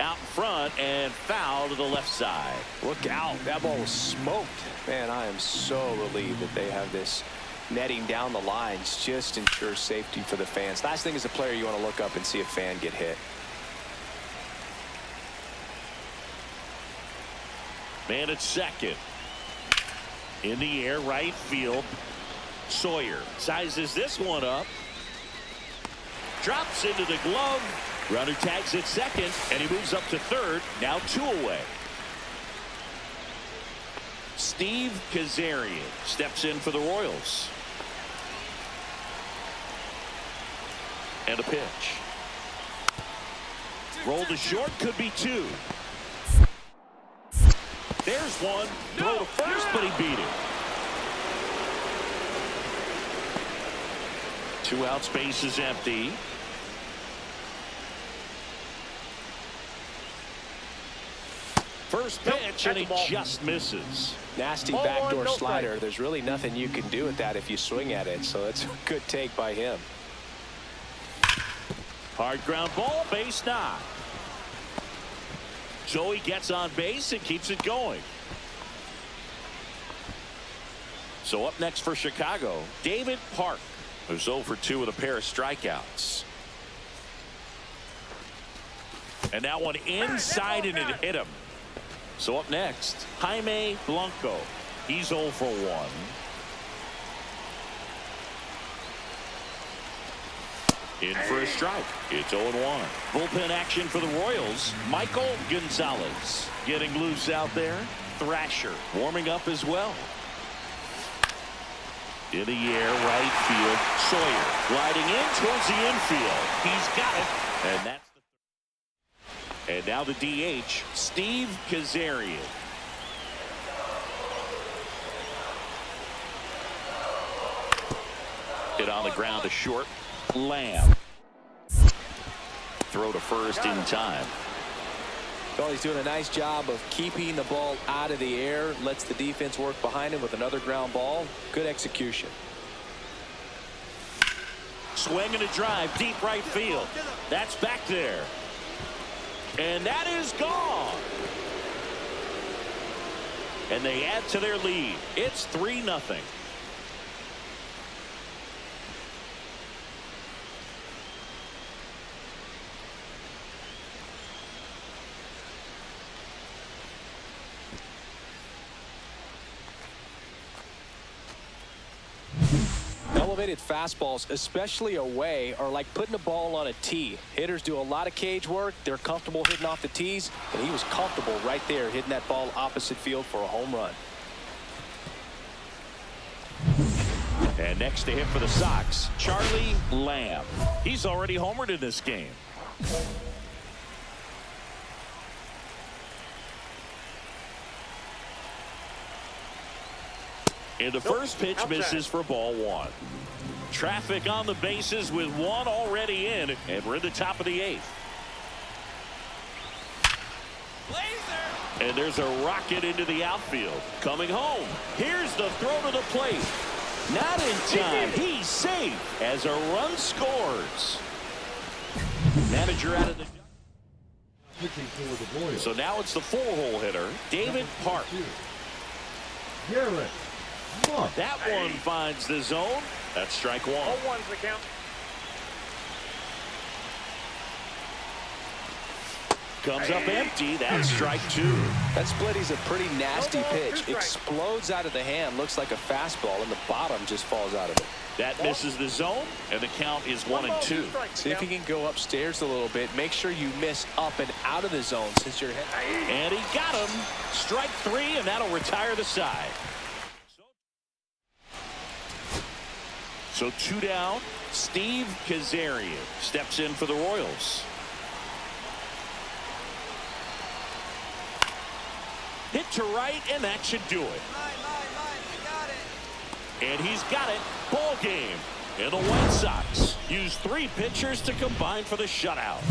Out in front and foul to the left side. Look out. That ball was smoked. Man, I am so relieved that they have this netting down the lines. Just ensures safety for the fans. Last thing as a player, you want to look up and see a fan get hit. Man at second. In the air, right field. Sawyer sizes this one up. Drops into the glove. Runner tags at second, and he moves up to third. Now 2 away. Steve Kazarian steps in for the Royals. And a pitch. Roll to short, could be 2. There's one. Throw to first, but he beat it. 2 out, space is empty. First pitch, and he just misses. Nasty backdoor slider. There's really nothing you can do with that if you swing at it, so it's a good take by him. Hard ground ball, base knock. So he gets on base and keeps it going. So up next for Chicago, David Park, who's 0 for 2 with a pair of strikeouts. And that one inside, and it hit him. So up next, Jaime Blanco. He's 0 for 1. In for a strike. It's 0-1. Bullpen action for the Royals. Michael Gonzalez getting loose out there. Thrasher warming up as well. In the air, right field. Sawyer gliding in towards the infield. He's got it. And that's the and now the DH, Steve Kazarian. Hit on the ground to short. Lamb. Throw to first in time. Well, he's doing a nice job of keeping the ball out of the air. Lets the defense work behind him with another ground ball. Good execution. Swing and a drive, deep right field. That's back there. And that is gone. And they add to their lead. It's 3-0. elevated fastballs, especially away, are like putting a ball on a tee. Hitters do a lot of cage work. They're comfortable hitting off the tees, and he was comfortable right there hitting that ball opposite field for a home run. And next to him for the Sox, Charlie Lamb. He's already homered in this game. And the first pitch misses for ball one. Traffic on the bases with one already in, and we're in the top of the eighth. And there's a rocket into the outfield. Coming home. Here's the throw to the plate. Not in time. He's safe as a run scores. Manager out of the... Pitching for the Royals. So now it's the four-hole hitter, David Park. Garrett Mark. That one finds the zone. That's strike one. 0-1's the count. Comes up empty. That's strike two. That split is a pretty nasty No ball, pitch. 2 strikes. Explodes out of the hand. Looks like a fastball, and the bottom just falls out of it. That misses the zone, and the count is 1-2. See if he can go upstairs a little bit. Make sure you miss up and out of the zone since you're heading. And he got him. Strike three, and that'll retire the side. So two down. Steve Kazarian steps in for the Royals. Hit to right, and that should do it. And he's got it. Ball game. And the White Sox use 3 pitchers to combine for the shutout.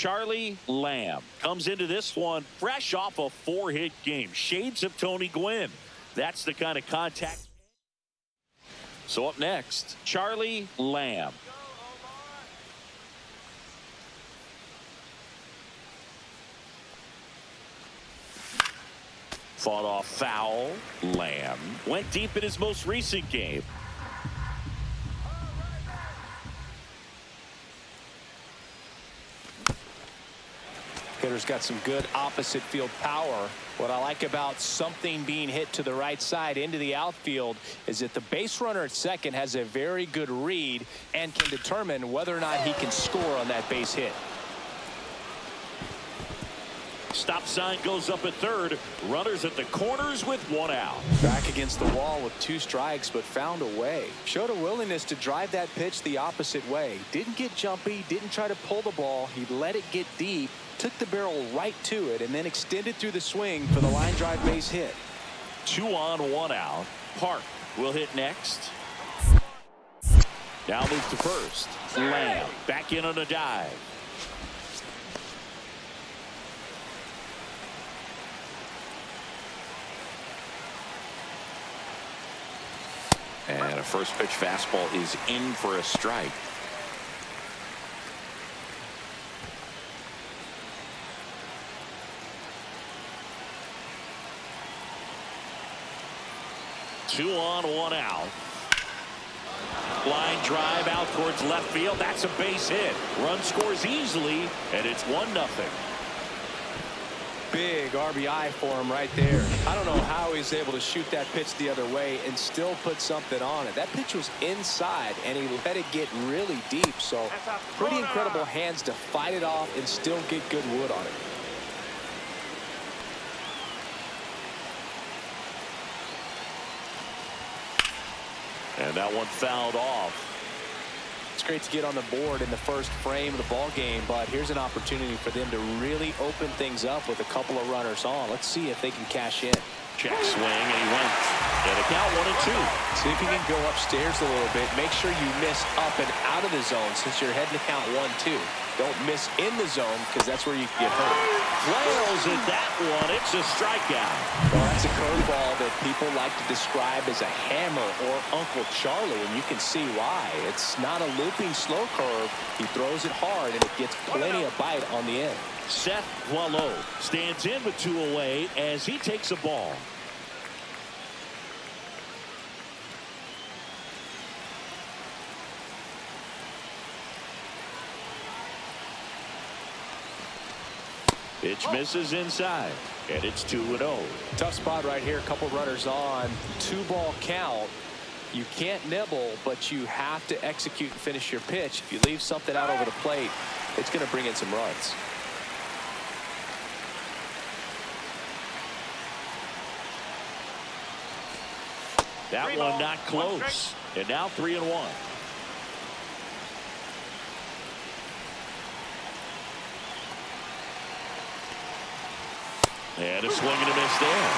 Charlie Lamb comes into this one fresh off a 4-hit game. Shades of Tony Gwynn. That's the kind of contact. So up next, Charlie Lamb. Fought off foul. Lamb went deep in his most recent game. Hitter's got some good opposite field power. What I like about something being hit to the right side into the outfield is that the base runner at second has a very good read and can determine whether or not he can score on that base hit. Stop sign goes up at third. Runners at the corners with 1 out. Back against the wall with 2 strikes, but found a way. Showed a willingness to drive that pitch the opposite way. Didn't get jumpy, didn't try to pull the ball. He let it get deep, took the barrel right to it, and then extended through the swing for the line drive base hit. 2 on, 1 out. Park will hit next. Now move to first. Lamb back in on a dive. And a first pitch fastball is in for a strike. Two on, 1 out. Line drive out towards left field. That's a base hit. Run scores easily, and it's 1-0. Big RBI for him right there. I don't know how he's able to shoot that pitch the other way and still put something on it. That pitch was inside, and he let it get really deep. So pretty incredible hands to fight it off and still get good wood on it. And that one fouled off. It's great to get on the board in the first frame of the ball game, but here's an opportunity for them to really open things up with a couple of runners on. Let's see if they can cash in. Check swing, and he went. And a count 1-2. See if you can go upstairs a little bit. Make sure you miss up and out of the zone since you're heading to count 1-2. Don't miss in the zone because that's where you can get hurt. Flails at that one. It's a strikeout. Well, that's a curveball that people like to describe as a hammer or Uncle Charlie, and you can see why. It's not a looping slow curve. He throws it hard, and it gets plenty of bite on the end. Seth Boileau stands in with 2 away as he takes a ball. Pitch misses inside, and it's 2-0. Tough spot right here. A couple runners on. 2-ball count. You can't nibble, but you have to execute and finish your pitch. If you leave something out over the plate, it's going to bring in some runs. That one not close. And now 3-1. And a swing and a miss there.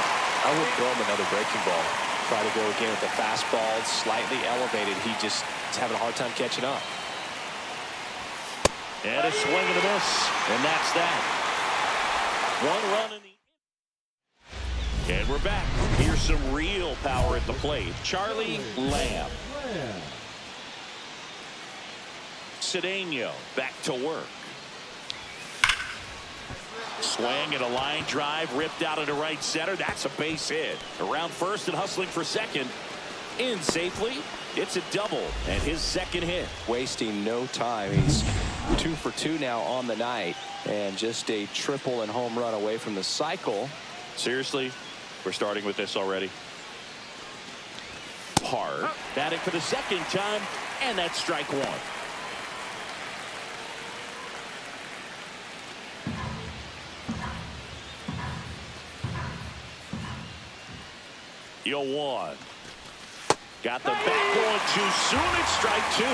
I would throw him another breaking ball. Try to go again with the fastball. It's slightly elevated. He just is having a hard time catching up. And a swing and a miss. And that's that. 1 run in the... And we're back. Here's some real power at the plate. Charlie Lamb. Cedeno back to work. Swing and a line drive ripped out into right center. That's a base hit. Around first and hustling for second. In safely. It's a double and his second hit. Wasting no time. He's 2 for 2 now on the night, and just a triple and home run away from the cycle. Seriously, we're starting with this already. Park batting for the second time, and that's strike 1. Yo, 1. Got the bat going too soon. It's strike 2.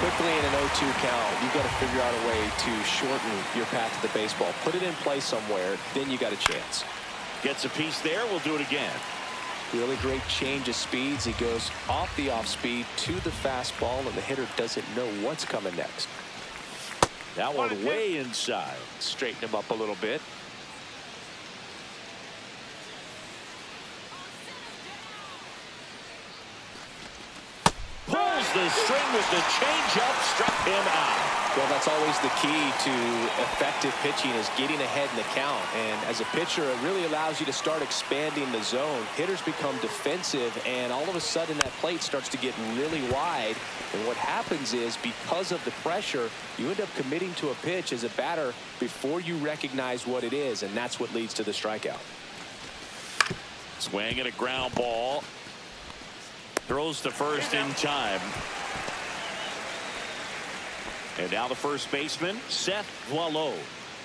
Quickly in an 0-2 count, you've got to figure out a way to shorten your path to the baseball. Put it in play somewhere, then you got a chance. Gets a piece there. We'll do it again. Really great change of speeds. He goes off the off speed to the fastball, and the hitter doesn't know what's coming next. That one way inside. Straighten him up a little bit. Pulls the string with the changeup, struck him out. Well, that's always the key to effective pitching, is getting ahead in the count. And as a pitcher, it really allows you to start expanding the zone. Hitters become defensive, and all of a sudden that plate starts to get really wide. And what happens is, because of the pressure, you end up committing to a pitch as a batter before you recognize what it is, and that's what leads to the strikeout. Swing and a ground ball. Throws to first in time. And now the first baseman, Seth Boileau.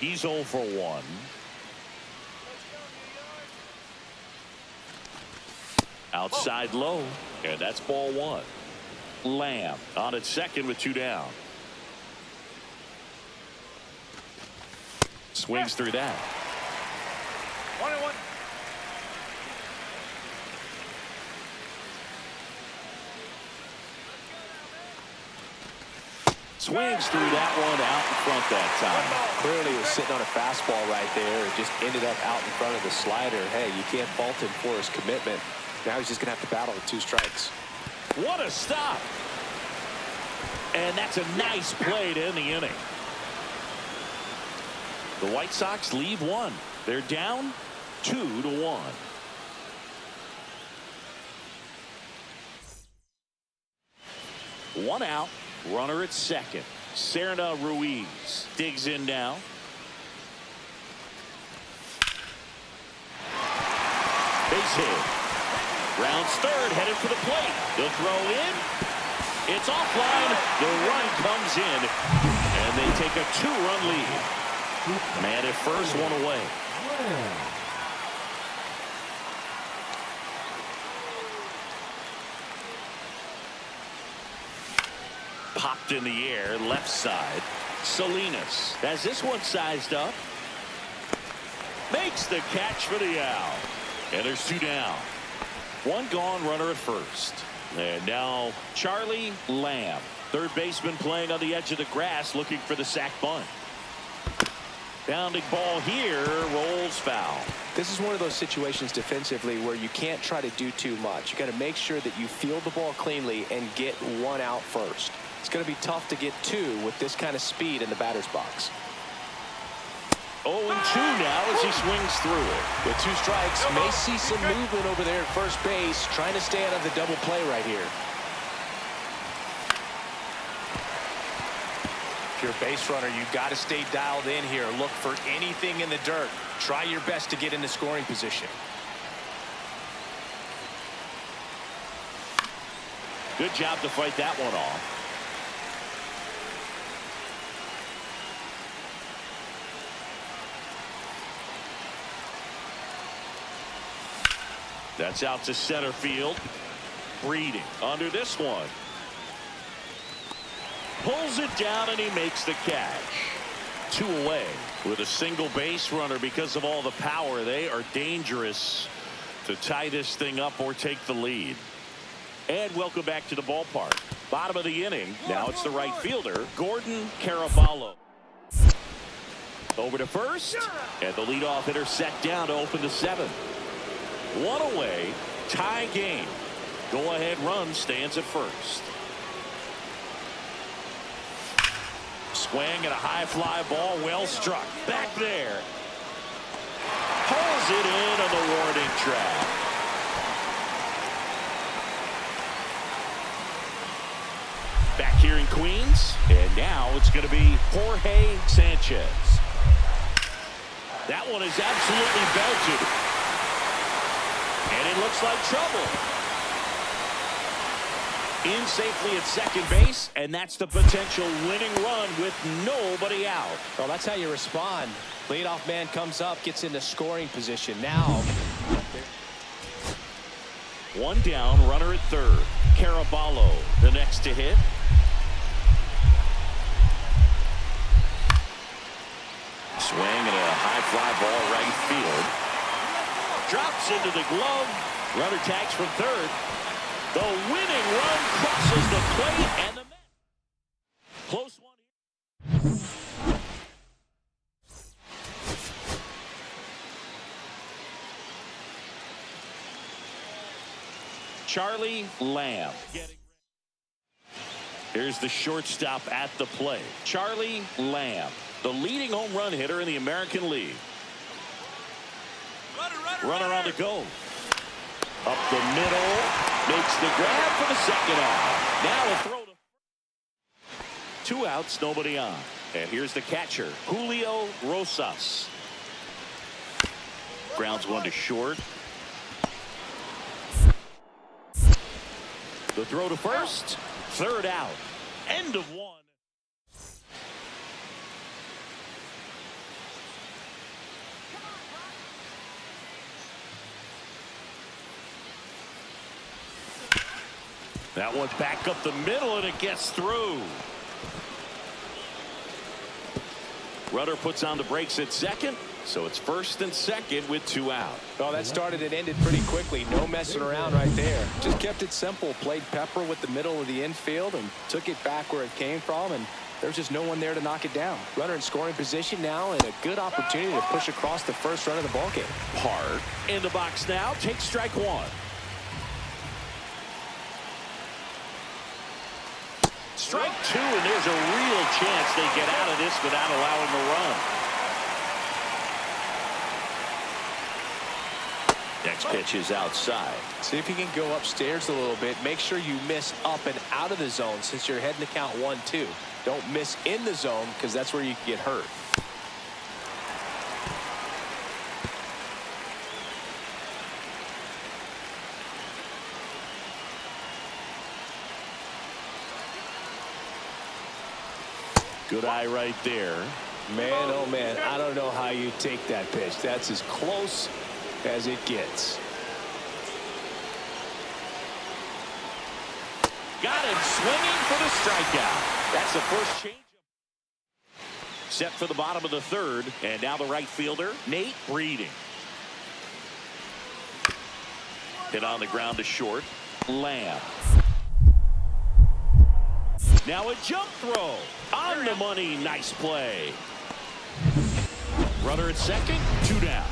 He's 0 for 1. Outside low, and that's ball 1. Lamb on at second with 2 down. Swings through that. 1-1. Swings through that one out in front that time. Clearly he was sitting on a fastball right there and just ended up out in front of the slider. Hey, you can't fault him for his commitment. Now he's just going to have to battle with 2 strikes. What a stop. And that's a nice play to end the inning. The White Sox lead 1. They're down 2-1. One out. Runner at second. Serna Ruiz digs in now. Base hit. Rounds third, headed for the plate. They'll throw in. It's offline. The run comes in, and they take a 2-run lead. Man at first, 1 away. Popped in the air, left side. Salinas has this one sized up. Makes the catch for the out. And there's 2 down. 1 gone, runner at first. And now Charlie Lamb, third baseman, playing on the edge of the grass, looking for the sac bunt. Bounding ball here, rolls foul. This is one of those situations defensively where you can't try to do too much. You got to make sure that you field the ball cleanly and get 1 out first. It's going to be tough to get 2 with this kind of speed in the batter's box. 0-2 now as he swings through it. With 2 strikes, may see some movement over there at first base, trying to stay out of the double play right here. If you're a base runner, you've got to stay dialed in here. Look for anything in the dirt. Try your best to get into scoring position. Good job to fight that one off. That's out to center field. Breeding under this one. Pulls it down and he makes the catch. 2 away with a single base runner. Because of all the power, they are dangerous to tie this thing up or take the lead. And welcome back to the ballpark. Bottom of the inning. Now it's the right fielder, Gordon Caraballo. Over to first, and the leadoff hitter set down to open the 7th. 1 away, tie game. Go-ahead run stands at first. Swing and a high fly ball, well struck. Back there. Pulls it in on the warning track. Back here in Queens, and now it's going to be Jorge Sanchez. That one is absolutely belted. And it looks like trouble. In safely at second base, and that's the potential winning run with nobody out. Well, that's how you respond. Leadoff man comes up, gets into scoring position. Now, 1 down, runner at third. Caraballo, the next to hit. Swing and a high fly ball right field. Drops into the glove. Runner tags from third. The winning run crosses the plate, and the close one here. Charlie Lamb. Here's the shortstop at the plate, Charlie Lamb, the leading home run hitter in the American League. Runner on the go. Up the middle. Makes the grab for the second out. Now a throw to 2 outs, nobody on. And here's the catcher, Julio Rosas. Grounds one to short. The throw to first. Third out. End of one. That one back up the middle, and it gets through. Runner puts on the brakes at second, so it's first and second with 2 out. Oh, that started and ended pretty quickly. No messing around right there. Just kept it simple. Played pepper with the middle of the infield and took it back where it came from, and there's just no one there to knock it down. Runner in scoring position now, and a good opportunity to push across the first run of the ballgame. Hard in the box now. Takes strike one. Strike two, and there's a real chance they get out of this without allowing a run. Next pitch is outside. See if you can go upstairs a little bit. Make sure you miss up and out of the zone since you're heading to count 1-2. Don't miss in the zone because that's where you can get hurt. Good eye right there. Man, oh man, I don't know how you take that pitch. That's as close as it gets. Got him swinging for the strikeout. That's the first change. Set for the bottom of the third, and now the right fielder, Nate Breeding. Hit on the ground to short. Lamb. Now a jump throw. On the money. Nice play. Runner at second. 2 down.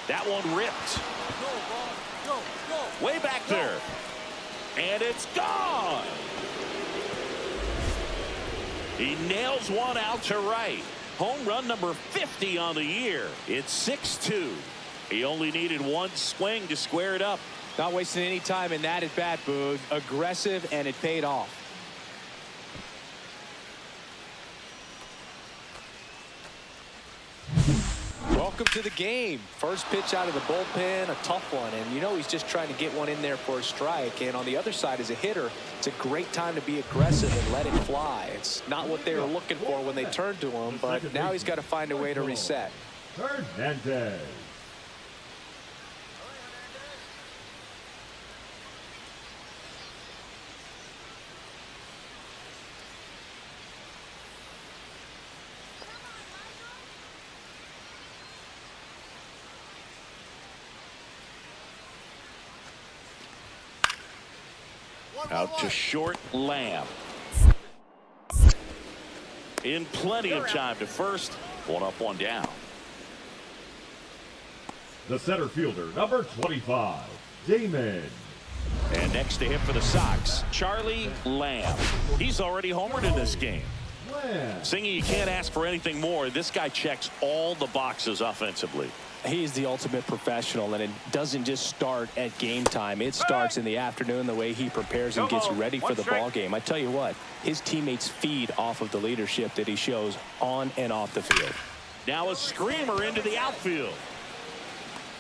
That one ripped. Way back there. And it's gone. He nails one out to right. Home run number 50 on the year. It's 6-2. He only needed one swing to square it up. Not wasting any time in that at bat, Boog. Aggressive, and it paid off. Welcome to the game. First pitch out of the bullpen, a tough one. And you know he's just trying to get one in there for a strike. And on the other side, as a hitter, it's a great time to be aggressive and let it fly. It's not what they were looking for when they turned to him, but now he's got to find a way to reset. Hernandez. Out to short, Lamb. In plenty of time to first. 1 up, 1 down. The center fielder, number 25, Damon. And next to him for the Sox, Charlie Lamb. He's already homered in this game. Lamb. Singing, you can't ask for anything more. This guy checks all the boxes offensively. He's the ultimate professional, and it doesn't just start at game time. It starts in the afternoon, the way he prepares and gets ready for the ball game. I tell you what, his teammates feed off of the leadership that he shows on and off the field. Now a screamer into the outfield.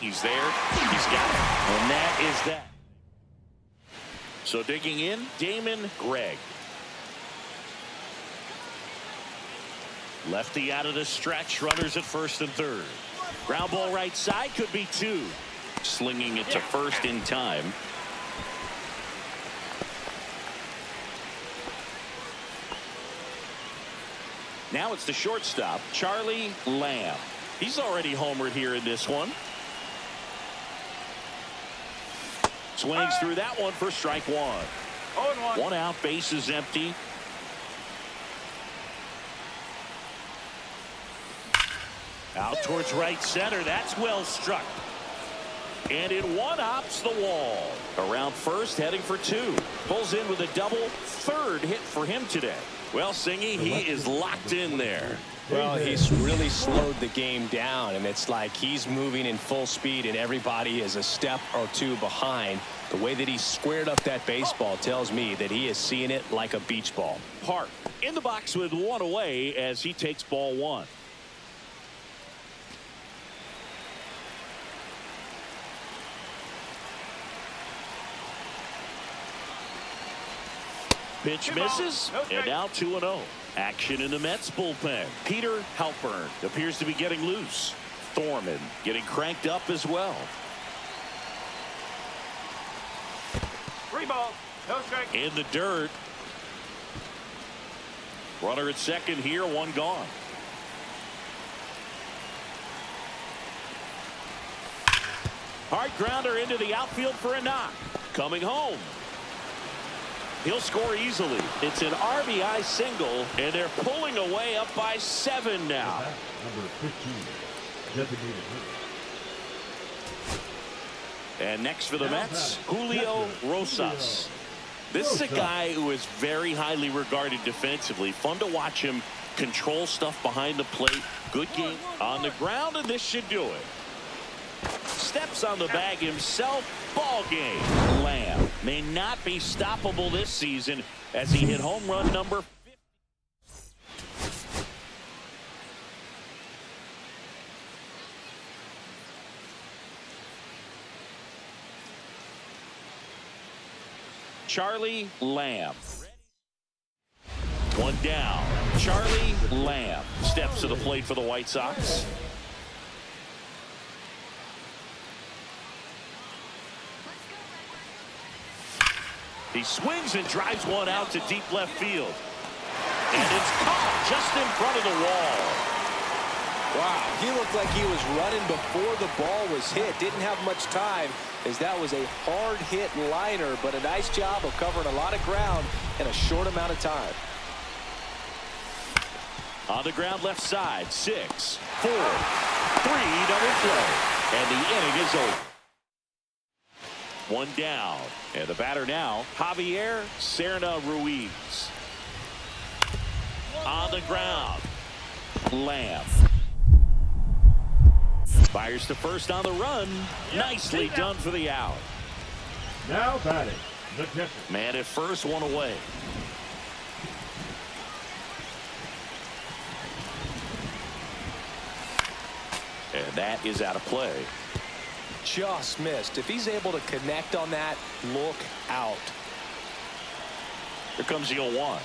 He's there. He's got it. And that is that. So digging in, Damon Gregg. Lefty out of the stretch. Runners at first and third. Ground ball right side, could be 2. Slinging it to first in time. Now it's the shortstop, Charlie Lamb. He's already homered here in this one. Swings through that one for strike 1. 1 out, base is empty. Out towards right center. That's well struck. And it one-hops the wall. Around first, heading for two. Pulls in with a double. Third hit for him today. Well, Singy, he is locked in there. Well, he's really slowed the game down, and it's like he's moving in full speed, and everybody is a step or two behind. The way that he squared up that baseball tells me that he is seeing it like a beach ball. Park in the box with one away as he takes ball one. Pitch misses, and now 2-0. Action in the Mets bullpen. Peter Halpern appears to be getting loose. Thorman getting cranked up as well. 3 balls, no strike. In the dirt. Runner at second here, one gone. Hard grounder into the outfield for a knock. Coming home. He'll score easily. It's an RBI single, and they're pulling away up by 7 now. Number 15, designated hitter. And next for the Mets, Julio Rosas. This is a guy who is very highly regarded defensively. Fun to watch him control stuff behind the plate. Good game on the ground, and this should do it. Steps on the bag himself. Ball game. Lamb may not be stoppable this season as he hit home run number 50. Charlie Lamb. One down. Charlie Lamb steps to the plate for the White Sox. He swings and drives one out to deep left field. And it's caught just in front of the wall. Wow, he looked like he was running before the ball was hit. Didn't have much time, as that was a hard hit liner, but a nice job of covering a lot of ground in a short amount of time. On the ground left side, 6, 4, 3 double play. And the inning is over. One down, and the batter now, Javier Serna Ruiz. On the ground, Lamb. Fires to first on the run. Nicely done for the out. Now batting, the catcher. Man at first, one away. And that is out of play. Just missed. If he's able to connect on that, look out. Here comes the 0-1.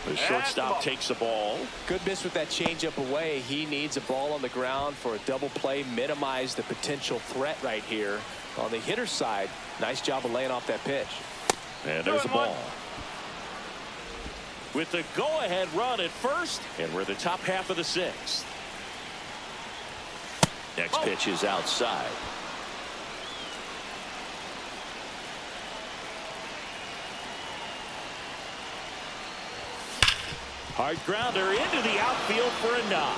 The shortstop takes the ball. Good miss with that changeup away. He needs a ball on the ground for a double play. Minimize the potential threat right here. On the hitter's side, nice job of laying off that pitch. And there's a ball. With the go-ahead run at first, and we're the top half of the 6th. Next pitch is outside. Hard grounder into the outfield for a knock.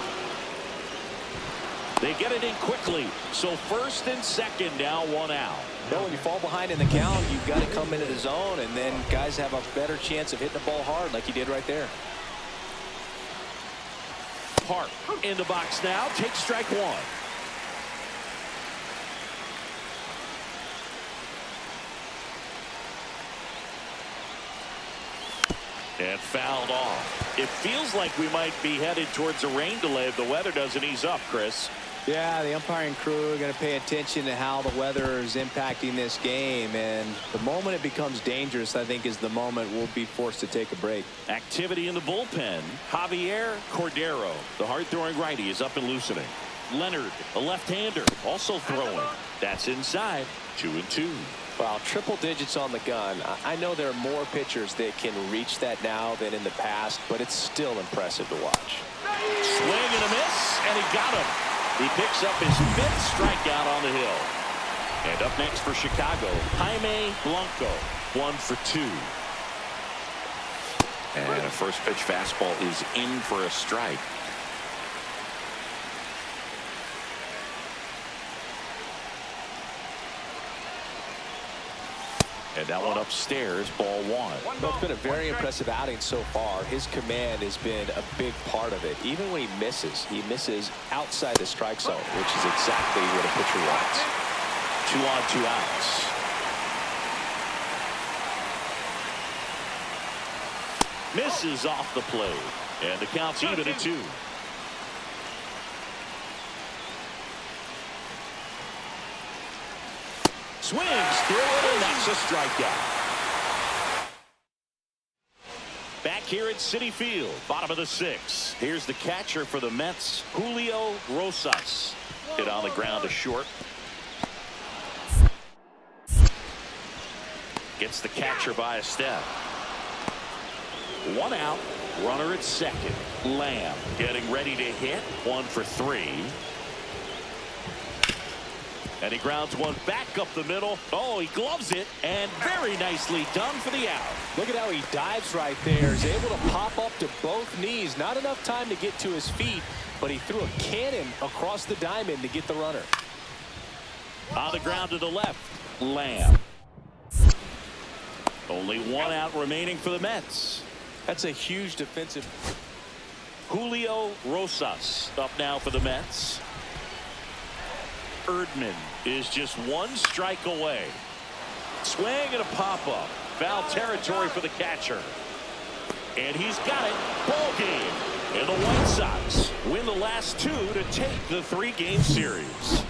They get it in quickly. So first and second now, one out. Well, when you fall behind in the count, you've got to come into the zone, and then guys have a better chance of hitting the ball hard like he did right there. Park in the box now. Takes strike one. And fouled off. It feels like we might be headed towards a rain delay if the weather doesn't ease up, Chris. Yeah, the umpiring crew are going to pay attention to how the weather is impacting this game. And the moment it becomes dangerous, I think, is the moment we'll be forced to take a break. Activity in the bullpen. Javier Cordero, the hard-throwing righty, is up and loosening. Leonard, a left-hander, also throwing. That's inside. 2-2. Wow, triple digits on the gun. I know there are more pitchers that can reach that now than in the past, but it's still impressive to watch. Swing and a miss, and he got him. He picks up his 5th strikeout on the hill. And up next for Chicago, Jaime Blanco, 1 for 2. And a first pitch fastball is in for a strike. And that one upstairs, ball one. Well, it's been a very impressive outing so far. His command has been a big part of it. Even when he misses outside the strike zone, which is exactly what a pitcher wants. 2 on, 2 outs. Misses off the plate. And the count's even at 2. Swings through it, and that's a strikeout. Back here at Citi Field, bottom of the 6th. Here's the catcher for the Mets, Julio Rosas. Hit on the ground to short. Gets the catcher by a step. 1 out, runner at second. Lamb getting ready to hit. 1 for 3. And he grounds one back up the middle. Oh, he gloves it, and very nicely done for the out. Look at how he dives right there. He's able to pop up to both knees. Not enough time to get to his feet, but he threw a cannon across the diamond to get the runner. On the ground to the left, Lamb. Only 1 out remaining for the Mets. That's a huge defensive. Julio Rosas up now for the Mets. Erdman is just 1 strike away. Swing and a pop-up. Foul territory for the catcher. And he's got it. Ball game. And the White Sox win the last 2 to take the 3-game series.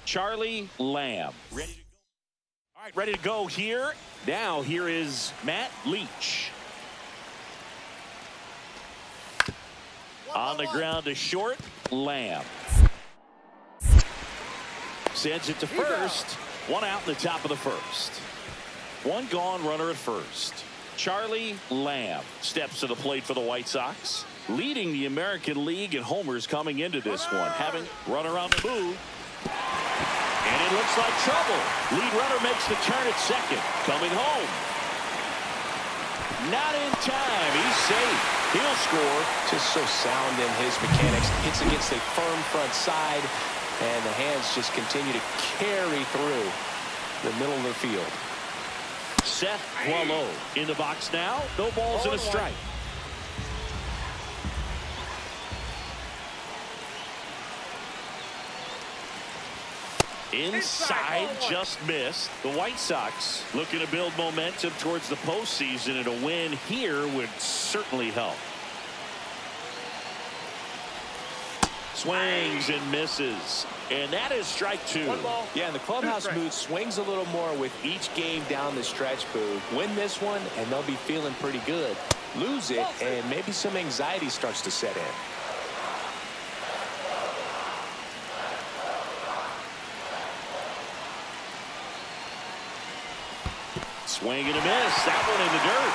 Charlie Lamb. Ready to go. All right, ready to go here. Now here is Matt Leach. On the ground to short, Lamb. Sends it to first. 1 out in the top of the 1st. 1 gone, runner at first. Charlie Lamb steps to the plate for the White Sox, leading the American League in homers coming into this one, having runner on the move. And it looks like trouble. Lead runner makes the turn at second. Coming home. Not in time. He's safe. He'll score. Just so sound in his mechanics. Hits against a firm front side, and the hands just continue to carry through the middle of the field. Seth Boileau in the box now. No balls and a strike. Inside, just missed. The White Sox looking to build momentum towards the postseason, and a win here would certainly help. Swings and misses, and that is strike 2. Yeah, and the clubhouse mood swings a little more with each game down the stretch, Boo. Win this one, and they'll be feeling pretty good. Lose it, and maybe some anxiety starts to set in. Swing and a miss. That one in the dirt.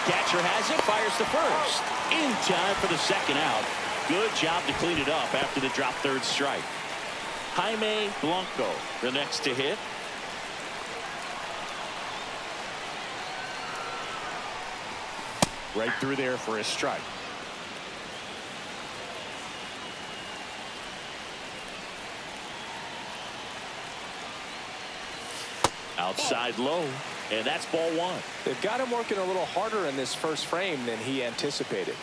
Catcher has it. Fires to first. In time for the 2nd out. Good job to clean it up after the drop 3rd strike. Jaime Blanco, the next to hit. Right through there for a strike. Outside low, and that's ball 1. They've got him working a little harder in this first frame than he anticipated.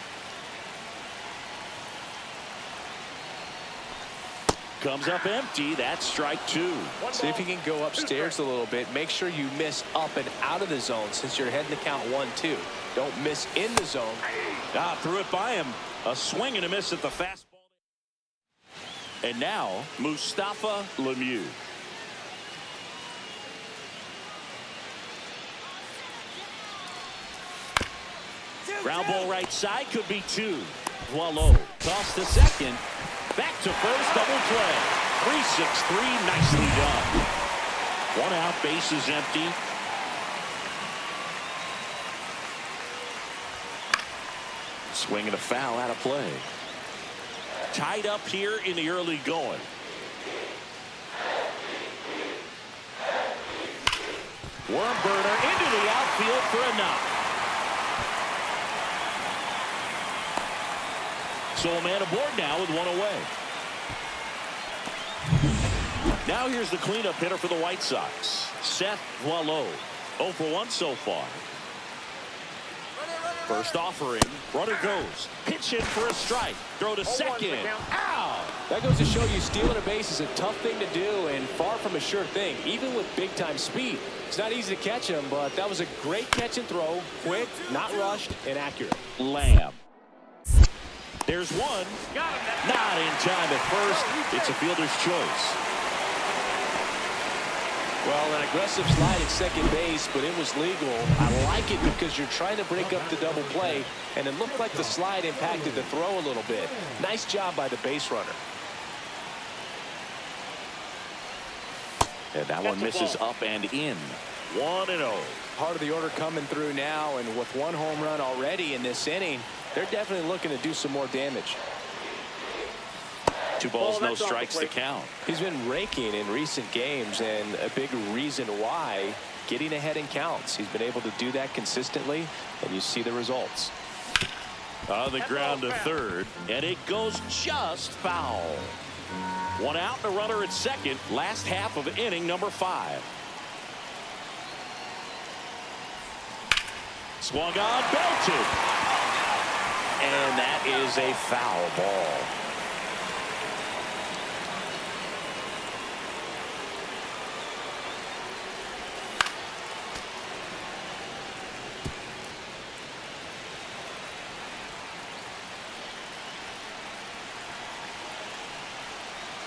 Comes up empty. That's strike 2. See if you can go upstairs a little bit. Make sure you miss up and out of the zone since you're heading to count 1-2. Don't miss in the zone. Threw it by him. A swing and a miss at the fastball. And now Mustafa Lemieux. Ground ball right side, could be 2. Boileau toss to second. Back to first, double play. 3-6-3, nicely done. 1 out, bases empty. Swing and a foul out of play. tied up here in the early going. Worm burner into the outfield for a knock. So a man aboard now with one away. Now here's the cleanup hitter for the White Sox, Seth Boileau. 0 for 1 so far. First offering, runner goes. Pitch in for a strike. Throw to second. Out. That goes to show you stealing a base is a tough thing to do and far from a sure thing, even with big-time speed. It's not easy to catch him, but that was a great catch and throw. Quick, not rushed, and accurate. Lamb. There's one. Not in time at first. It's a fielder's choice. Well, an aggressive slide at second base, but it was legal. I like it because you're trying to break up the double play, and it looked like the slide impacted the throw a little bit. Nice job by the base runner. And that one misses up and in. 1-0. Part of the order coming through now, and with one home run already in this inning, they're definitely looking to do some more damage. 2 balls, no strikes to count. He's been raking in recent games, and a big reason why, getting ahead in counts. He's been able to do that consistently, and you see the results. On the ground to third, and it goes just foul. 1 out and a runner at second. Last half of inning number 5. Swung on, belted. And that is a foul ball.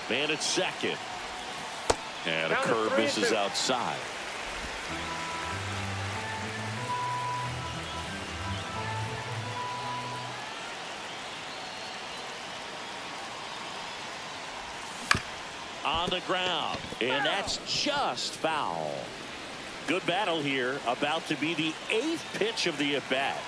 Man at second. And a curve misses outside. On the ground. And that's just foul. Good battle here. About to be the 8th pitch of the at-bat.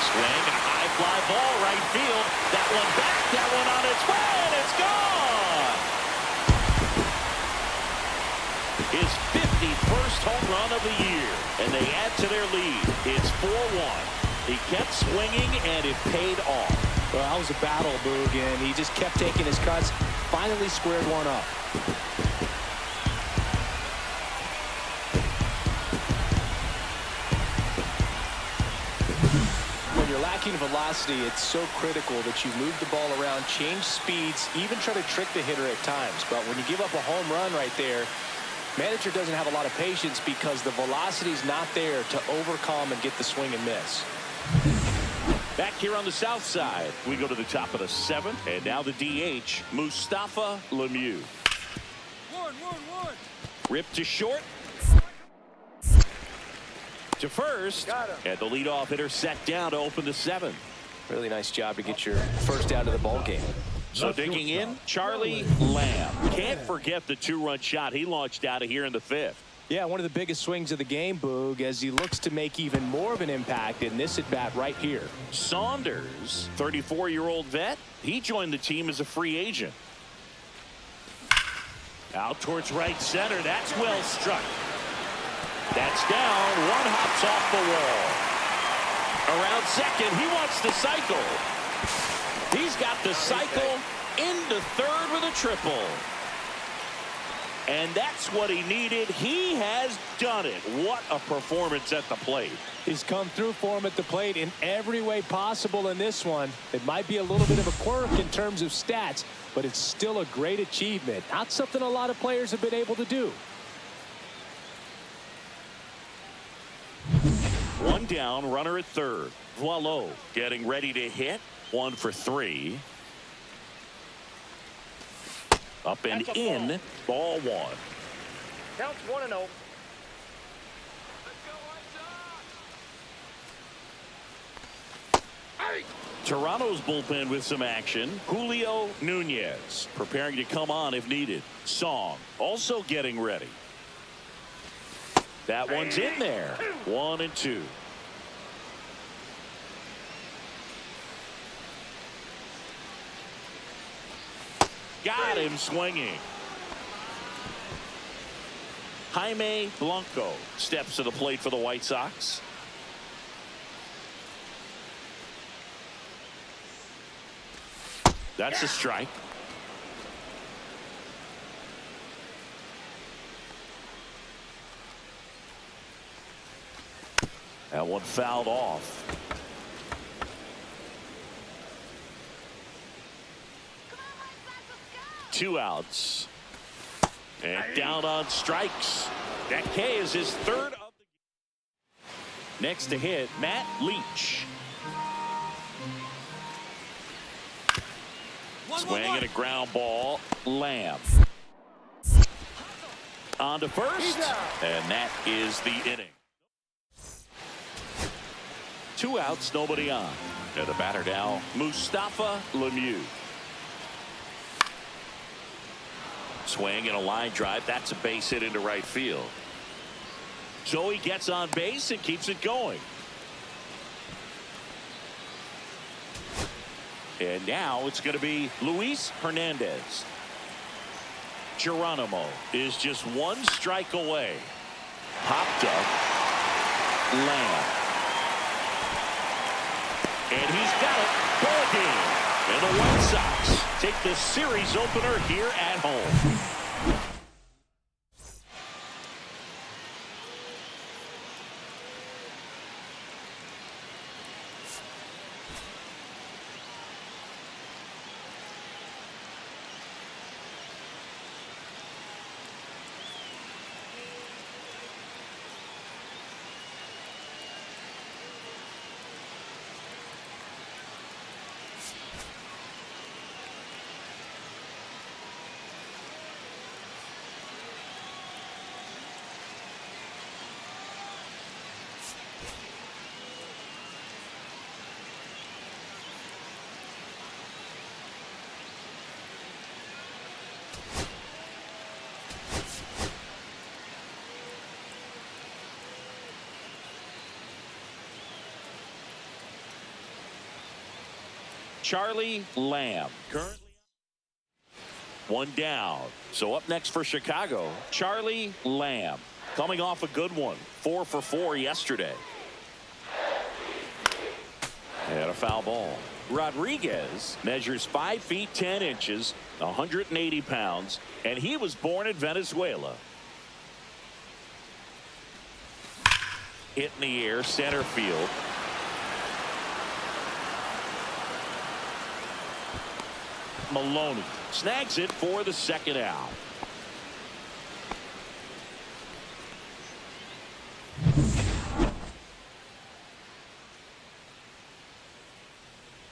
Swing. Fly ball right field. That one back. That one on its way. And it's gone. His 51st home run of the year. And they add to their lead. It's 4-1. He kept swinging and it paid off. Well, that was a battle, Boog, and he just kept taking his cuts. Finally squared one up. Lacking velocity, it's so critical that you move the ball around, change speeds, even try to trick the hitter at times. But when you give up a home run right there, manager doesn't have a lot of patience because the velocity is not there to overcome and get the swing and miss. Back here on the south side, we go to the top of the 7th, and now the DH, Mustafa Lemieux. Ripped to short. To first, and the leadoff hitter set down to open the 7th. Really nice job to get your first out of the ball game. So digging in, Charlie Lamb. Can't forget the 2-run shot he launched out of here in the 5th. Yeah, one of the biggest swings of the game, Boog, as he looks to make even more of an impact in this at-bat right here. Saunders, 34-year-old vet, he joined the team as a free agent. Out towards right center, that's well struck. That's down. One hops off the wall. Around second, he wants to cycle. He's got the cycle into third with a triple. And that's what he needed. He has done it. What a performance at the plate. He's come through for him at the plate in every way possible in this one. It might be a little bit of a quirk in terms of stats, but it's still a great achievement. Not something a lot of players have been able to do. One down, runner at third. Boileau getting ready to hit. 1 for 3. Up and in. Ball 1. Counts 1-0. Toronto's bullpen with some action. Julio Nunez preparing to come on if needed. Song also getting ready. That one's in there. 1-2. got him swinging. Jaime Blanco steps to the plate for the White Sox. That's a strike. That one fouled off. Two outs. And down on strikes. That K is his third of the game. Next to hit, Matt Leach. Swing and a ground ball. Lamb. On to first. And that is the inning. Two outs, nobody on. And the batter now, Mustafa Lemieux. Swing and a line drive. That's a base hit into right field. So he gets on base and keeps it going. And now it's going to be Luis Hernandez. Geronimo is just one strike away. Popped up. Lamb. And he's got it. Ball game. And the White Sox take the series opener here at home. Charlie Lamb currently one down. So up next for Chicago, Charlie Lamb coming off a good one. 4 for 4 yesterday. And a foul ball. Rodriguez measures 5 feet 10 inches, 180 pounds, and he was born in Venezuela. Hit in the air, center field. Maloney snags it for the second out.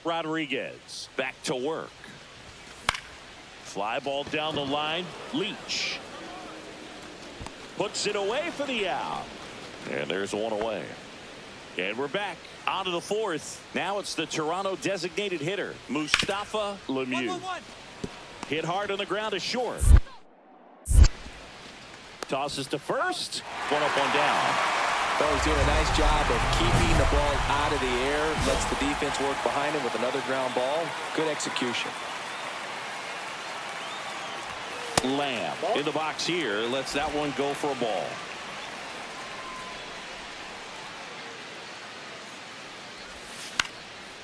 Rodriguez back to work. Fly ball down the line. Leach puts it away for the out. And there's one away. And we're back on to the fourth. Now it's the Toronto designated hitter, Mustafa Lemieux. Hit hard on the ground to short. Tosses to first. One up, one down. Fellas doing a nice job of keeping the ball out of the air. Lets the defense work behind him with another ground ball. Good execution. Lamb in the box here. Lets that one go for a ball.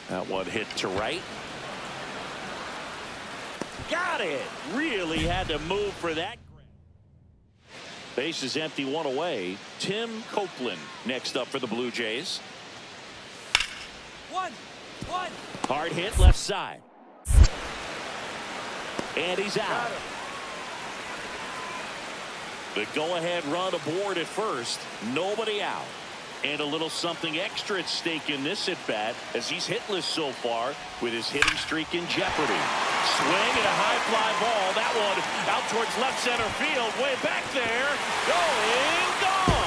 That one hit to right. Got it. Really had to move for that. Base is empty, one away. Tim Copeland next up for the Blue Jays. One. Hard hit left side. And he's out. The go-ahead run aboard at first. Nobody out. And a little something extra at stake in this at-bat as he's hitless so far with his hitting streak in jeopardy. Swing and a high fly ball. That one out towards left center field. Way back there. Gone.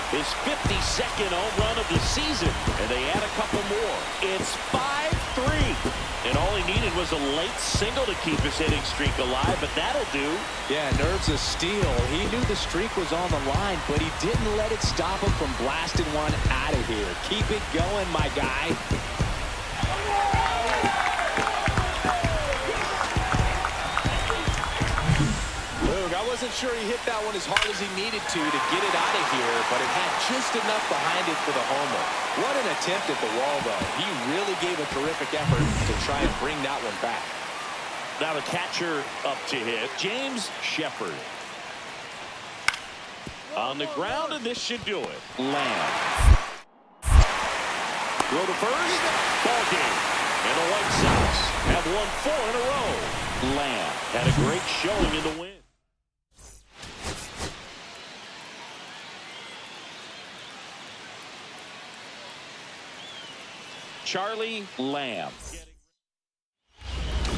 His 52nd home run of the season. And they add a couple more. It's 5-3. And all he needed was a late single to keep his hitting streak alive, but that'll do. Yeah, nerves of steel. He knew the streak was on the line, but he didn't let it stop him from blasting one out of here. Keep it going, my guy. I wasn't sure he hit that one as hard as he needed to get it out of here, but it had just enough behind it for the homer. What an attempt at the wall, though. He really gave a terrific effort to try and bring that one back. Now the catcher up to hit, James Shepard. On the ground, and this should do it. Lamb. Throw to first. Ball game. And the White Sox have won 4 in a row. Lamb had a great showing in the win. Charlie Lamb.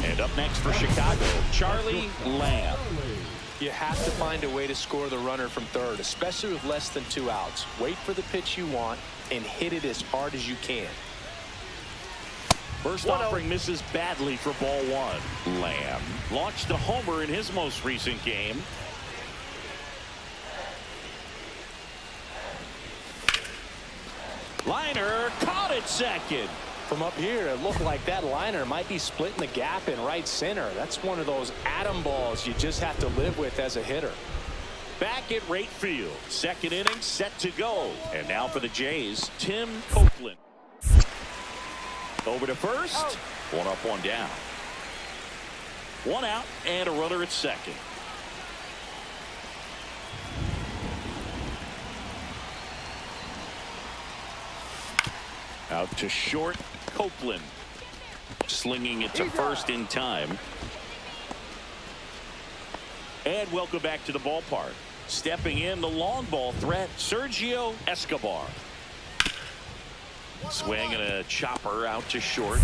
And up next for Chicago, Charlie Lamb. You have to find a way to score the runner from third, especially with less than 2 outs. Wait for the pitch you want and hit it as hard as you can. First offering misses badly for ball 1. Lamb launched a homer in his most recent game. Liner caught it second. From up here, it looked like that liner might be splitting the gap in right center. That's one of those atom balls you just have to live with as a hitter. Back at right field. Second inning set to go. And now for the Jays, Tim Copeland. Over to first. 1 up, 1 down. 1 out and a runner at second. Out to short, Copeland. Slinging it to first in time. And welcome back to the ballpark. Stepping in, the long ball threat, Sergio Escobar. Swing and a chopper out to short.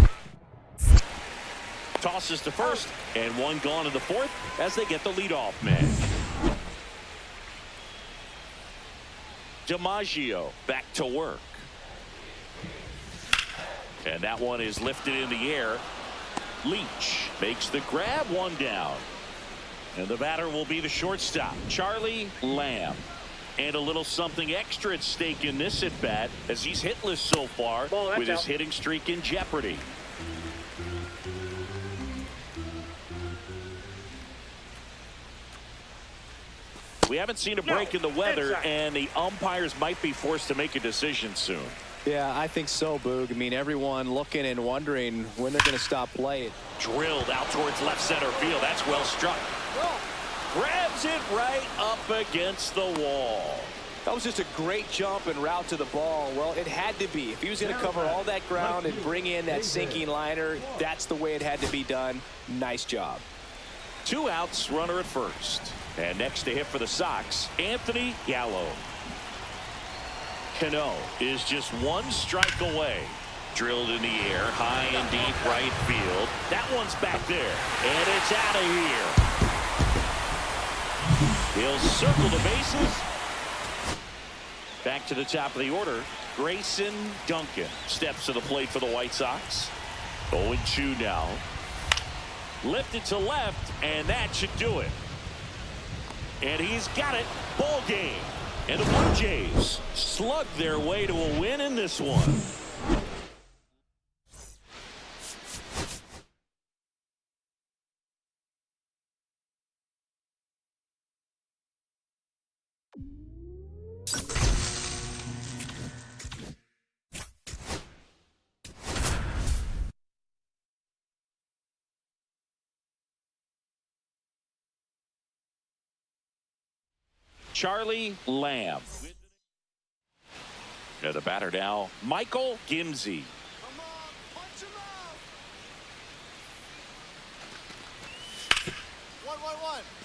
Tosses to first, and 1 gone in the 4th as they get the leadoff man. DiMaggio back to work. And that one is lifted in the air. Leach makes the grab, 1 down. And the batter will be the shortstop, Charlie Lamb. And a little something extra at stake in this at bat as he's hitless so far with his hitting streak in jeopardy. We haven't seen a break in the weather, and the umpires might be forced to make a decision soon. Yeah, I think so, Boog. I mean, everyone looking and wondering when they're going to stop playing. Drilled out towards left center field. That's well struck. Grabs it right up against the wall. That was just a great jump and route to the ball. Well, it had to be. If he was going to cover all that ground and bring in that sinking liner, that's the way it had to be done. Nice job. 2 outs, runner at first. And next to hit for the Sox, Anthony Gallo. Cano is just 1 strike away. Drilled in the air, high and deep right field. That one's back there, and it's out of here. He'll circle the bases. Back to the top of the order, Grayson Duncan steps to the plate for the White Sox. 0-2 now. Lifted to left, and that should do it. And he's got it. Ball game. And the Blue Jays slug their way to a win in this one. Charlie Lamb. And the batter now, Michael Gimsey. Come on, punch him out.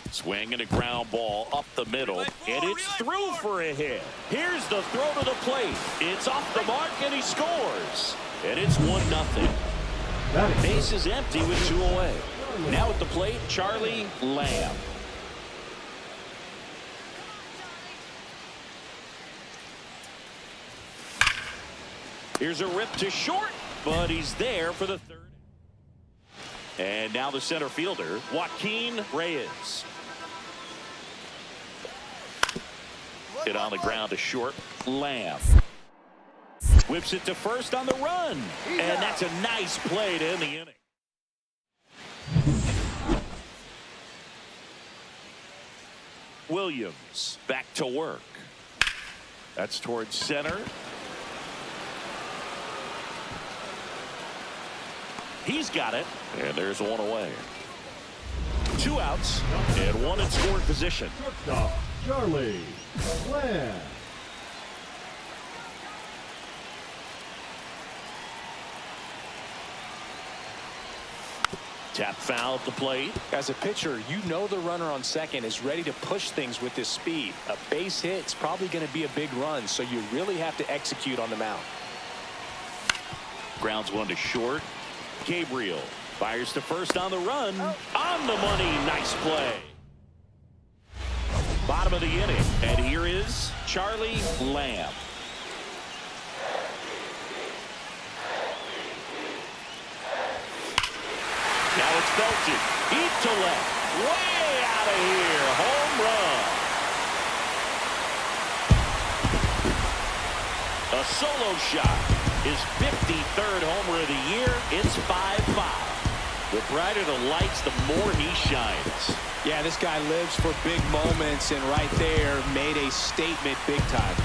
1-1-1. Swing and a ground ball up the middle, and it's through for a hit. Here's the throw to the plate. It's off the mark, and he scores. And it's 1-0. Base is empty with 2 away. Now at the plate, Charlie Lamb. Here's a rip to short, but he's there for the 3rd. And now the center fielder, Joaquin Reyes. Hit on the ground to short. Lamb whips it to first on the run, and that's a nice play to end the inning. Williams back to work. That's towards center. He's got it, and there's one away. 2 outs and 1 in scoring position. Shortstop, Charlie Lamb. Tap foul at the plate. As a pitcher, you know the runner on second is ready to push things with this speed. A base hit is probably going to be a big run, so you really have to execute on the mound. Grounds one to short. Gabriel fires to first on the run. On the money. Nice play. Bottom of the inning. And here is Charlie Lamb. Now it's belted. Deep to left. Way out of here. Home run. A solo shot. His 53rd homer of the year. It's 5-5. The brighter the lights, the more he shines. Yeah, this guy lives for big moments, and right there made a statement big time.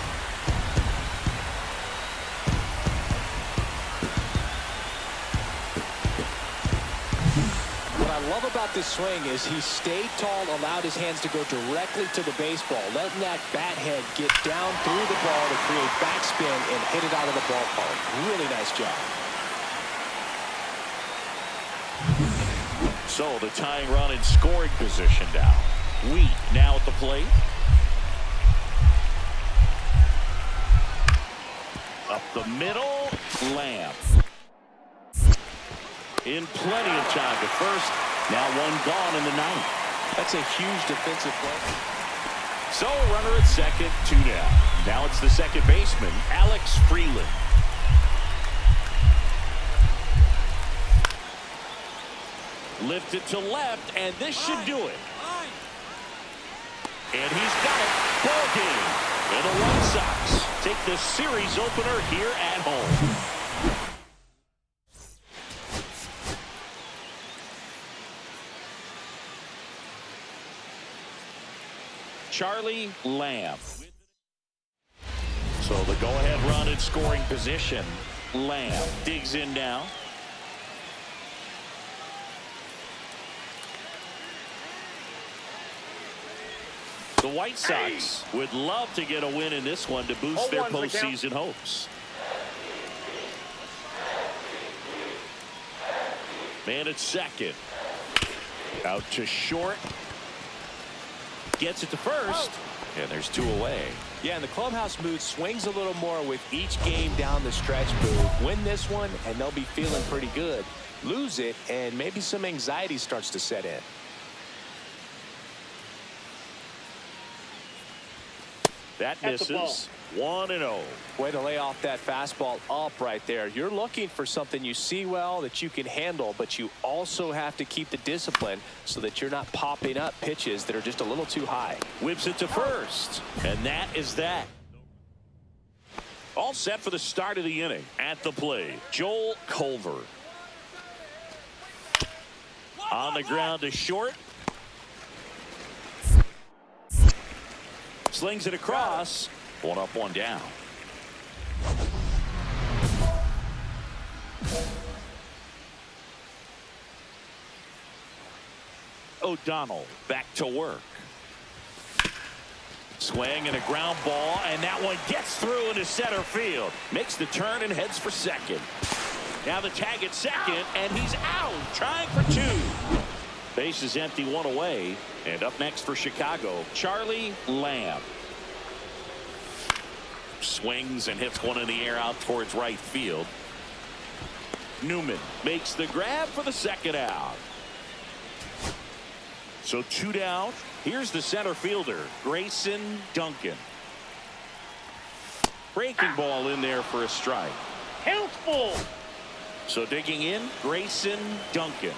What I love about this swing is he stayed tall, allowed his hands to go directly to the baseball, letting that bat head get down through the ball to create backspin and hit it out of the ballpark. Really nice job. So the tying run in scoring position now. Wheat now at the plate. Up the middle. Lamb. In plenty of time to first. Now one gone in the ninth. That's a huge defensive play. So runner at second, 2 down. Now it's the second baseman, Alex Freeland. Lifted to left, and this should do it. And he's got it. Ball game. And the White Sox take the series opener here at home. Charlie Lamb. So the go-ahead run in scoring position. Lamb digs in now. The White Sox would love to get a win in this one to boost their postseason hopes. Man at second. Out to short. Gets it to first. And there's 2 away. Yeah, and the clubhouse mood swings a little more with each game down the stretch. Win this one, and they'll be feeling pretty good. Lose it, and maybe some anxiety starts to set in. That misses. 1-0. Way to lay off that fastball up right there. You're looking for something you see well that you can handle, but you also have to keep the discipline so that you're not popping up pitches that are just a little too high. Whips it to first. And that is that. All set for the start of the inning. At the plate, Joel Culver. On the ground to short. Slings it across. 1 up, 1 down. O'Donnell back to work. Swing and a ground ball, and that one gets through into center field. Makes the turn and heads for second. Now the tag at second, and he's out, trying for 2. Base is empty, 1 away. And up next for Chicago, Charlie Lamb. Swings and hits one in the air out towards right field. Newman makes the grab for the second out. So 2 down. Here's the center fielder, Grayson Duncan. Breaking ball in there for a strike. Helpful. So digging in, Grayson Duncan.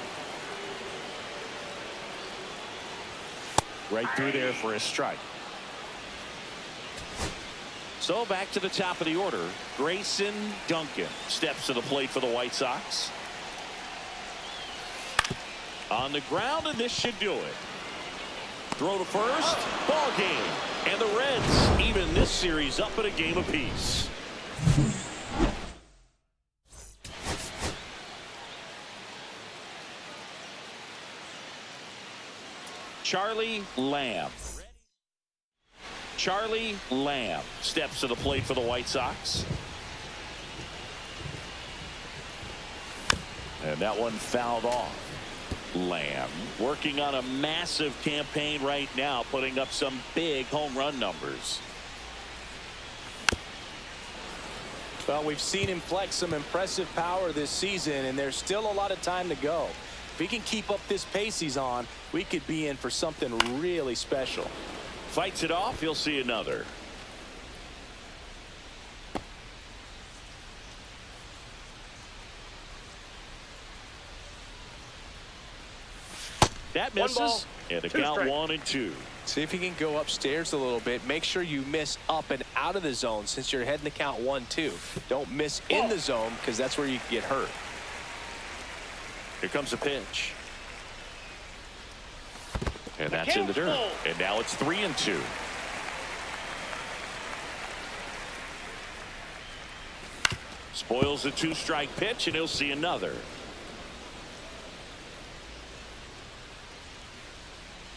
Right through there for a strike. So back to the top of the order. Grayson Duncan steps to the plate for the White Sox. On the ground, and this should do it. Throw to first. Ball game. And the Reds even this series up at a game apiece. Charlie Lamb. Charlie Lamb steps to the plate for the White Sox. And that one fouled off. Lamb working on a massive campaign right now, putting up some big home run numbers. Well, we've seen him flex some impressive power this season, and there's still a lot of time to go. If he can keep up this pace he's on, we could be in for something really special. Fights it off. You'll see another. That misses. And a count 1-2. See if he can go upstairs a little bit. Make sure you miss up and out of the zone since you're heading to count 1-2. Don't miss in the zone because that's where you can get hurt. Here comes a pitch. And that's in the dirt. And now it's 3-2. Spoils the 2-strike pitch, and he'll see another.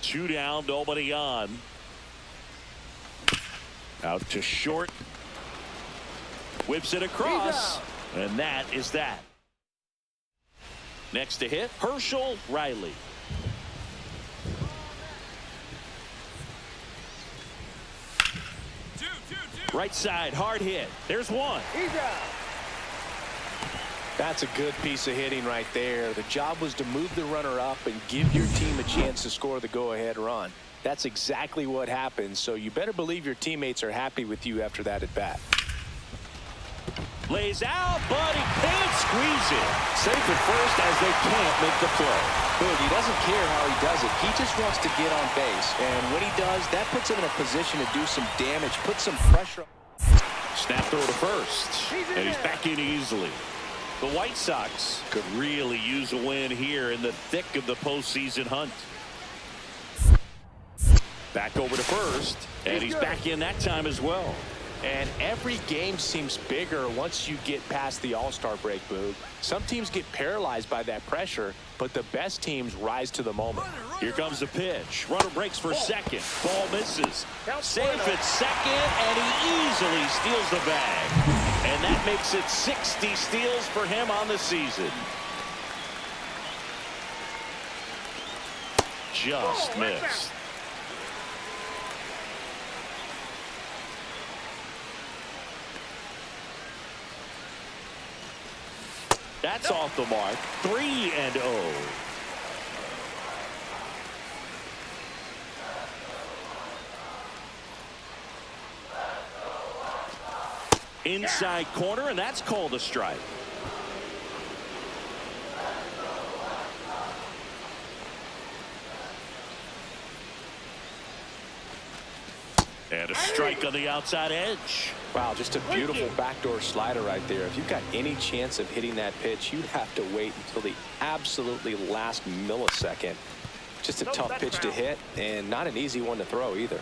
2 down, nobody on. Out to short. Whips it across. And that is that. Next to hit, Herschel Riley. Right side, hard hit. There's one. That's a good piece of hitting right there. The job was to move the runner up and give your team a chance to score the go-ahead run. That's exactly what happened, so you better believe your teammates are happy with you after that at bat. Lays out, but he can't squeeze it. Safe at first as they can't make the play. Boog, he doesn't care how he does it. He just wants to get on base. And when he does, that puts him in a position to do some damage, put some pressure. Snap throw to first. And he's back in easily. The White Sox could really use a win here in the thick of the postseason hunt. Back over to first. And he's back in that time as well. And every game seems bigger once you get past the All-Star break, Boog. Some teams get paralyzed by that pressure, but the best teams rise to the moment. Here comes the pitch. Runner breaks for second. Ball misses. Safe at second, and he easily steals the bag. And that makes it 60 steals for him on the season. Just missed. That's off the mark. 3-0. Inside corner, and that's called a strike. And a strike on the outside edge. Wow, just a beautiful backdoor slider right there. If you've got any chance of hitting that pitch, you'd have to wait until the absolutely last millisecond. Just a tough pitch to hit, and not an easy one to throw either.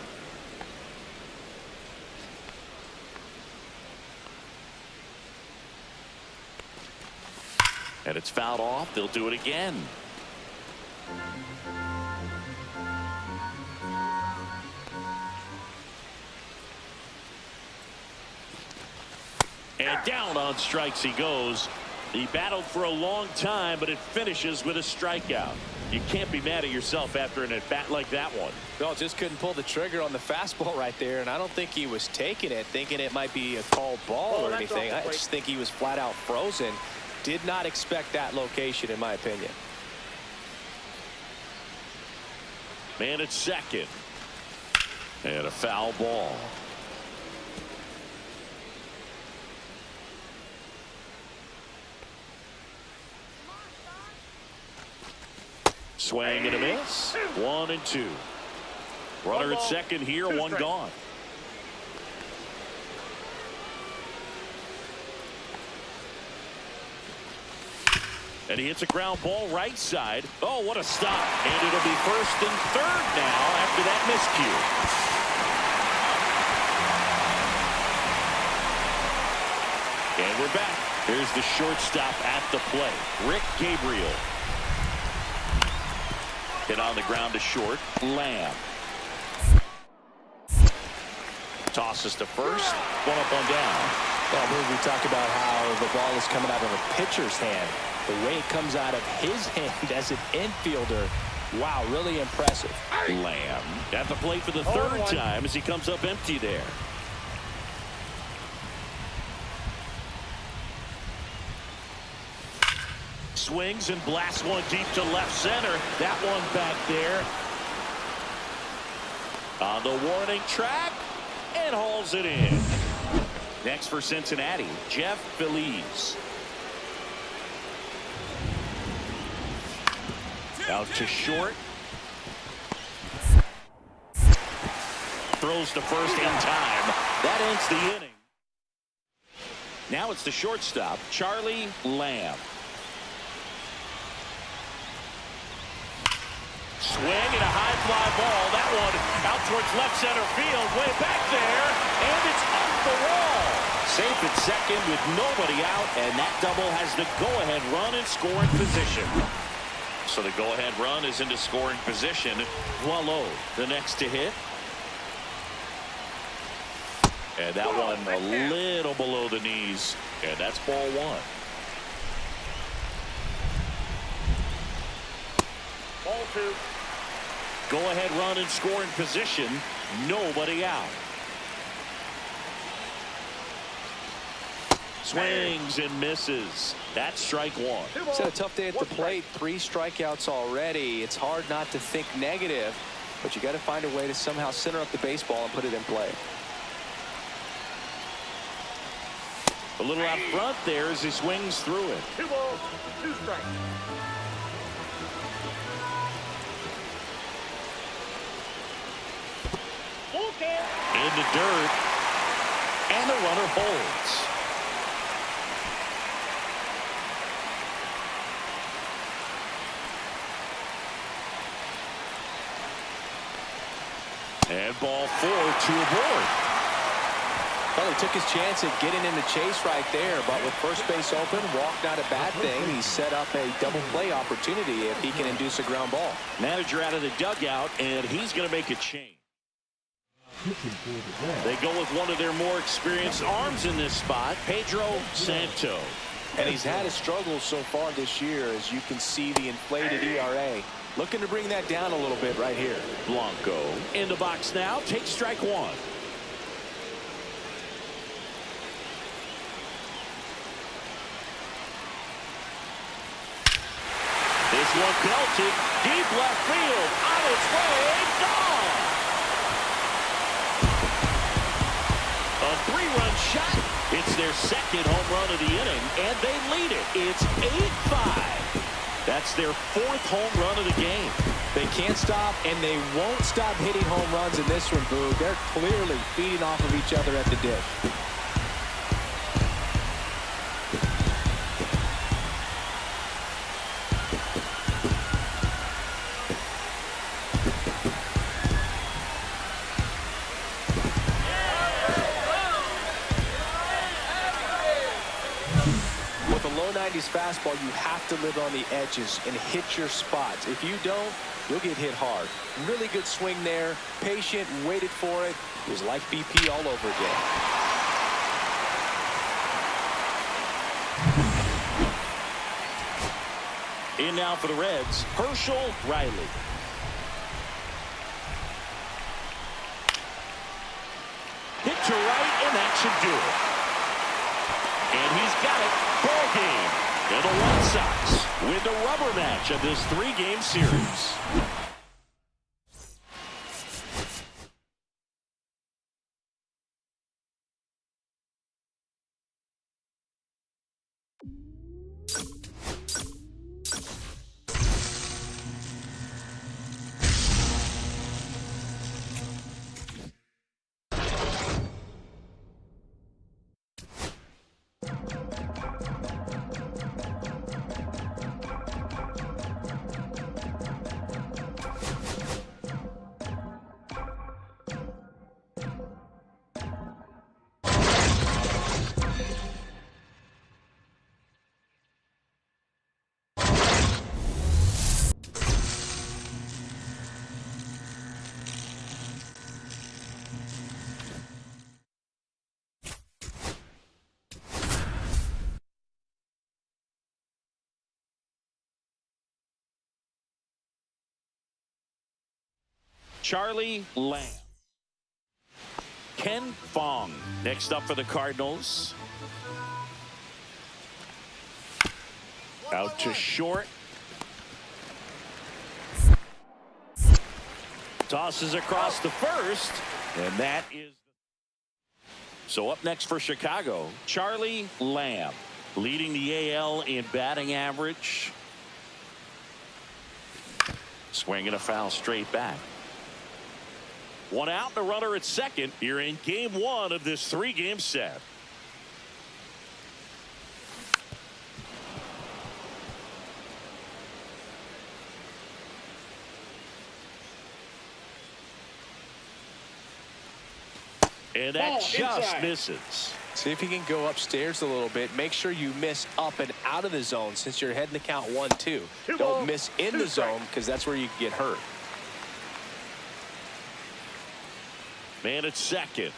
And it's fouled off. They'll do it again. And down on strikes he goes. He battled for a long time, but it finishes with a strikeout. You can't be mad at yourself after an at-bat like that one. No, just couldn't pull the trigger on the fastball right there, and I don't think he was taking it, thinking it might be a called ball or anything. I just think he was flat out frozen. Did not expect that location, in my opinion. Man at second. And a foul ball. Swing and a miss. 1-2. Runner at second here, one gone. And he hits a ground ball right side. Oh, what a stop. And it'll be first and third now after that miscue. And we're back. Here's the shortstop at the plate, Rick Gabriel. Hit on the ground to short, Lamb. Tosses to first, one up, one down. Well, we talk about how the ball is coming out of a pitcher's hand. The way it comes out of his hand as an infielder, wow, really impressive. Lamb at the plate for the third time as he comes up empty there. Swings and blasts one deep to left center. That one back there. On the warning track and hauls it in. Next for Cincinnati, Jeff Feliz. Out to short. Throws to first in time. That ends the inning. Now it's the shortstop, Charlie Lamb. Swing and a high fly ball. That one out towards left center field. Way back there. And it's off the wall. Safe at second with nobody out. And that double has the go-ahead run in scoring position. So the go-ahead run is into scoring position. Boileau, the next to hit. And that one a little below the knees. And that's ball one. Ball two. Go-ahead run in scoring position. Nobody out. Swings and misses. That's strike one. He's had a tough day at the plate. 3 strikeouts already. It's hard not to think negative, but you got to find a way to somehow center up the baseball and put it in play. A little out front there as he swings through it. 2 balls, 2 strikes. In the dirt. And the runner holds. And ball 4, 2 aboard. Well, he took his chance at getting in the chase right there, but with first base open, walk not a bad thing. He set up a double play opportunity if he can induce a ground ball. Manager out of the dugout, and he's going to make a change. They go with one of their more experienced arms in this spot, Pedro Santo. And he's had a struggle so far this year, as you can see the inflated ERA. Looking to bring that down a little bit right here. Blanco in the box now, takes strike one. This one belted deep left field, on its way, gone. A 3-run shot. It's their second home run of the inning, and they lead it. It's 8-5. That's their 4th home run of the game. They can't stop, and they won't stop hitting home runs in this one, Boo. They're clearly feeding off of each other at the dish. With a low 90s fastball, you have to live on the edges and hit your spots. If you don't, you'll get hit hard. Really good swing there. Patient, waited for it. It was like BP all over again. In now for the Reds, Herschel Riley. Hit to right, and that should do it. And he's got it. Ball game. And the White Sox win the rubber match of this 3-game series. Charlie Lamb. Ken Fong next up for the Cardinals. Out to short. Tosses across the first, and that is. So up next for Chicago, Charlie Lamb, leading the AL in batting average. Swinging a foul straight back. One out, the runner at second here in game one of this 3-game set. And that just misses. See if you can go upstairs a little bit. Make sure you miss up and out of the zone since you're heading to count 1-2. Don't miss in the zone because that's where you can get hurt. Man at second.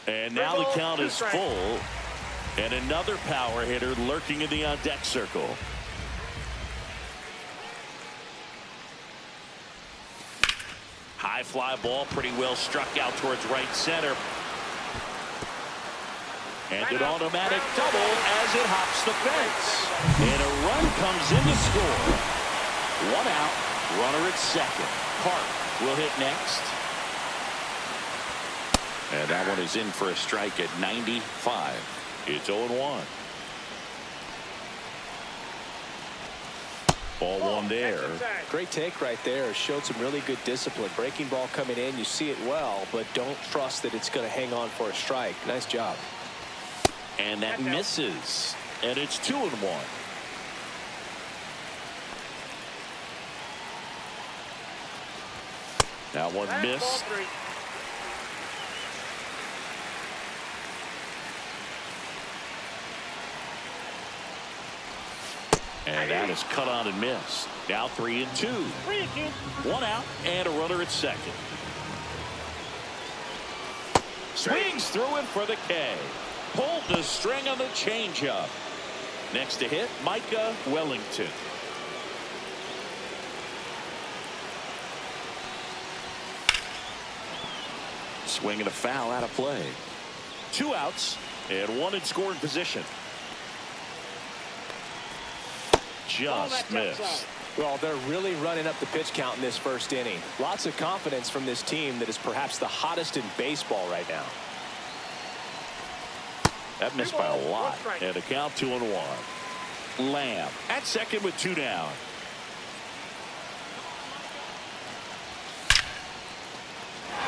And now the count is full. And another power hitter lurking in the on-deck circle. High fly ball, pretty well struck out towards right center. And an automatic double as it hops the fence. And a run comes in to score. One out, runner at second. Park will hit next. And that one is in for a strike at 95. It's 0-1. Ball one there. Great take right there. Showed some really good discipline. Breaking ball coming in, you see it well, but don't trust that it's going to hang on for a strike. Nice job. And that misses. And it's 2-1. Now one missed. And that is cut on and missed. Now 3-2. One out and a runner at second. Swings through it for the K. Pulled the string on the changeup. Next to hit, Micah Wellington. Swinging a foul out of play. 2 outs and 1 in scoring position. Just missed. Well, they're really running up the pitch count in this first inning. Lots of confidence from this team that is perhaps the hottest in baseball right now. That missed by a lot. And a count 2-1. Lamb at second with 2 down.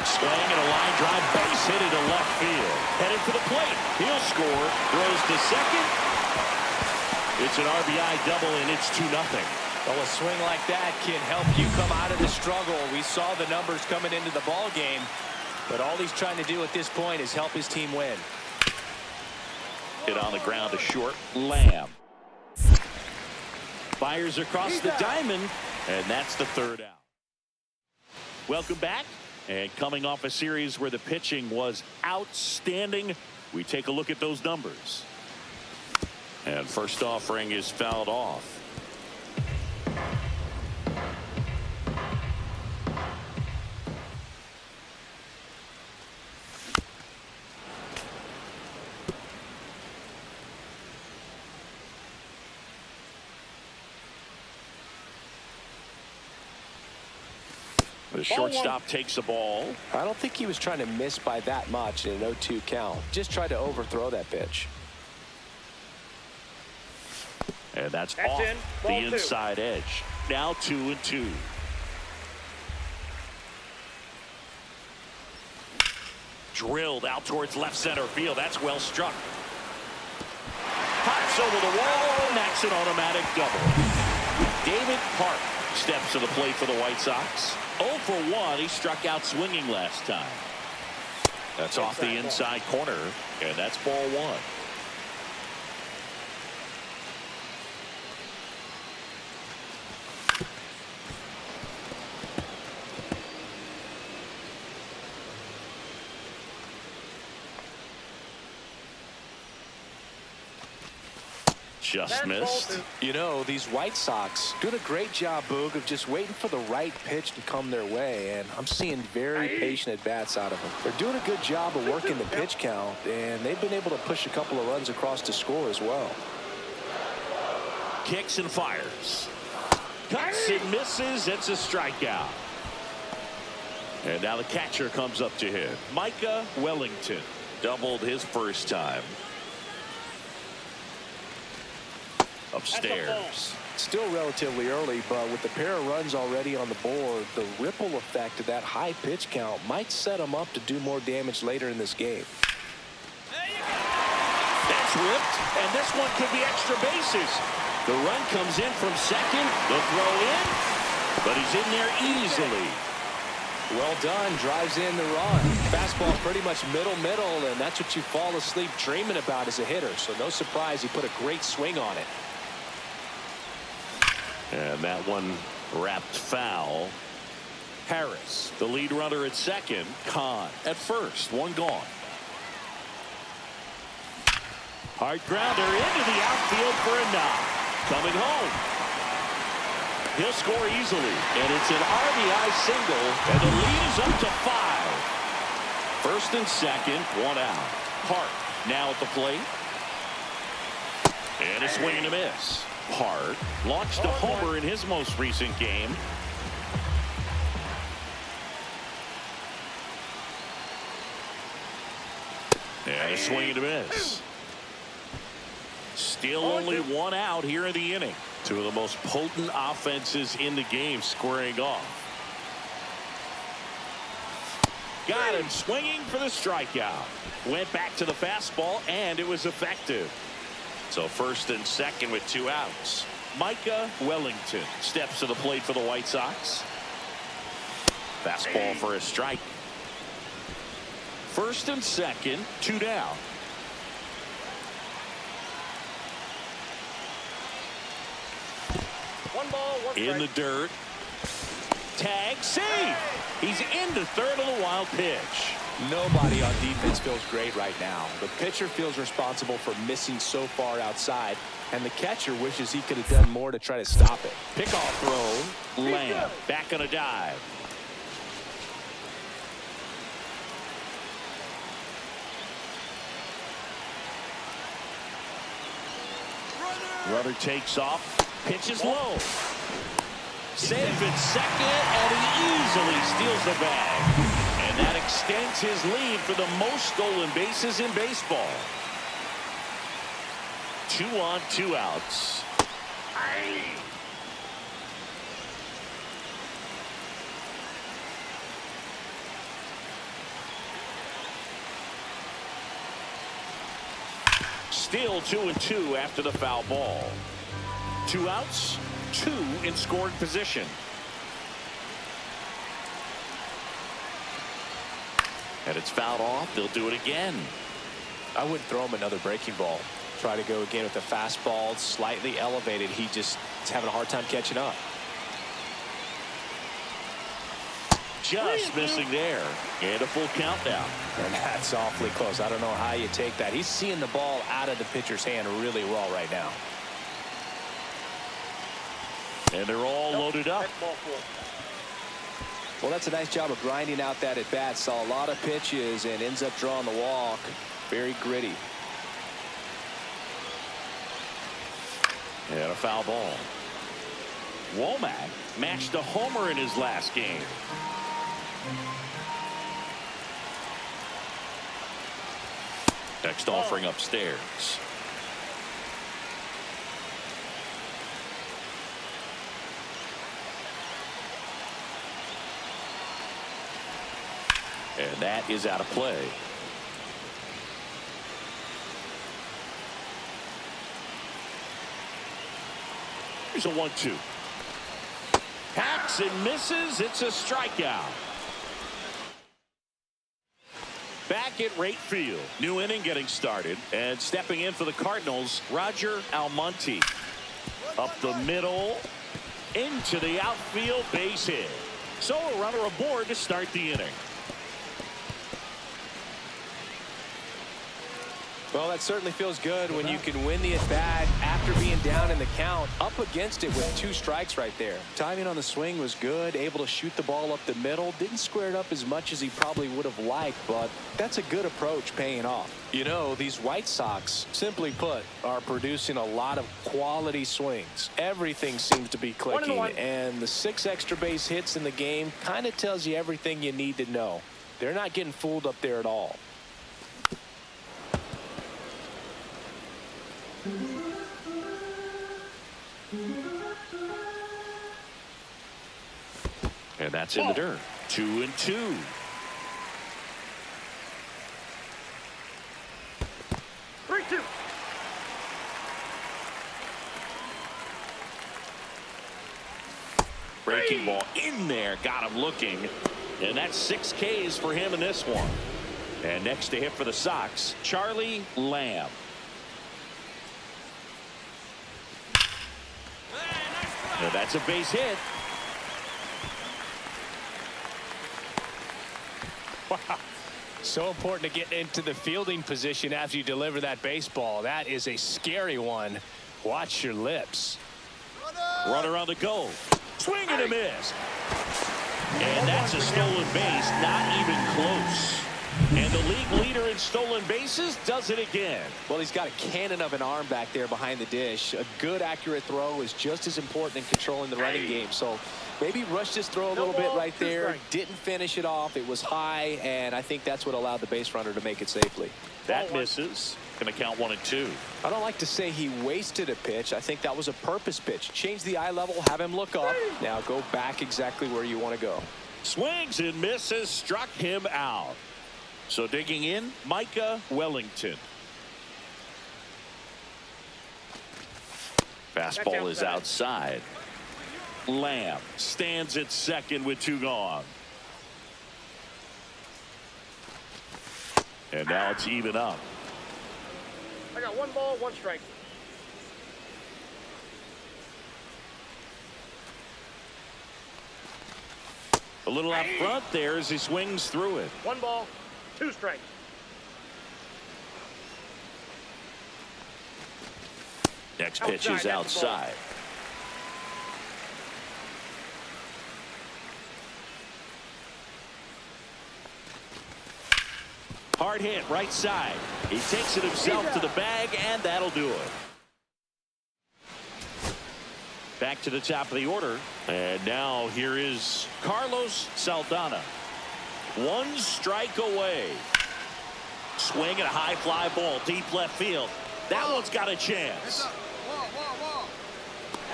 Swing and a line drive, base hit into left field. Headed for the plate. He'll score. Throws to second. It's an RBI double, and it's 2-0. Well, a swing like that can help you come out of the struggle. We saw the numbers coming into the ball game, but all he's trying to do at this point is help his team win. Hit on the ground to short. Lamb fires across the diamond, and that's the 3rd out. Welcome back. And coming off a series where the pitching was outstanding, we take a look at those numbers. And first offering is fouled off. The shortstop takes the ball. I don't think he was trying to miss by that much in an 0-2 count. Just tried to overthrow that pitch. And that's off the inside edge. Now 2-2. Drilled out towards left center field. That's well struck. Pops over the wall, and that's an automatic double. David Park steps to the plate for the White Sox. 0 for 1. He struck out swinging last time. That's off the inside corner, and that's ball 1. Just missed. You know, these White Sox doing a great job, Boog, of just waiting for the right pitch to come their way, and I'm seeing very patient at-bats out of them. They're doing a good job of working the pitch count, and they've been able to push a couple of runs across to score as well. Kicks and fires. Cuts and misses. It's a strikeout. And now the catcher comes up to hit. Micah Wellington doubled his first time. Upstairs. Still relatively early, but with the pair of runs already on the board, the ripple effect of that high pitch count might set them up to do more damage later in this game. That's ripped, and this one could be extra bases. The run comes in from second. The throw in, but he's in there easily. Well done. Drives in the run. Fastball pretty much middle, and that's what you fall asleep dreaming about as a hitter. So no surprise he put a great swing on it. And that one wrapped foul. Harris, the lead runner at second. Kahn at first. One gone. Hard grounder into the outfield for a knock. Coming home. He'll score easily. And it's an RBI single. And the lead is up to 5. First and second. One out. Hart now at the plate. And a swing and a miss. Hart launched a homer in his most recent game. And a swing and a miss. Still only one out here in the inning. Two of the most potent offenses in the game squaring off. Got him swinging for the strikeout. Went back to the fastball, and it was effective. So first and second with 2 outs. Micah Wellington steps to the plate for the White Sox. Fastball for a strike. First and second, 2 down. One ball, one strike. In the dirt. Tag, save. He's into third on the wild pitch. Nobody on defense feels great right now. The pitcher feels responsible for missing so far outside, and the catcher wishes he could have done more to try to stop it. Pickoff throw. Lamb back on a dive. Runner takes off. Pitches low. Save at second, and he easily steals the bag. And that extends his lead for the most stolen bases in baseball. 2 on, 2 outs. Still 2-2 after the foul ball. 2 outs, 2 in scoring position. And it's fouled off. They'll do it again. I wouldn't throw him another breaking ball. Try to go again with the fastball slightly elevated. He just is having a hard time catching up. Just missing there. And a full countdown. And that's awfully close. I don't know how you take that. He's seeing the ball out of the pitcher's hand really well right now. And they're all loaded up. Well, that's a nice job of grinding out that at bat. Saw a lot of pitches and ends up drawing the walk. Very gritty. And a foul ball. Womack matched a homer in his last game. Next offering upstairs. And that is out of play. Here's a 1-2. Hacks and misses. It's a strikeout. Back at right field. New inning getting started. And stepping in for the Cardinals, Roger Almonte. Up the middle. Into the outfield, base hit. So a runner aboard to start the inning. Well, that certainly feels good when you can win the at-bat after being down in the count, up against it with 2 strikes right there. Timing on the swing was good, able to shoot the ball up the middle. Didn't square it up as much as he probably would have liked, but that's a good approach paying off. You know, these White Sox, simply put, are producing a lot of quality swings. Everything seems to be clicking, and the 6 extra base hits in the game kind of tells you everything you need to know. They're not getting fooled up there at all. And that's in the dirt. 2-2. Breaking ball in there, got him looking, and that's 6 Ks for him in this one. And next to hit for the Sox, Charlie Lamb. And that's a base hit. Wow. So important to get into the fielding position after you deliver that baseball. That is a scary one. Watch your lips. Runner on the go. Swing and a miss. And that's a stolen base, not even close. And the league leader in stolen bases does it again. Well, he's got a cannon of an arm back there behind the dish. A good, accurate throw is just as important in controlling the running game. So maybe rushed his throw a little bit right there. Didn't finish it off. It was high, and I think that's what allowed the base runner to make it safely. That misses. Going to count 1-2. I don't like to say he wasted a pitch. I think that was a purpose pitch. Change the eye level, have him look up. Now go back exactly where you want to go. Swings and misses, struck him out. So digging in, Micah Wellington. Fastball is outside. Lamb stands at second with 2 gone. And now it's even up. I got 1 ball, 1 strike. A little out front there as he swings through it. 1 ball, 2 strikes. Next pitch is outside. Hard hit right side. He takes it himself to the bag, and that'll do it. Back to the top of the order. And now here is Carlos Saldana. 1 strike away. Swing and a high fly ball deep left field. That one's got a chance.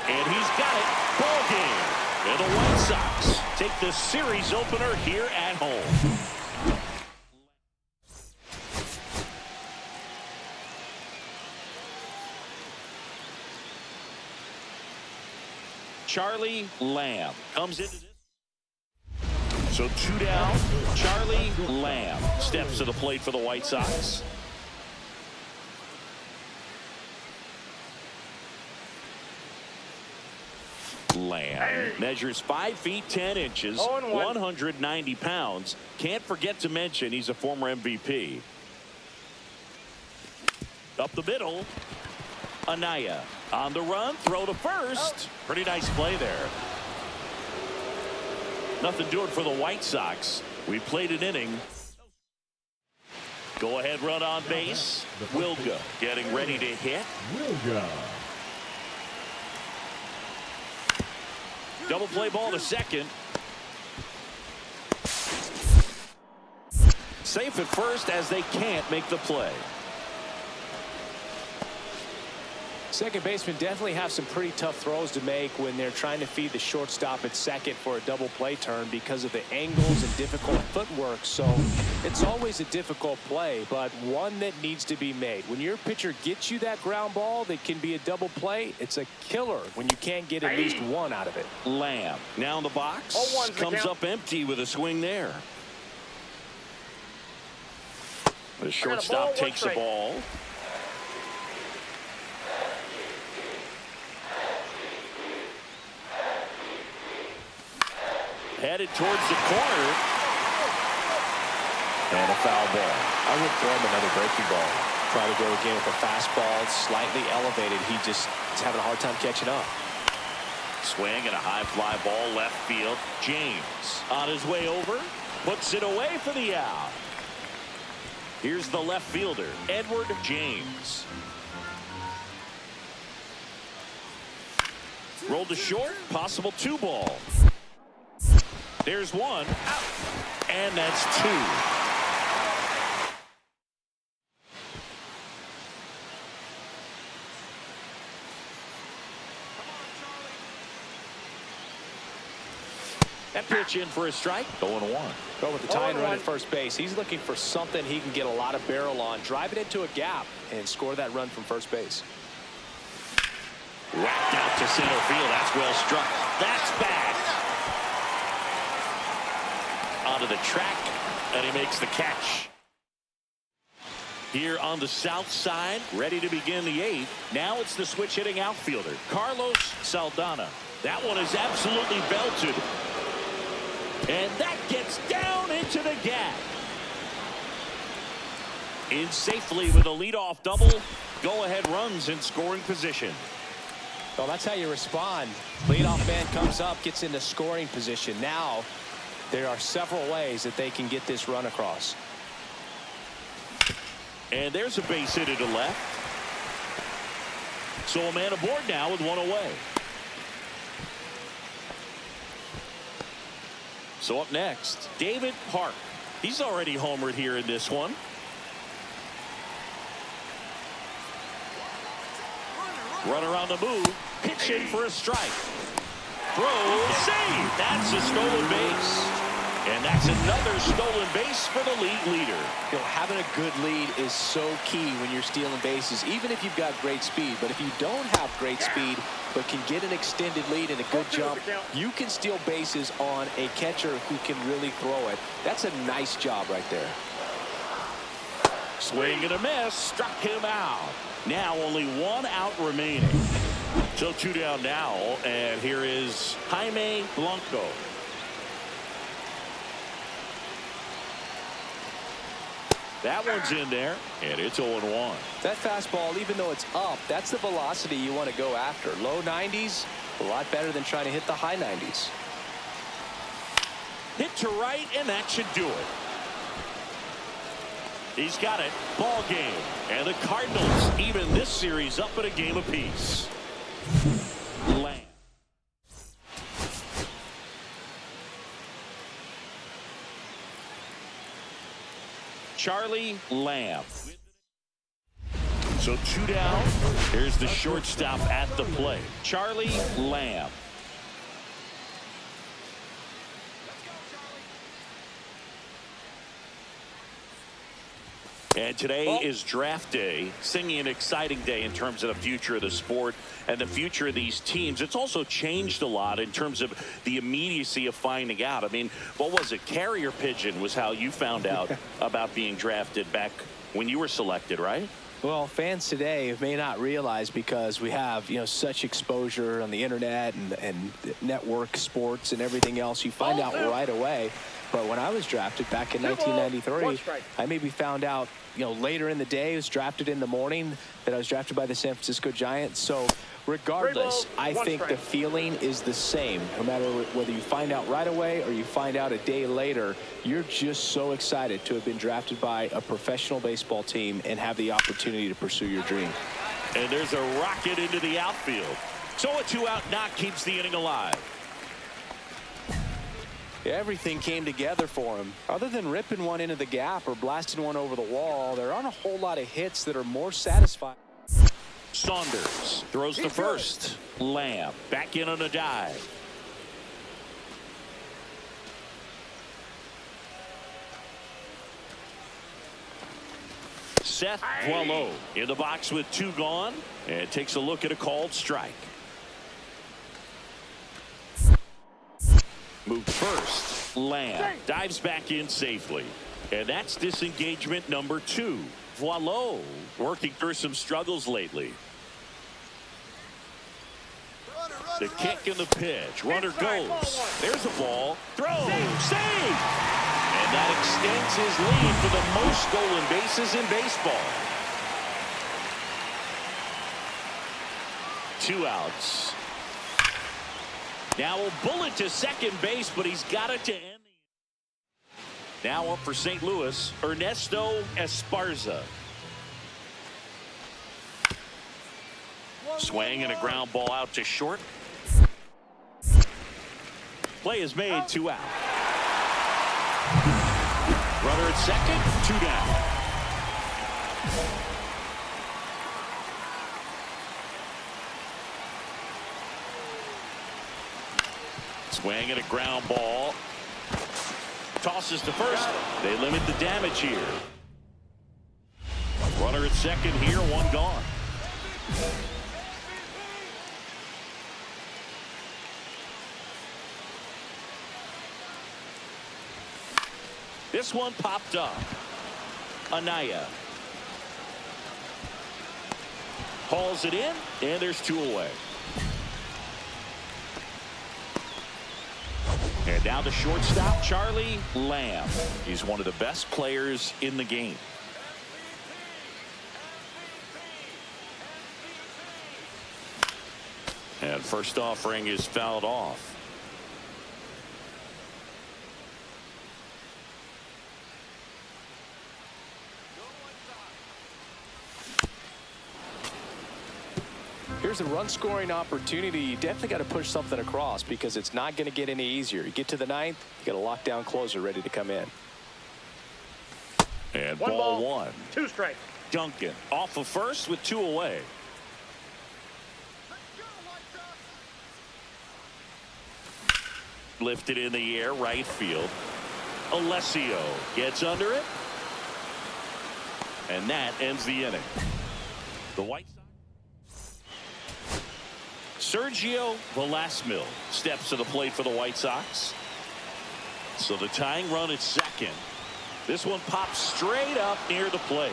And he's got it. Ball game. And the White Sox take the series opener here at home. Charlie Lamb comes into this. So 2 down. Charlie Lamb steps to the plate for the White Sox. Lamb measures 5 feet 10 inches, 190 pounds. Can't forget to mention he's a former MVP. Up the middle. Anaya on the run, throw to first. Pretty nice play there. Nothing doing for the White Sox. We played an inning. Go ahead run on base. Wilga getting ready to hit. Wilga. Double play ball to second. Safe at first as they can't make the play. Second baseman definitely have some pretty tough throws to make when they're trying to feed the shortstop at second for a double play turn because of the angles and difficult footwork. So it's always a difficult play, but one that needs to be made. When your pitcher gets you that ground ball that can be a double play, it's a killer when you can't get at least 1 out of it. Lamb now in the box, comes up empty with a swing there. The shortstop takes the ball. Headed towards the corner. And a foul ball. I would throw him another breaking ball. Try to go again with the fastball. It's slightly elevated. He just is having a hard time catching up. Swing and a high fly ball left field. James on his way over. Puts it away for the out. Here's the left fielder, Edward James. Rolled to short, possible 2 ball. There's 1 out, and that's 2. That pitch in for a strike. 0-1. Go with the tying run at first base. He's looking for something he can get a lot of barrel on. Drive it into a gap and score that run from first base. Whacked out to center field. That's well struck. That's back. Onto the track, and he makes the catch. Here on the south side, ready to begin the 8th. Now it's the switch hitting outfielder, Carlos Saldana. That one is absolutely belted. And that gets down into the gap. In safely with a leadoff double. Go-ahead runs in scoring position. Well, that's how you respond. Leadoff man comes up, gets into scoring position. Now, there are several ways that they can get this run across. And there's a base hit to left. So a man aboard now with 1 away. So up next, David Park. He's already homered here in this one. Runner on the move. Pitch in for a strike. Throw, save. That's a stolen base. And that's another stolen base for the league leader. You know, having a good lead is so key when you're stealing bases, even if you've got great speed. But if you don't have great speed, but can get an extended lead and a good jump, you can steal bases on a catcher who can really throw it. That's a nice job right there. Swing and a miss. Struck him out. Now only 1 out remaining. So 2 down now. And here is Jaime Blanco. That one's in there, and it's 0-1. That fastball, even though it's up, that's the velocity you want to go after. Low 90s, a lot better than trying to hit the high 90s. Hit to right, and that should do it. He's got it. Ball game. And the Cardinals even this series up at a game apiece. Lamb. Charlie Lamb. So 2 down. Here's the shortstop at the plate. Charlie Lamb. And today is draft day, singing an exciting day in terms of the future of the sport and the future of these teams. It's also changed a lot in terms of the immediacy of finding out. I mean, what was it? Carrier pigeon was how you found out about being drafted back when you were selected, right? Well, fans today may not realize, because we have, you know, such exposure on the internet and network sports and everything else. You find out right away. But when I was drafted back in 1993, I maybe found out, you know, later in the day. I was drafted in the morning that I was drafted by the San Francisco Giants. So regardless, I think the feeling is the same. No matter whether you find out right away or you find out a day later, you're just so excited to have been drafted by a professional baseball team and have the opportunity to pursue your dream. And there's a rocket into the outfield. So a 2-out knock keeps the inning alive. Everything came together for him. Other than ripping one into the gap or blasting one over the wall, there aren't a whole lot of hits that are more satisfying. Saunders throws to first. Lamb back in on a dive. Seth Boileau in the box with 2 gone, and takes a look at a called strike. Moved first. Lamb dives back in safely. And that's disengagement number 2. Boileau working through some struggles lately. The kick and the pitch. Runner goes. There's a ball. Throw. Save. And that extends his lead for the most stolen bases in baseball. 2 outs. Now a bullet to second base, but he's got it to end. Now up for St. Louis, Ernesto Esparza. Swing and a ground ball out to short. Play is made, 2 out. Runner at second, 2 down. Swing and a ground ball. Tosses to first. They limit the damage here. Runner at second here, 1 gone. This one popped up. Anaya hauls it in, and there's 2 away. And now the shortstop, Charlie Lamb. He's one of the best players in the game. And first offering is fouled off. Here's a run-scoring opportunity. You definitely got to push something across because it's not going to get any easier. You get to the 9th, you got a lockdown closer ready to come in. And One ball ball, 1. 2 strikes. Duncan off of first with 2 away. Lifted in the air, right field. Alessio gets under it. And that ends the inning. The White Sox. Sergio Velasmil steps to the plate for the White Sox. So the tying run at second. This one pops straight up near the plate.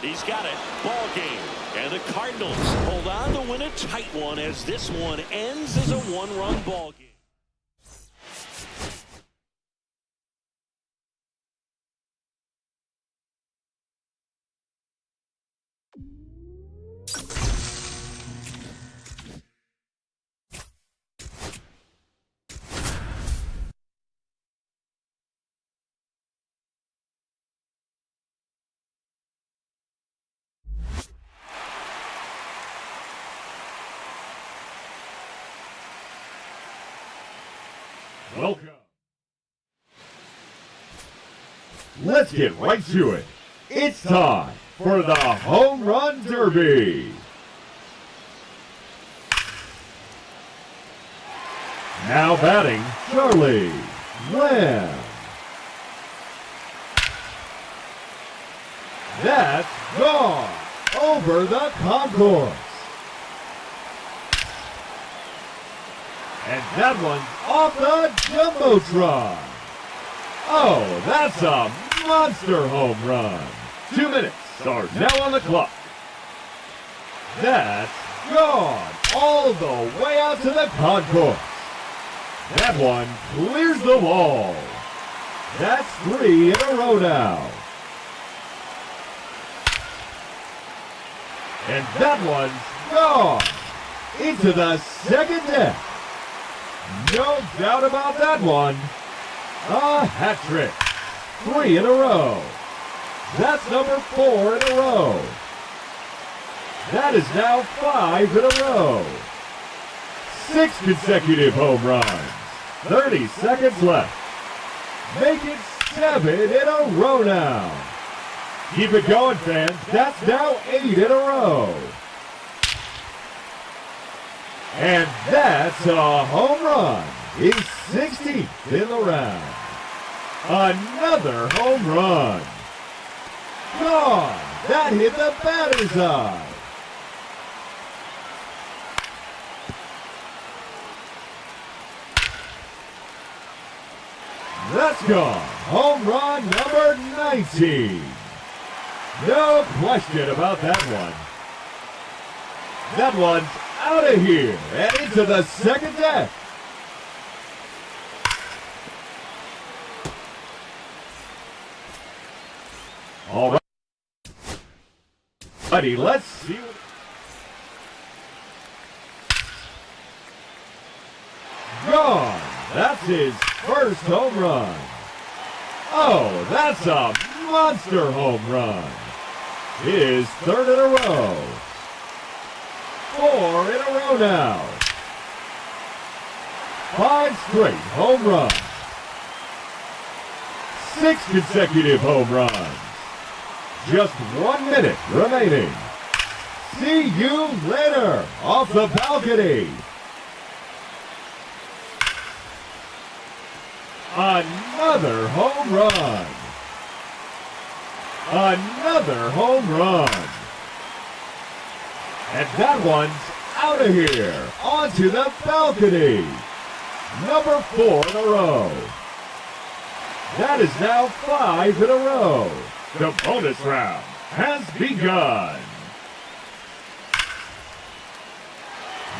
He's got it. Ball game. And the Cardinals hold on to win a tight one as this one ends as a 1-run ball game. Welcome. Let's get right to it. It's time for the Home Run Derby. Now batting, Charlie Lamb. That's gone over the concourse. And that one's off the Jumbotron. Oh, that's a monster home run. 2 minutes are now on the clock. That's gone all the way out to the concourse. That one clears the wall. That's 3 in a row now. And that one's gone into the second deck. No doubt about that one. A hat trick. 3 in a row. That's number 4 in a row. That is now 5 in a row. 6 consecutive home runs. 30 seconds left. Make it 7 in a row now. Keep it going, fans. That's now 8 in a row. And that's a home run. He's 16th in the round. Another home run. Gone. That hit the batter's eye. That's gone. Home run number 19. No question about that one. That one's out of here and into the second deck. All right. Let's see. his first home run. Oh, that's a monster home run. His third in a row. 4 in a row now. 5 straight home runs. 6 consecutive home runs. Just 1 minute remaining. See you later off the balcony. Another home run. Another home run. And that one's out of here. Onto the balcony. Number 4 in a row. That is now 5 in a row. The bonus round has begun.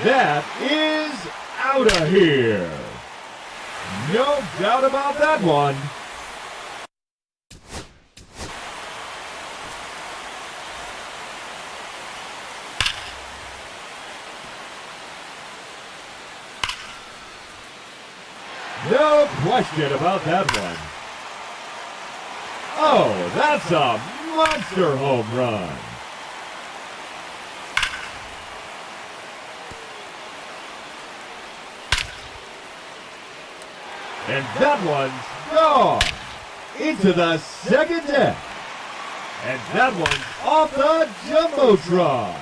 That is out of here. No doubt about that one. No question about that one. Oh, that's a monster home run. And that one's gone into the second deck. And that one's off the Jumbotron.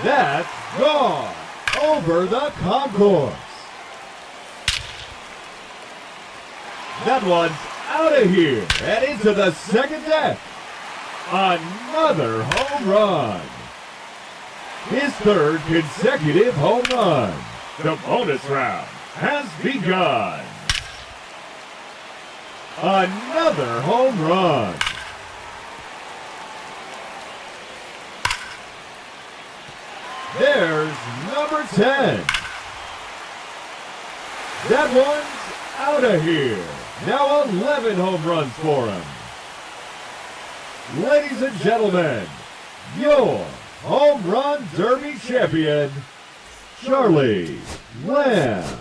That's gone over the concourse. That one's out of here and into the second deck. Another home run. His third consecutive home run. The bonus round has begun. Another home run. There's number 10. That one's out of here. Now 11 home runs for him. Ladies and gentlemen, your Home Run Derby champion, Charlie Lamb.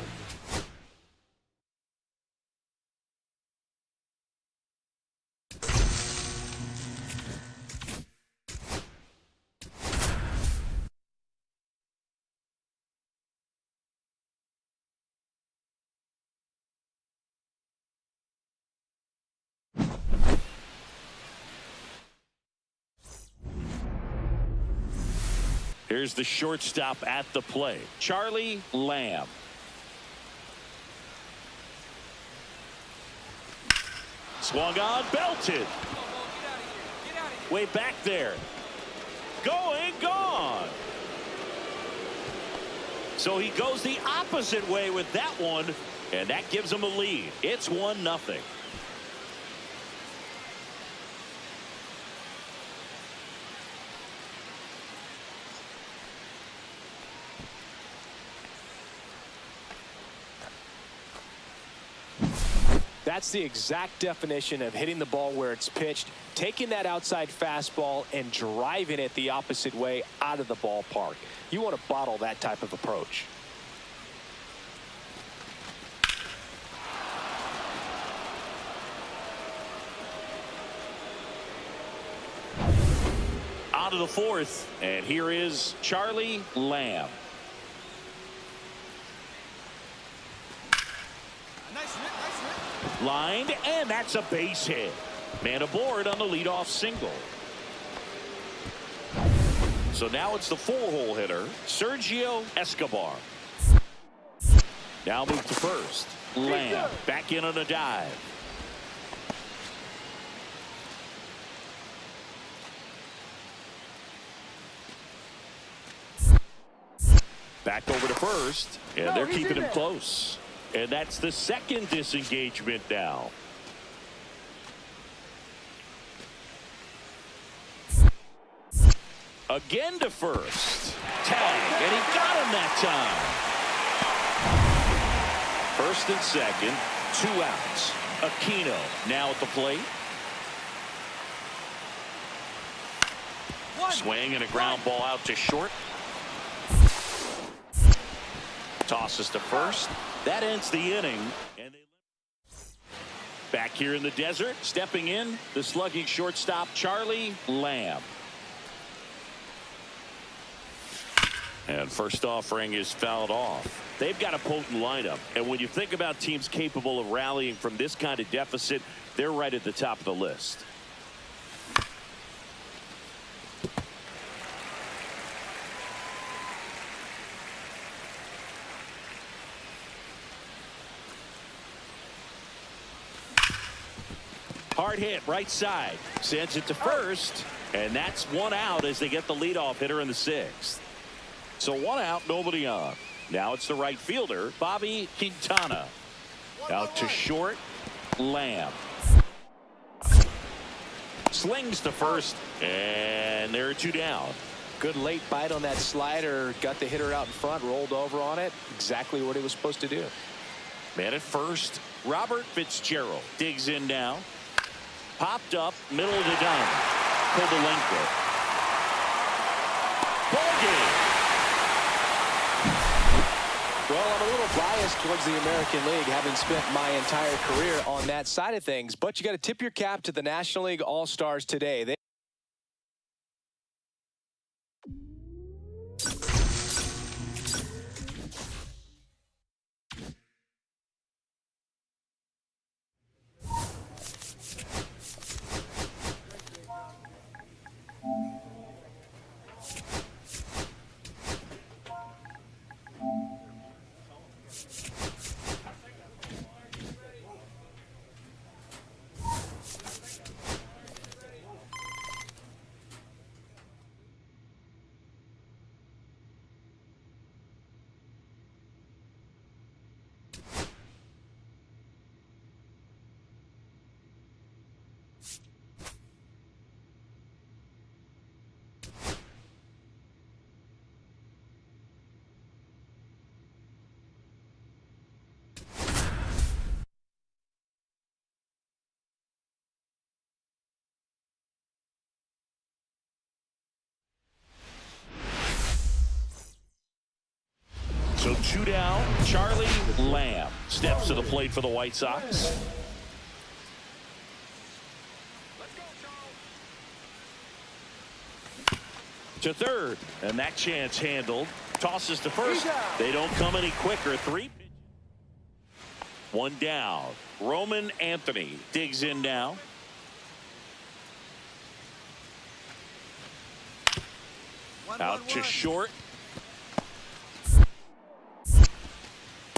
Here's the shortstop at the plate, Charlie Lamb. Swung on, belted. Way back there. Going, gone. So he goes the opposite way with that one, and that gives him a lead. It's 1-0. That's the exact definition of hitting the ball where it's pitched, taking that outside fastball and driving it the opposite way out of the ballpark. You want to bottle that type of approach. On to the fourth, and here is Charlie Lamb. Lined, and that's a base hit. Man aboard on the leadoff single. So now it's the 4-hole hitter, Sergio Escobar. Now move to first. Lamb back in on a dive. Back over to first, and they're keeping him close. And that's the second disengagement now. Again to first. Tag, and he got him that time. First and second, 2 outs. Aquino now at the plate. Swing and a ground ball out to short. Tosses to first. That ends the inning. And back here in the desert, stepping in, the slugging shortstop, Charlie Lamb. And first offering is fouled off. They've got a potent lineup. And when you think about teams capable of rallying from this kind of deficit, they're right at the top of the list. Hard hit, right side. Sends it to first. And that's one out as they get the leadoff hitter in the sixth. So one out, nobody on. Now it's the right fielder, Bobby Quintana. Out to short, Lamb. Slings to first, and there are two down. Good late bite on that slider. Got the hitter out in front, rolled over on it. Exactly what he was supposed to do. Man at first, Robert Fitzgerald digs in now. Popped up, middle of the diamond. Kovalenko. Ball game. Well, I'm a little biased towards the American League, having spent my entire career on that side of things. But you got to tip your cap to the National League All-Stars today. So two down, Charlie Lamb steps to the plate for the White Sox. To third, and that chance handled. Tosses to first. They don't come any quicker. One down. Roman Anthony digs in now. Out to short.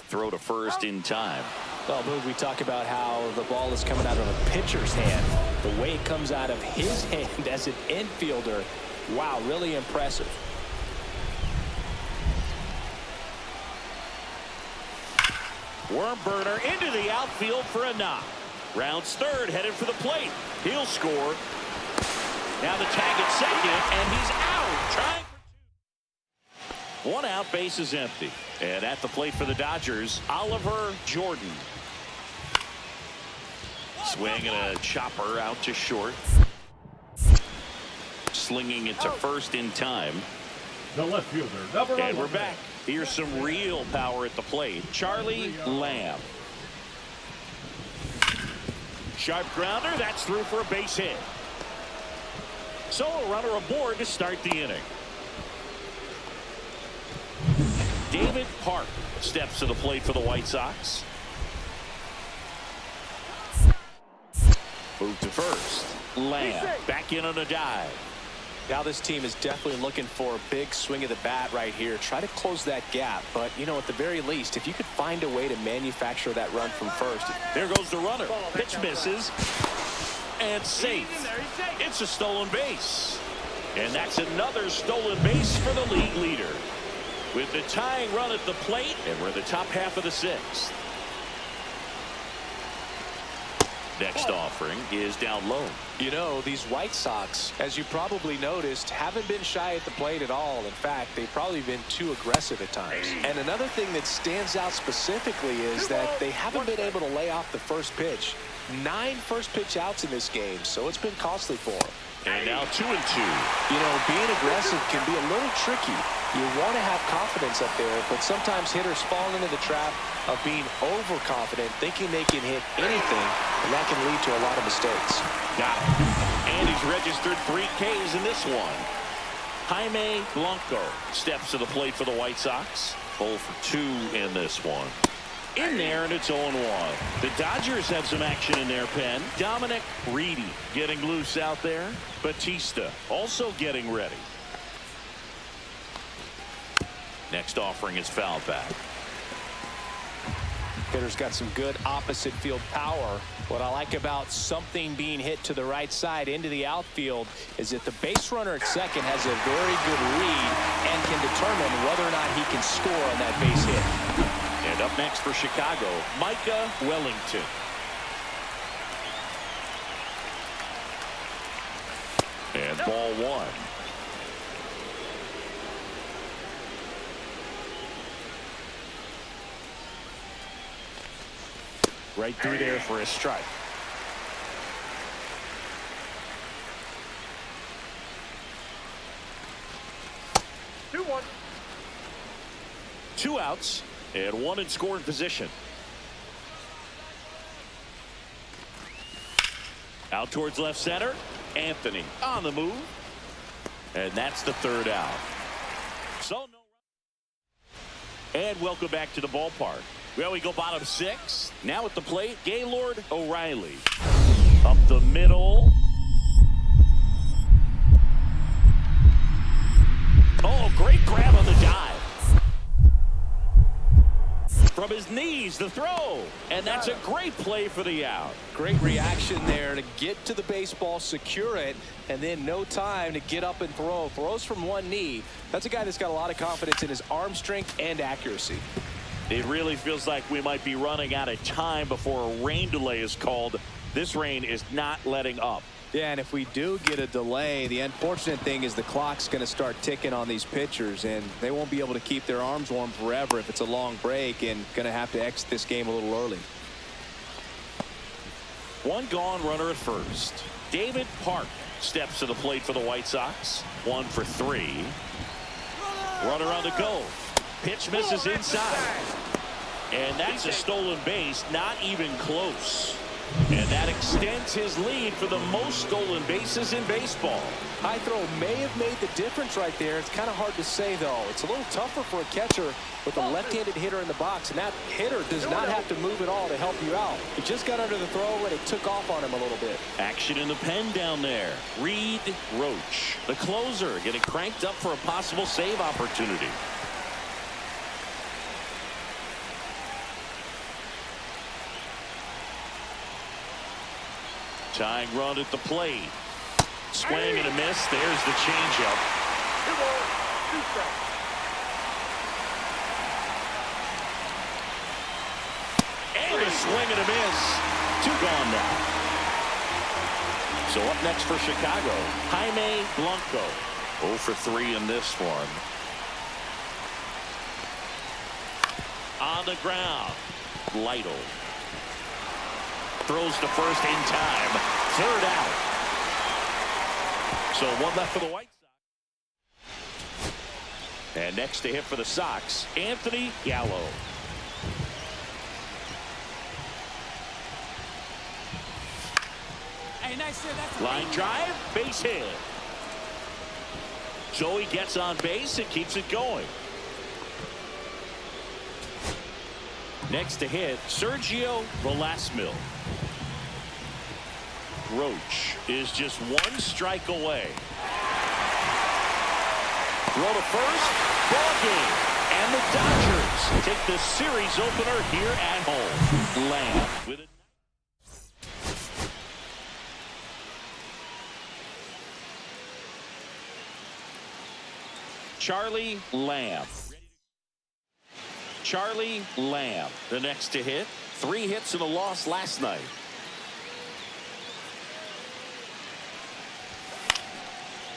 Throw to first in time. Well, Boog, we talk about how the ball is coming out of a pitcher's hand. The way it comes out of his hand as an infielder, wow, really impressive. Worm burner into the outfield for a knock. Rounds third, headed for the plate. He'll score. Now the tag at second, and he's out. Trying for two. One out, base is empty. And at the plate for the Dodgers, Oliver Jordan. Swing and a chopper out to short. Slinging it to first in time. The left fielder, number 11. And we're back. Here's some real power at the plate. Charlie Lamb. Sharp grounder. That's through for a base hit. So a runner aboard to start the inning. David Park steps to the plate for the White Sox. Move to first. Lamb back in on a dive. Now this team is definitely looking for a big swing of the bat right here. Try to close that gap. But, you know, at the very least, if you could find a way to manufacture that run from first. There goes the runner. Pitch misses. And safe. It's a stolen base. And that's another stolen base for the league leader. With the tying run at the plate, and we're in the top half of the sixth. Next offering is down low. You know, these White Sox, as you probably noticed, haven't been shy at the plate at all. In fact, they've probably been too aggressive at times. And another thing that stands out specifically is that they haven't been able to lay off the first pitch. 9 first pitch outs in this game, so it's been costly for them. And now 2-2. You know, being aggressive can be a little tricky. You want to have confidence up there, but sometimes hitters fall into the trap of being overconfident, thinking they can hit anything, and that can lead to a lot of mistakes. Got it. And he's registered 3 Ks in this one. Jaime Blanco steps to the plate for the White Sox. 0 for 2 in this one. In there, and it's 0-1. The Dodgers have some action in their pen. Dominic Reedy getting loose out there. Batista also getting ready. Next offering is fouled back. Hitter's got some good opposite field power. What I like about something being hit to the right side into the outfield is that the base runner at second has a very good read and can determine whether or not he can score on that base hit. And up next for Chicago, Micah Wellington. And ball 1. Right through there for a strike. Two, 1. 2 outs and 1 in scoring position. Out towards left center. Anthony on the move. And that's the 3rd out. So no. And welcome back to the ballpark. Well, we go bottom 6. Now at the plate, Gaylord O'Reilly. Up the middle. Oh, great grab on the dive. From his knees, the throw. And that's a great play for the out. Great reaction there to get to the baseball, secure it, and then no time to get up and throw. Throws from one knee. That's a guy that's got a lot of confidence in his arm strength and accuracy. It really feels like we might be running out of time before a rain delay is called. This rain is not letting up. Yeah, and if we do get a delay, the unfortunate thing is the clock's going to start ticking on these pitchers, and they won't be able to keep their arms warm forever if it's a long break, and going to have to exit this game a little early. 1 gone, runner at first. David Park steps to the plate for the White Sox. 1 for 3. Runner on the go. Pitch misses inside. And that's a stolen base, not even close. And that extends his lead for the most stolen bases in baseball. High throw may have made the difference right there. It's kind of hard to say, though. It's a little tougher for a catcher with a left-handed hitter in the box, and that hitter does not have to move at all to help you out. He just got under the throw, and it took off on him a little bit. Action in the pen down there. Reed Roach, the closer, getting cranked up for a possible save opportunity. Tying run at the plate. Swing and a miss. There's the changeup. 2 balls, 2 strikes. And a swing and a miss. 2 gone now. So up next for Chicago, Jaime Blanco. 0 for 3 in this one. On the ground, Lytle. Throws to first in time. 3rd out. So 1 left for the White Sox. And next to hit for the Sox, Anthony Gallo. Hey, nice hit. That's Line drive, base hit. So he gets on base and keeps it going. Next to hit, Sergio Velasquez. Roach is just 1 strike away. Throw to first, ball game. And the Dodgers take the series opener here at home. Lamb with a Charlie Lamb. Charlie Lamb, the next to hit. 3 hits and a loss last night.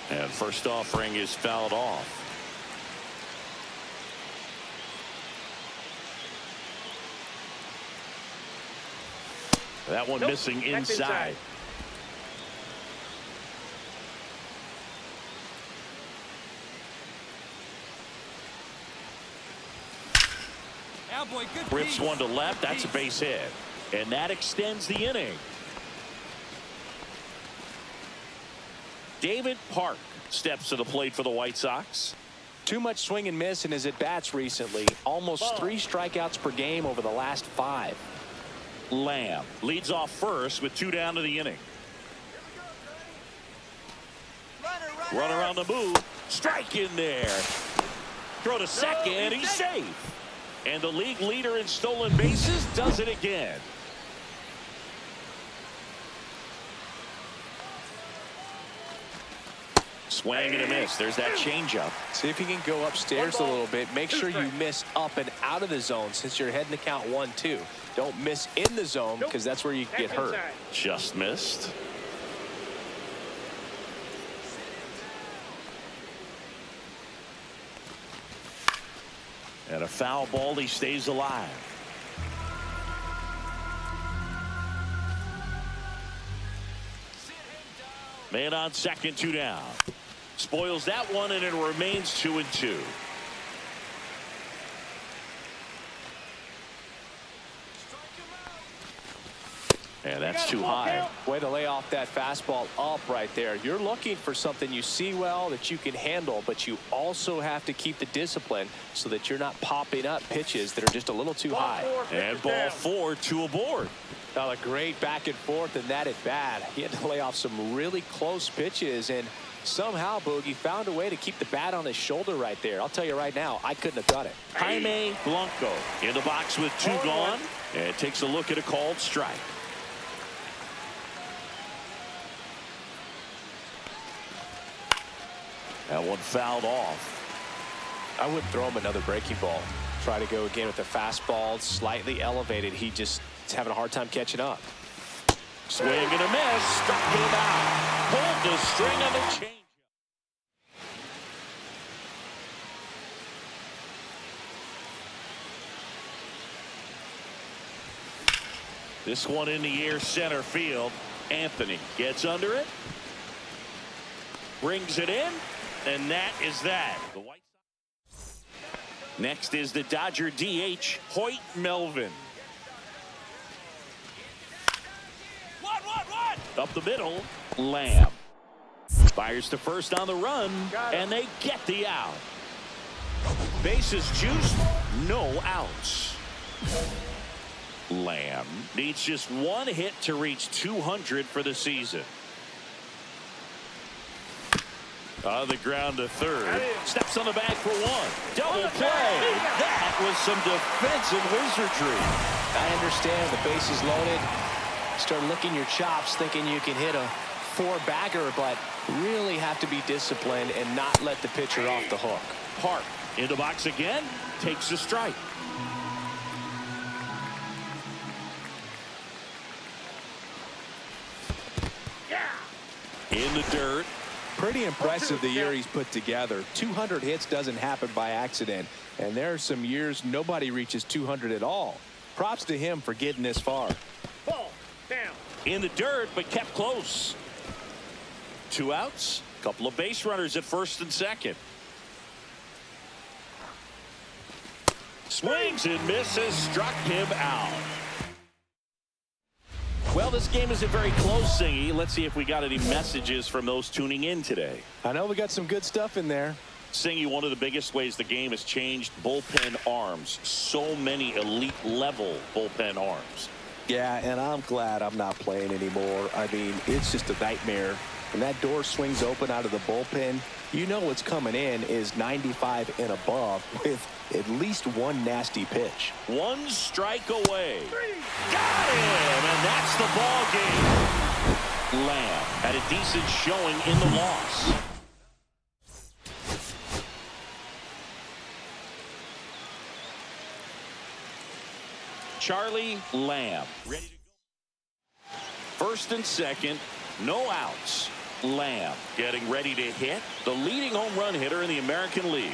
And first offering is fouled off. That one missing inside. Rips one to left. That's a base hit. And that extends the inning. David Park steps to the plate for the White Sox. Too much swing and miss in his at-bats recently. Almost 3 strikeouts per game over the last 5. Lamb leads off first with 2 down to the inning. Runner on the move. Strike in there. Throw to second. He's safe. And the league leader in stolen bases does it again. Swing and a miss. There's that changeup. See if you can go upstairs a little bit. Make sure you miss up and out of the zone since you're heading to count 1-2. Don't miss in the zone because that's where you get hurt. Just missed. And a foul ball. He stays alive. Man on second, 2 down. Spoils that one, and it remains 2-2. And that's too high. Way to lay off that fastball up right there. You're looking for something you see well that you can handle, but you also have to keep the discipline so that you're not popping up pitches that are just a little too high. And ball 4, 2 aboard. Now a great back and forth in that at bat. He had to lay off some really close pitches, and somehow Boogie found a way to keep the bat on his shoulder right there. I'll tell you right now, I couldn't have done it. Jaime Blanco in the box with 2 gone, and takes a look at a called strike. That one fouled off. I would throw him another breaking ball. Try to go again with the fastball slightly elevated. He just is having a hard time catching up. Swing and a miss. Struck him out. Pulled the string of the change. This one in the air, center field. Anthony gets under it. Brings it in. And that is that. The White Sox. Next is the Dodger DH, Hoyt Melvin. Up the middle, Lamb. Fires to first on the run, and they get the out. Bases juiced, no outs. Lamb needs just 1 hit to reach 200 for the season. On the ground to third. Steps on the bag for 1. Double play. That was some defensive wizardry. I understand the base is loaded. Start licking your chops thinking you can hit a 4-bagger, but really have to be disciplined and not let the pitcher off the hook. Park in the box again. Takes a strike. In the dirt. Pretty impressive the year he's put together. 200 hits doesn't happen by accident, and there are some years nobody reaches 200 at all. Props to him for getting this far. Ball down. In the dirt, but kept close. 2 outs. Couple of base runners at first and second. Swings and misses. Struck him out. Well, this game isn't very close, Singy. Let's see if we got any messages from those tuning in today. I know we got some good stuff in there. Singy, one of the biggest ways the game has changed, bullpen arms. So many elite level bullpen arms. Yeah, and I'm glad I'm not playing anymore. I mean, it's just a nightmare. When that door swings open out of the bullpen, you know what's coming in is 95 and above with at least 1 nasty pitch. 1 strike away. Got him, and that's the ball game. Lamb had a decent showing in the loss. Charlie Lamb ready to go. First and second, no outs. Lamb getting ready to hit, the leading home run hitter in the American League.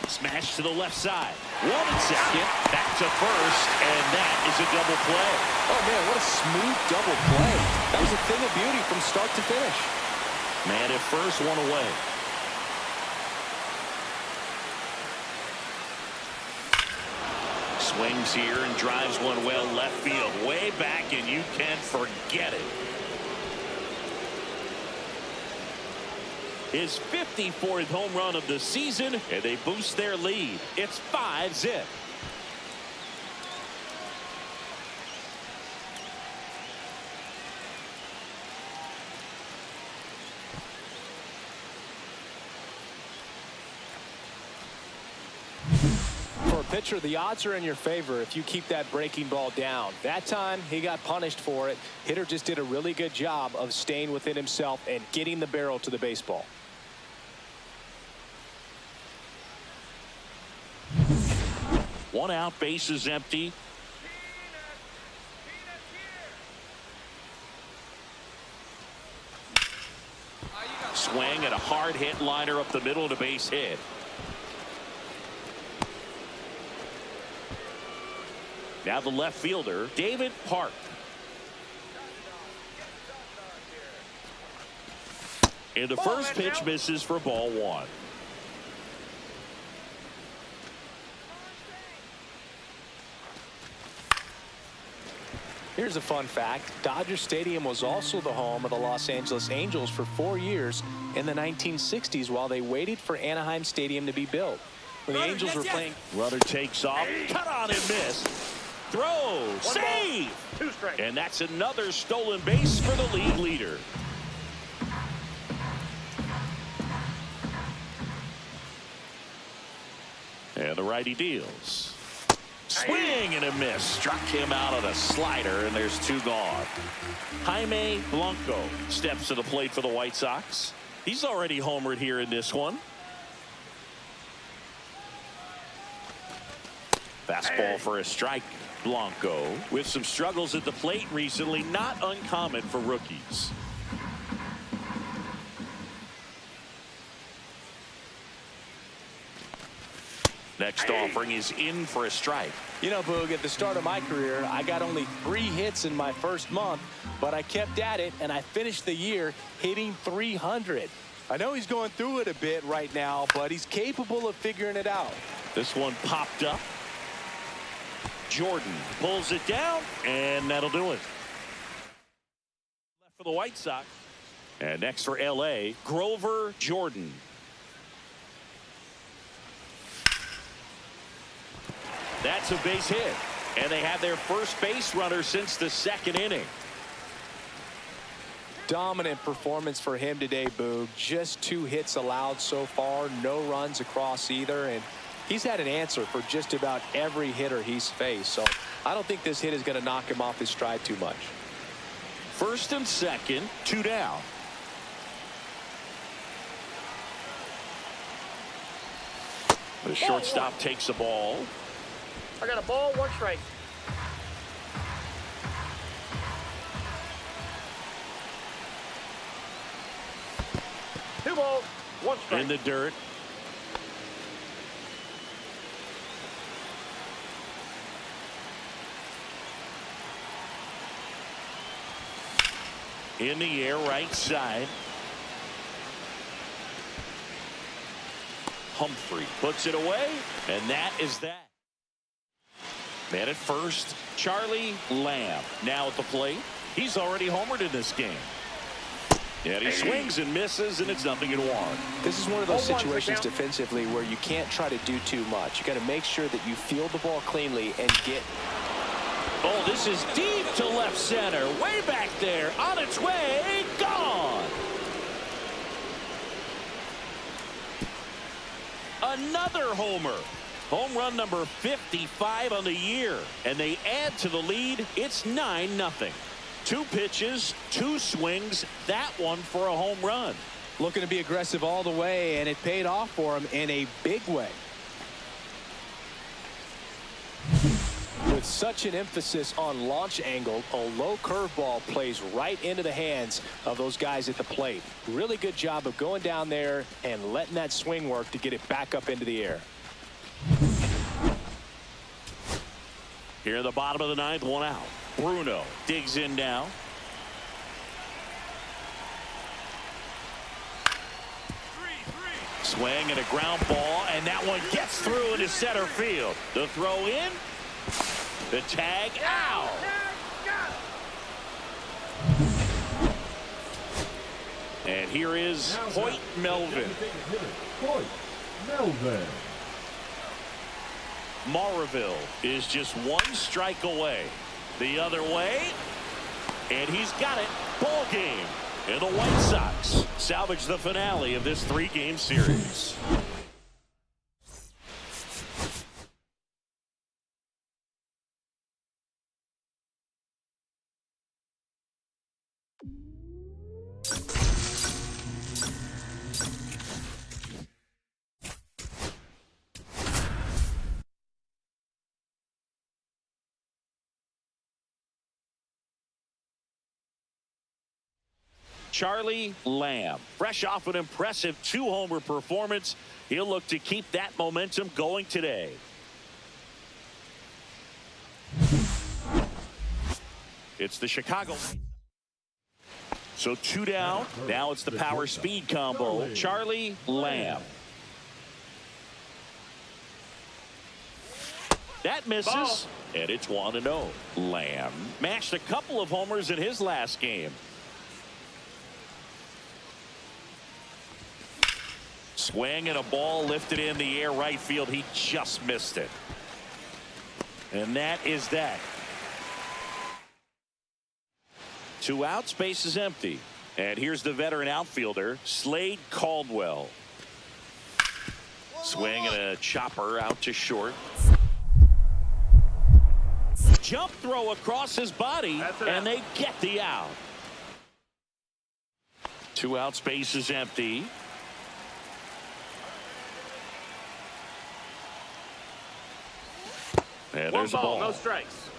Smash to the left side. 1 and second, back to first, and that is a double play. Oh man, what a smooth double play. That was a thing of beauty from start to finish. Man at first, 1 away. Swings here and drives one well left field, way back, and you can forget it. His 54th home run of the season, and they boost their lead. It's 5-zip. For a pitcher, the odds are in your favor if you keep that breaking ball down. That time, he got punished for it. Hitter just did a really good job of staying within himself and getting the barrel to the baseball. One out, base is empty. Swing and a hard hit liner up the middle to base hit. Now the left fielder, David Park. And the first pitch misses for ball one. Here's a fun fact. Dodger Stadium was also the home of the Los Angeles Angels for 4 years in the 1960s while they waited for Anaheim Stadium to be built. When the Angels were playing. Runner takes off, cut on and miss. Throw, save! 2 strikes. And that's another stolen base for the league leader. And the righty deals. Swing and a miss. Struck him out on a slider, and there's 2 gone. Jaime Blanco steps to the plate for the White Sox. He's already homered here in this one. Fastball for a strike. Blanco with some struggles at the plate recently, not uncommon for rookies. Next offering is in for a strike. You know, Boog, at the start of my career, I got only 3 hits in my first month, but I kept at it, and I finished the year hitting 300. I know he's going through it a bit right now, but he's capable of figuring it out. This one popped up. Jordan pulls it down, and that'll do it. Left for the White Sox. And next for L.A., Grover Jordan. That's a base hit. And they have their first base runner since the 2nd inning. Dominant performance for him today, Boog. Just 2 hits allowed so far, no runs across either, and he's had an answer for just about every hitter he's faced. So I don't think this hit is going to knock him off his stride too much. First and second, 2 down. The shortstop takes the ball. I got a ball, 1 strike. Two balls, 1 strike. In the dirt. In the air, right side. Humphrey puts it away, and that is that. Man at first, Charlie Lamb now at the plate. He's already homered in this game. And he swings and misses, and it's 0-1. This is one of those situations defensively where you can't try to do too much. You got to make sure that you field the ball cleanly and get. Oh, this is deep to left center, way back there, on its way, gone. Another homer. Home run number 55 on the year, and they add to the lead. It's 9-0. 2 pitches, 2 swings, that one for a home run. Looking to be aggressive all the way, and it paid off for him in a big way. With such an emphasis on launch angle, a low curveball plays right into the hands of those guys at the plate. Really good job of going down there and letting that swing work to get it back up into the air. Here in the bottom of the 9th, 1 out. Bruno digs in now. Swing and a ground ball, and that one gets through into center field. The throw in, The tag out. And here is Hoyt Melvin. Hoyt Melvin. Maraville is just one strike away. The other way. And he's got it. Ball game. And the White Sox salvage the finale of this 3-game series. Charlie Lamb, fresh off an impressive 2-homer performance. He'll look to keep that momentum going today. It's the Chicago. So 2 down. Now it's the power speed combo. Charlie Lamb. That misses. And it's 1-0. Lamb mashed a couple of homers in his last game. Swing and a ball lifted in the air right field. He just missed it. And that is that. 2 outs, base is empty. And here's the veteran outfielder, Slade Caldwell. Swing and a chopper out to short. Jump throw across his body, and they get the out. 2 outs, base is empty. And there's a ball. No strikes.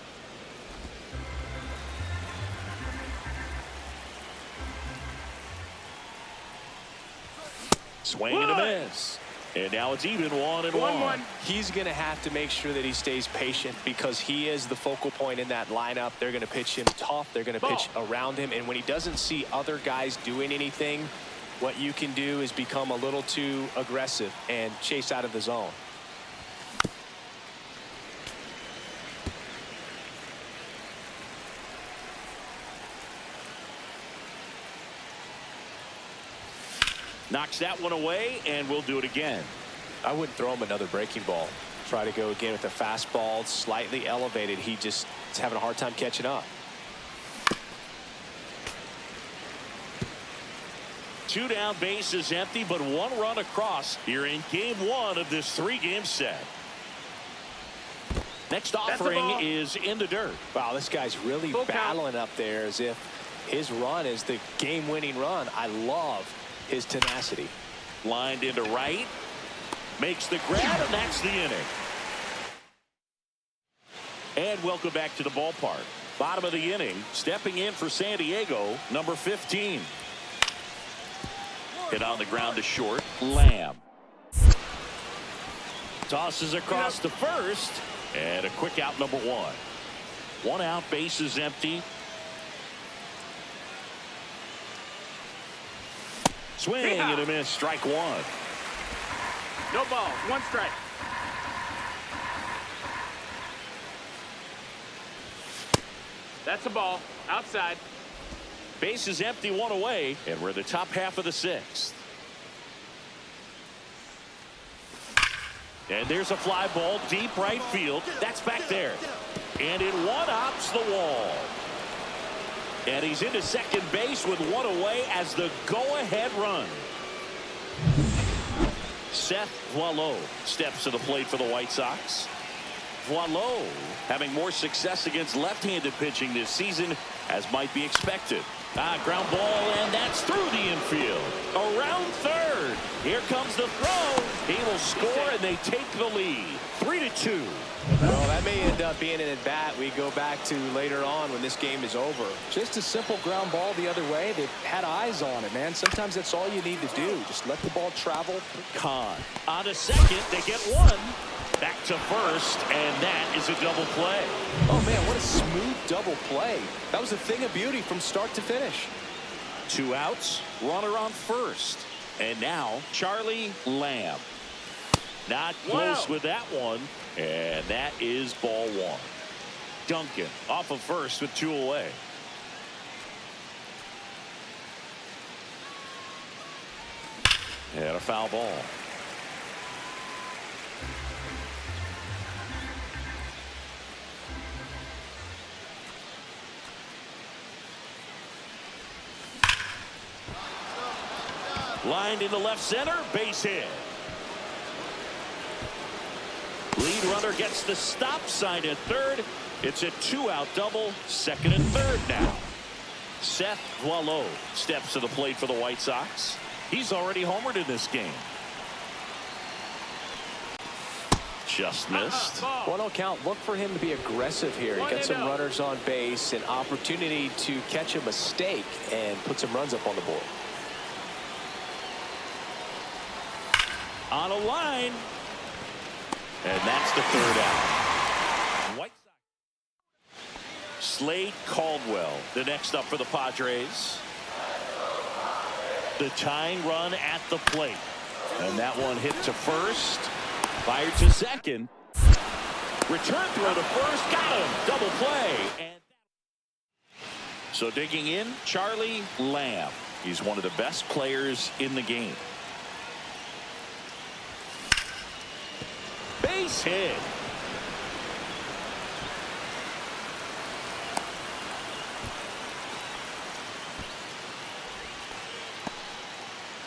Swing and a miss. And now it's even 1-1. He's going to have to make sure that he stays patient because he is the focal point in that lineup. They're going to pitch him tough. They're going to pitch around him. And when he doesn't see other guys doing anything, what you can do is become a little too aggressive and chase out of the zone. Knocks that one away, and we'll do it again. I wouldn't throw him another breaking ball. Try to go again with the fastball, slightly elevated. He just is having a hard time catching up. 2 down, base is empty, but 1 run across here in game 1 of this 3-game set. Next offering is in the dirt. Wow, this guy's really battling up there as if his run is the game-winning run. I love his tenacity. Lined into right. Makes the grab, and that's the inning. And welcome back to the ballpark. Bottom of the inning, stepping in for San Diego, number 15. Hit on the ground to short. Lamb. Tosses across to first. And a quick out, number 1. 1 out, base is empty. Swing and a miss, strike 1. No ball, 1 strike. That's a ball, outside. Base is empty, 1 away, and we're in the top half of the 6th. And there's a fly ball, deep right field. That's back there. And it one-hops the wall. And he's into second base with 1 away as the go-ahead run. Seth Voileau steps to the plate for the White Sox. Voileau having more success against left-handed pitching this season, as might be expected. Ground ball, and that's through the infield. Around third. Here comes the throw. He will score, and they take the lead. 3-2. Well, that may end up being an at-bat we go back to later on when this game is over. Just a simple ground ball the other way. They've had eyes on it, man. Sometimes that's all you need to do. Just let the ball travel. Kahn on to second. They get 1. Back to first, and that is a double play. Oh, man, what a smooth double play. That was a thing of beauty from start to finish. 2 outs, runner on first. And now, Charlie Lamb. Not close with that one, and that is ball 1. Duncan off of first with 2 away. And a foul ball. Lined into left center, base hit. Lead runner gets the stop sign at third. It's a 2-out double, second and third now. Seth Boileau steps to the plate for the White Sox. He's already homered in this game. Just missed. 1-0 count. Look for him to be aggressive here. He got some runners on base, an opportunity to catch a mistake and put some runs up on the board. On a line. And that's the third out. White Sox. Slade Caldwell, the next up for the Padres. The tying run at the plate. And that one hit to first. Fired to second. Return throw to first. Got him. Double play. And so digging in, Charlie Lamb. He's one of the best players in the game. Base hit.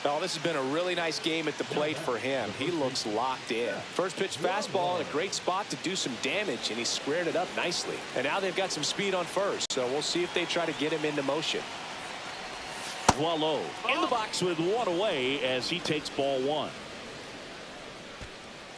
Oh, this has been a really nice game at the plate for him. He looks locked in. First pitch fastball in a great spot to do some damage, and he squared it up nicely. And now they've got some speed on first, so we'll see if they try to get him into motion. Boileau in the box with 1 away as he takes ball 1.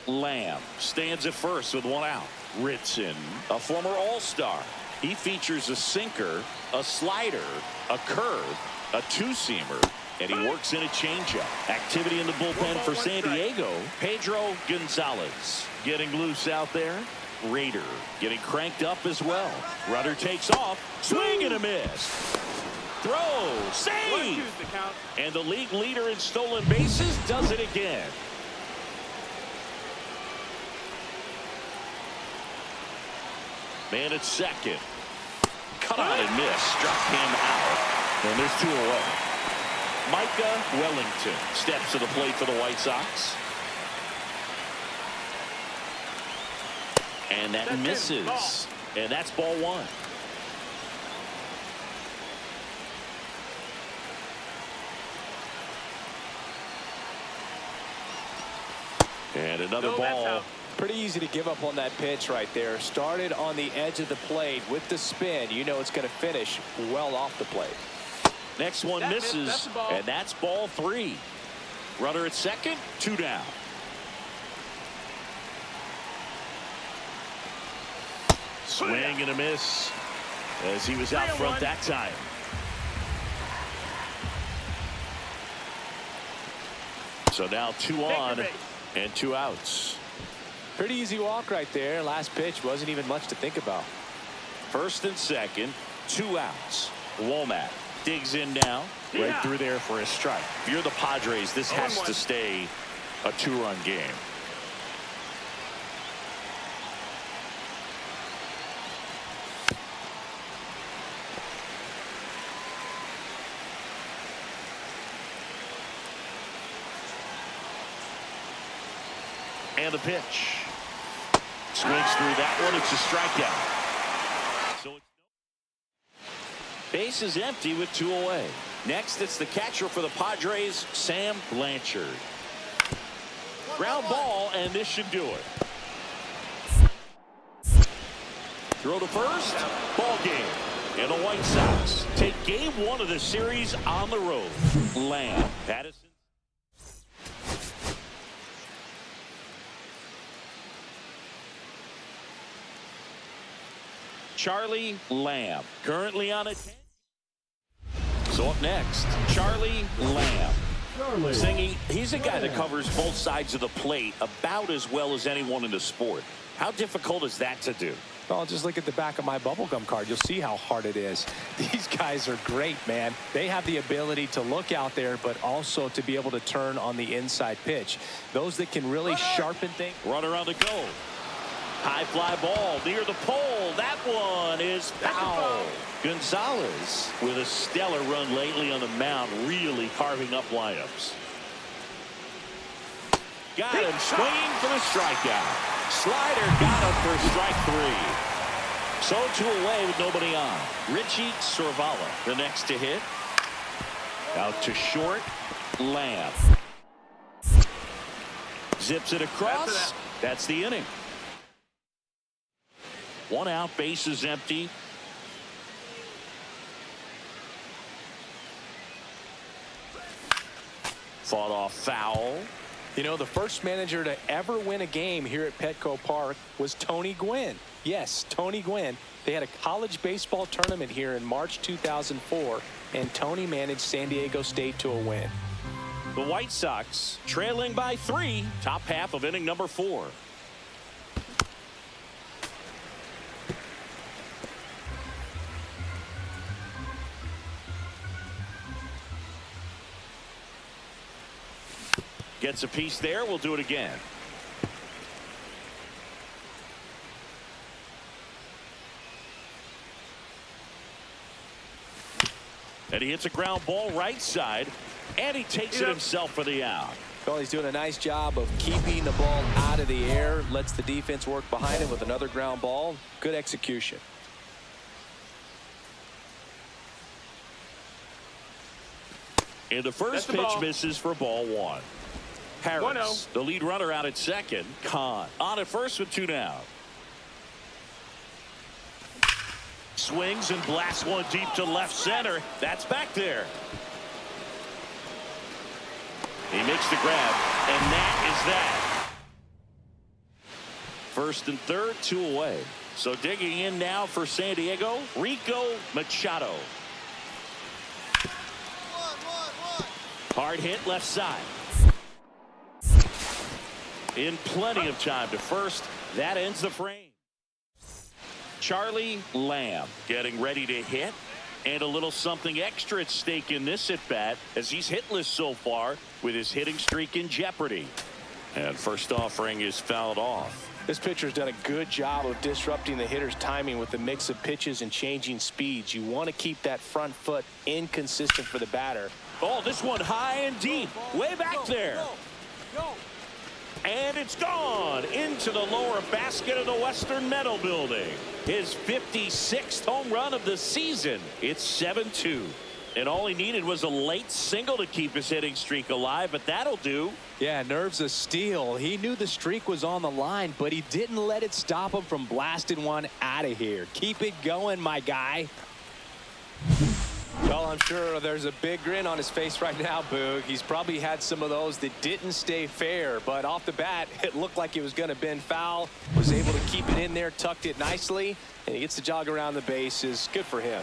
Lamb stands at first with 1 out. Ritson, a former All-Star. He features a sinker, a slider, a curve, a two-seamer, and he works in a changeup. Activity in the bullpen for San Diego. Pedro Gonzalez getting loose out there. Raider getting cranked up as well. Runner takes off. Swing and a miss. Throw. Save. And the league leader in stolen bases does it again. Man at second. Cut on and miss. Struck him out. And there's 2 away. Micah Wellington steps to the plate for the White Sox. And that misses. And that's ball 1. And another ball. Pretty easy to give up on that pitch right there. Started on the edge of the plate with the spin. You know it's going to finish well off the plate. Next one misses, and that's ball 3. Runner at second, 2 down. Swing and a miss as he was out front that time. So now 2 on and 2 outs. Pretty easy walk right there. Last pitch wasn't even much to think about. First and second, 2 outs. Womack digs in now, right through there for a strike. If you're the Padres, this has to stay a 2-run game. And the pitch. Swings through that one. It's a strikeout. So base is empty with 2 away. Next, it's the catcher for the Padres, Sam Blanchard. Ground ball, and this should do it. Throw to first. Ball game. And the White Sox take game 1 of the series on the road. Lamb. Patterson. Charlie Lamb, currently on it. So up next, Charlie Lamb. Singing, he's a guy that covers both sides of the plate about as well as anyone in the sport. How difficult is that to do? Well, just look at the back of my bubblegum card. You'll see how hard it is. These guys are great, man. They have the ability to look out there, but also to be able to turn on the inside pitch. Those that can really sharpen things. Runner on the go. High fly ball near the pole. That one is foul. Gonzalez with a stellar run lately on the mound, really carving up lineups. Got him swinging for the strikeout. Slider got him for strike 3. So 2 away with nobody on. Richie Sorvala the next to hit. Out to short. Lamb zips it across. That's the inning. 1 out, bases empty. Fought off foul. You know, the first manager to ever win a game here at Petco Park was Tony Gwynn. Yes, Tony Gwynn. They had a college baseball tournament here in March 2004, and Tony managed San Diego State to a win. The White Sox trailing by 3, top half of inning number 4. Gets a piece there. We'll do it again. And he hits a ground ball right side, and he takes it himself for the out. Well, he's doing a nice job of keeping the ball out of the air, lets the defense work behind him with another ground ball. Good execution. And the first pitch misses for ball 1. Harris, the lead runner, out at second. Kahn on at first with 2 down. Swings and blasts one deep to left center. That's back there. He makes the grab, and that is that. First and third, 2 away. So digging in now for San Diego, Rico Machado. Hard hit left side. In plenty of time to first. That ends the frame. Charlie Lamb getting ready to hit, and a little something extra at stake in this at bat as he's hitless so far with his hitting streak in jeopardy. And first offering is fouled off. This pitcher's done a good job of disrupting the hitter's timing with the mix of pitches and changing speeds. You want to keep that front foot inconsistent for the batter. Oh, this one high and deep, way back there. And it's gone into the lower basket of the Western Metal Building. His 56th home run of the season. It's 7-2. And all he needed was a late single to keep his hitting streak alive, but that'll do. Yeah, nerves of steel. He knew the streak was on the line, but he didn't let it stop him from blasting one out of here. Keep it going, my guy. Well, I'm sure there's a big grin on his face right now, Boog. He's probably had some of those that didn't stay fair, but off the bat, it looked like it was going to bend foul. Was able to keep it in there, tucked it nicely, and he gets the jog around the bases. Good for him.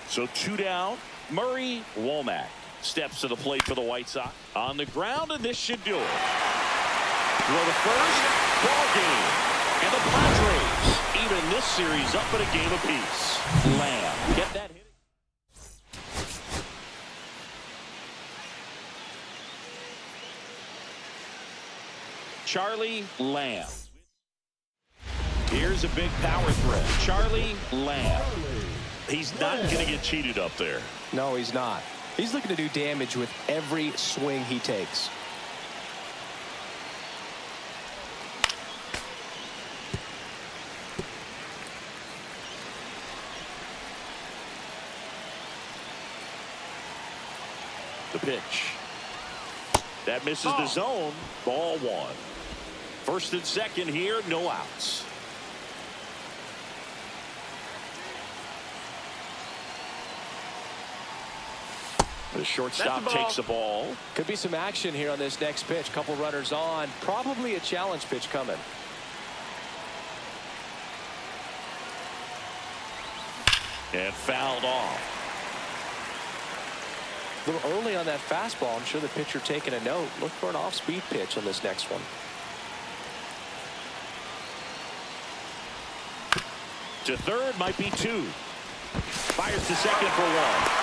So 2 down. Murray Womack steps to the plate for the White Sox. On the ground, and this should do it. Throw the first, ball game. And the Padres even this series up at a game apiece. Lamb, get that hit. Charlie Lamb. Here's a big power threat. Charlie Lamb. He's not going to get cheated up there. No, he's not. He's looking to do damage with every swing he takes. The pitch. That misses the zone. Ball 1. First and second here, no outs. The shortstop takes the ball. Could be some action here on this next pitch. Couple runners on. Probably a challenge pitch coming. And fouled off. A little early on that fastball. I'm sure the pitcher taking a note. Look for an off-speed pitch on this next one. To third, might be 2. Fires to second for 1.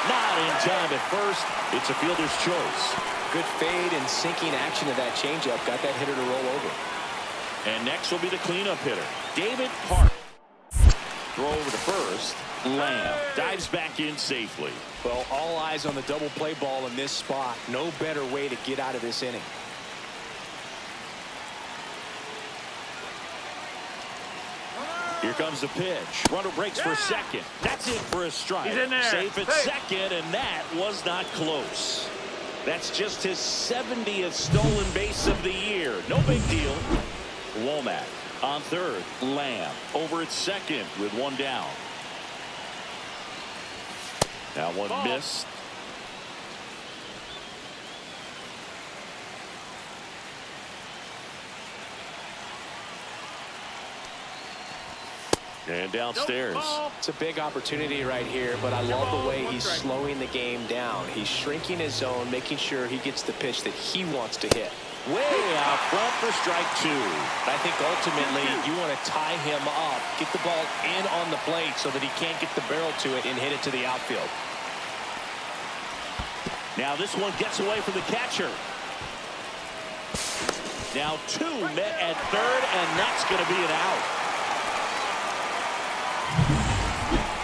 Not in time at first. It's a fielder's choice. Good fade and sinking action of that changeup. Got that hitter to roll over. And next will be the cleanup hitter, David Park. Throw over to first. Lamb dives back in safely. Well, all eyes on the double play ball in this spot. No better way to get out of this inning. Here comes the pitch. Runner breaks for second. That's it for a strike. He's in there. Safe at second, and that was not close. That's just his 70th stolen base of the year. No big deal. Womack on third. Lamb over at second with one down. Now one missed. And downstairs. It's a big opportunity right here, but I love the way he's slowing the game down. He's shrinking his zone, making sure he gets the pitch that he wants to hit. Way out front for strike two. I think ultimately you want to tie him up, get the ball in on the plate so that he can't get the barrel to it and hit it to the outfield. Now this one gets away from the catcher. Now two met at third, and that's going to be an out.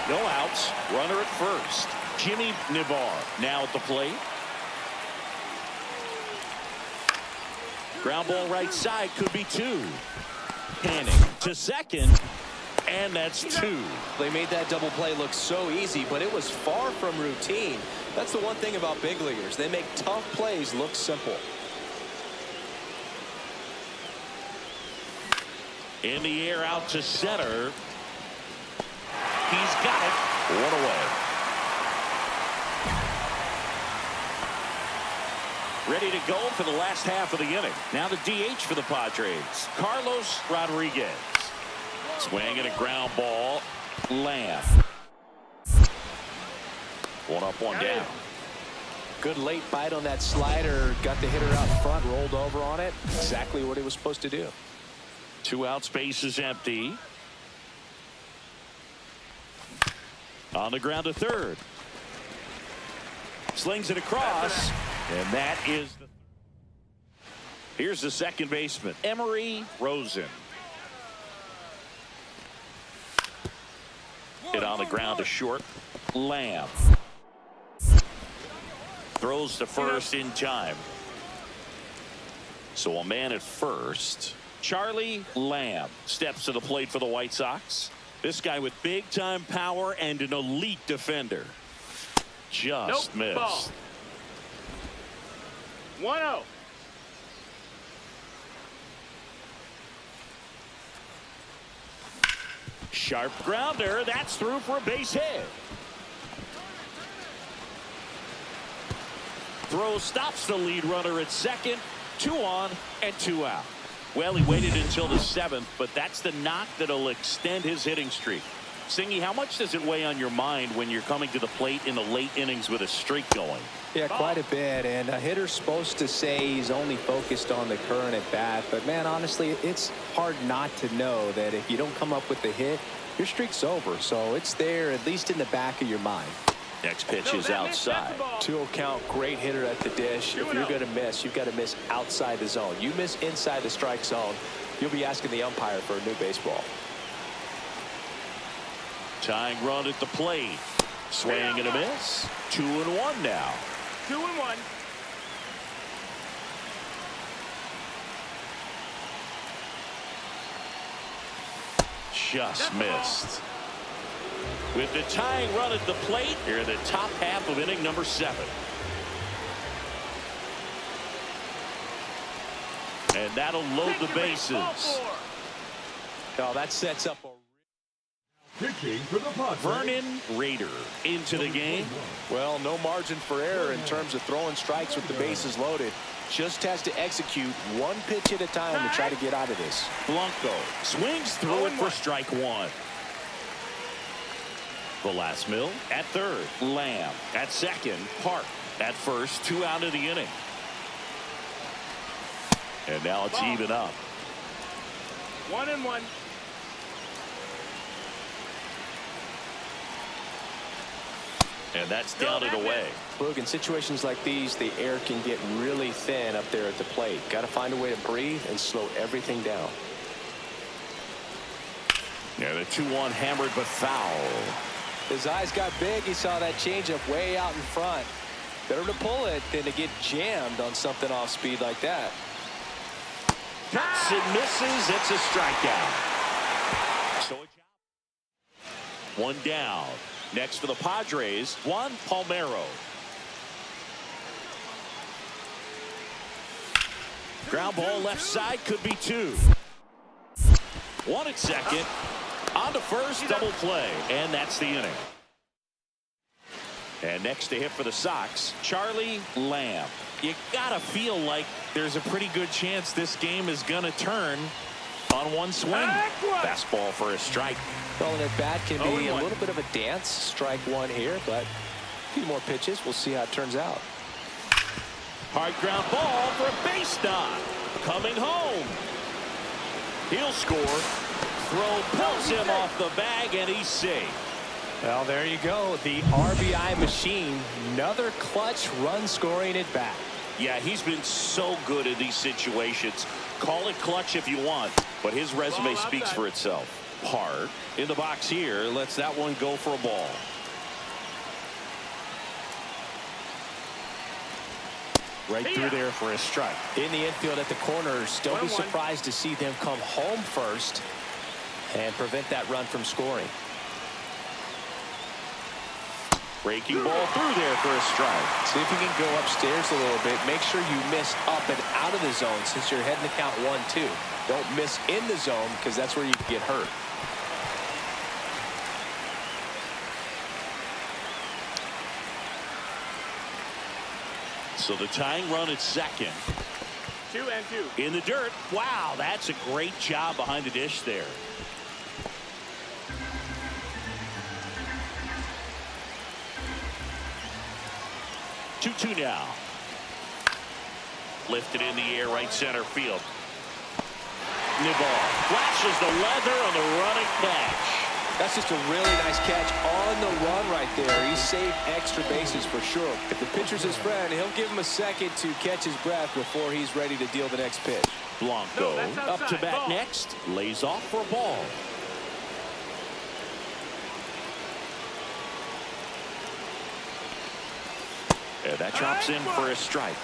No outs. Runner at first. Jimmy Navar now at the plate. Ground ball right side, could be two. Panning to second, and that's two. They made that double play look so easy, but it was far from routine. That's the one thing about big leaguers. They make tough plays look simple. In the air out to center. He's got it. One away. Ready to go for the last half of the inning. Now the DH for the Padres, Carlos Rodriguez. Swing and a ground ball. Lamb. One up, one down. Good late bite on that slider. Got the hitter out front, rolled over on it. Exactly what he was supposed to do. Two outs, base is empty. On the ground to third. Slings it across. And that is the... Here's the second baseman, Emery Rosen. Hit on the ground to short. Lamb. Throws to first in time. So a man at first. Charlie Lamb steps to the plate for the White Sox. This guy with big-time power and an elite defender. Just missed. Ball. 1-0. Sharp grounder. That's through for a base hit. Throw stops the lead runner at second. 2 on and 2 out. Well, he waited until the 7th, but that's the knock that'll extend his hitting streak. Singy, how much does it weigh on your mind when you're coming to the plate in the late innings with a streak going? Yeah, quite a bit. And a hitter's supposed to say he's only focused on the current at bat. But, man, honestly, it's hard not to know that if you don't come up with the hit, your streak's over. So it's there, at least in the back of your mind. Next pitch is outside. 2-0 count, great hitter at the dish. If you're going to miss, you've got to miss outside the zone. You miss inside the strike zone, you'll be asking the umpire for a new baseball. Tying run at the plate. Swing and a miss. 2-1 now. 2-1. Just missed. With the tying run at the plate, here in the top half of inning number 7. And that'll load the bases. Oh, that sets up a... Pitching for the Padres. Vernon Rader into the game. Well, no margin for error in terms of throwing strikes with the bases loaded. Just has to execute one pitch at a time to try to get out of this. Blanco swings through it for strike 1. Velasquez at third. Lamb at second. Park at first. 2 out of the inning. And now it's even up. 1-1. And that's down and away. Look, in situations like these, the air can get really thin up there at the plate. Got to find a way to breathe and slow everything down. Yeah, the 2-1 hammered but foul. His eyes got big. He saw that changeup way out in front. Better to pull it than to get jammed on something off speed like that. Cuts and misses. It's a strikeout. So one down. Next for the Padres, Juan Palmeiro. Ground ball left side, could be 2. 1 at second. On to first, double play, and that's the inning. And next to hit for the Sox, Charlie Lamb. You gotta feel like there's a pretty good chance this game is gonna turn on one swing. Fastball for a strike. Throwing it back can be a little bit of a dance. Strike 1 here, but a few more pitches. We'll see how it turns out. Hard ground ball for a base knock. Coming home. He'll score. Throw pulls him off the bag, and he's safe. Well, there you go. The RBI machine. Another clutch run scoring at bat. Yeah, he's been so good in these situations. Call it clutch if you want, but his resume speaks for itself. Hard in the box here. Lets that one go for a ball. Right through there for a strike. In the infield at the corners. Don't be surprised to see them come home first and prevent that run from scoring. Breaking ball through there for a strike. See if you can go upstairs a little bit. Make sure you miss up and out of the zone since you're heading to count 1-2. Don't miss in the zone because that's where you can get hurt. So the tying run at second. 2-2. In the dirt. Wow, that's a great job behind the dish there. 2-2 now. Lifted in the air, right center field. Nibal flashes the leather on the running catch. That's just a really nice catch on the run right there. He saved extra bases for sure. If the pitcher's his friend, he'll give him a second to catch his breath before he's ready to deal the next pitch. Blanco up to bat next. Lays off for a ball. And that drops in for a strike.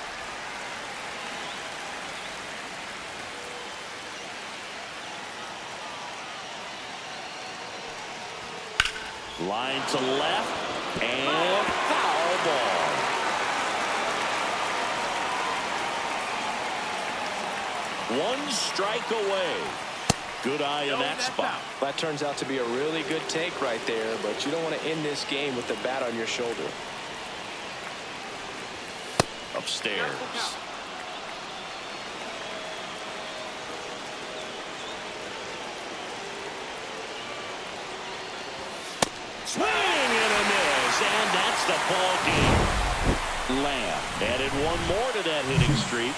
Line to left and foul ball. One strike away. Good eye on that spot. That turns out to be a really good take right there, but you don't want to end this game with the bat on your shoulder. Upstairs. Swing and a miss, and that's the ball game. Lamb added one more to that hitting streak.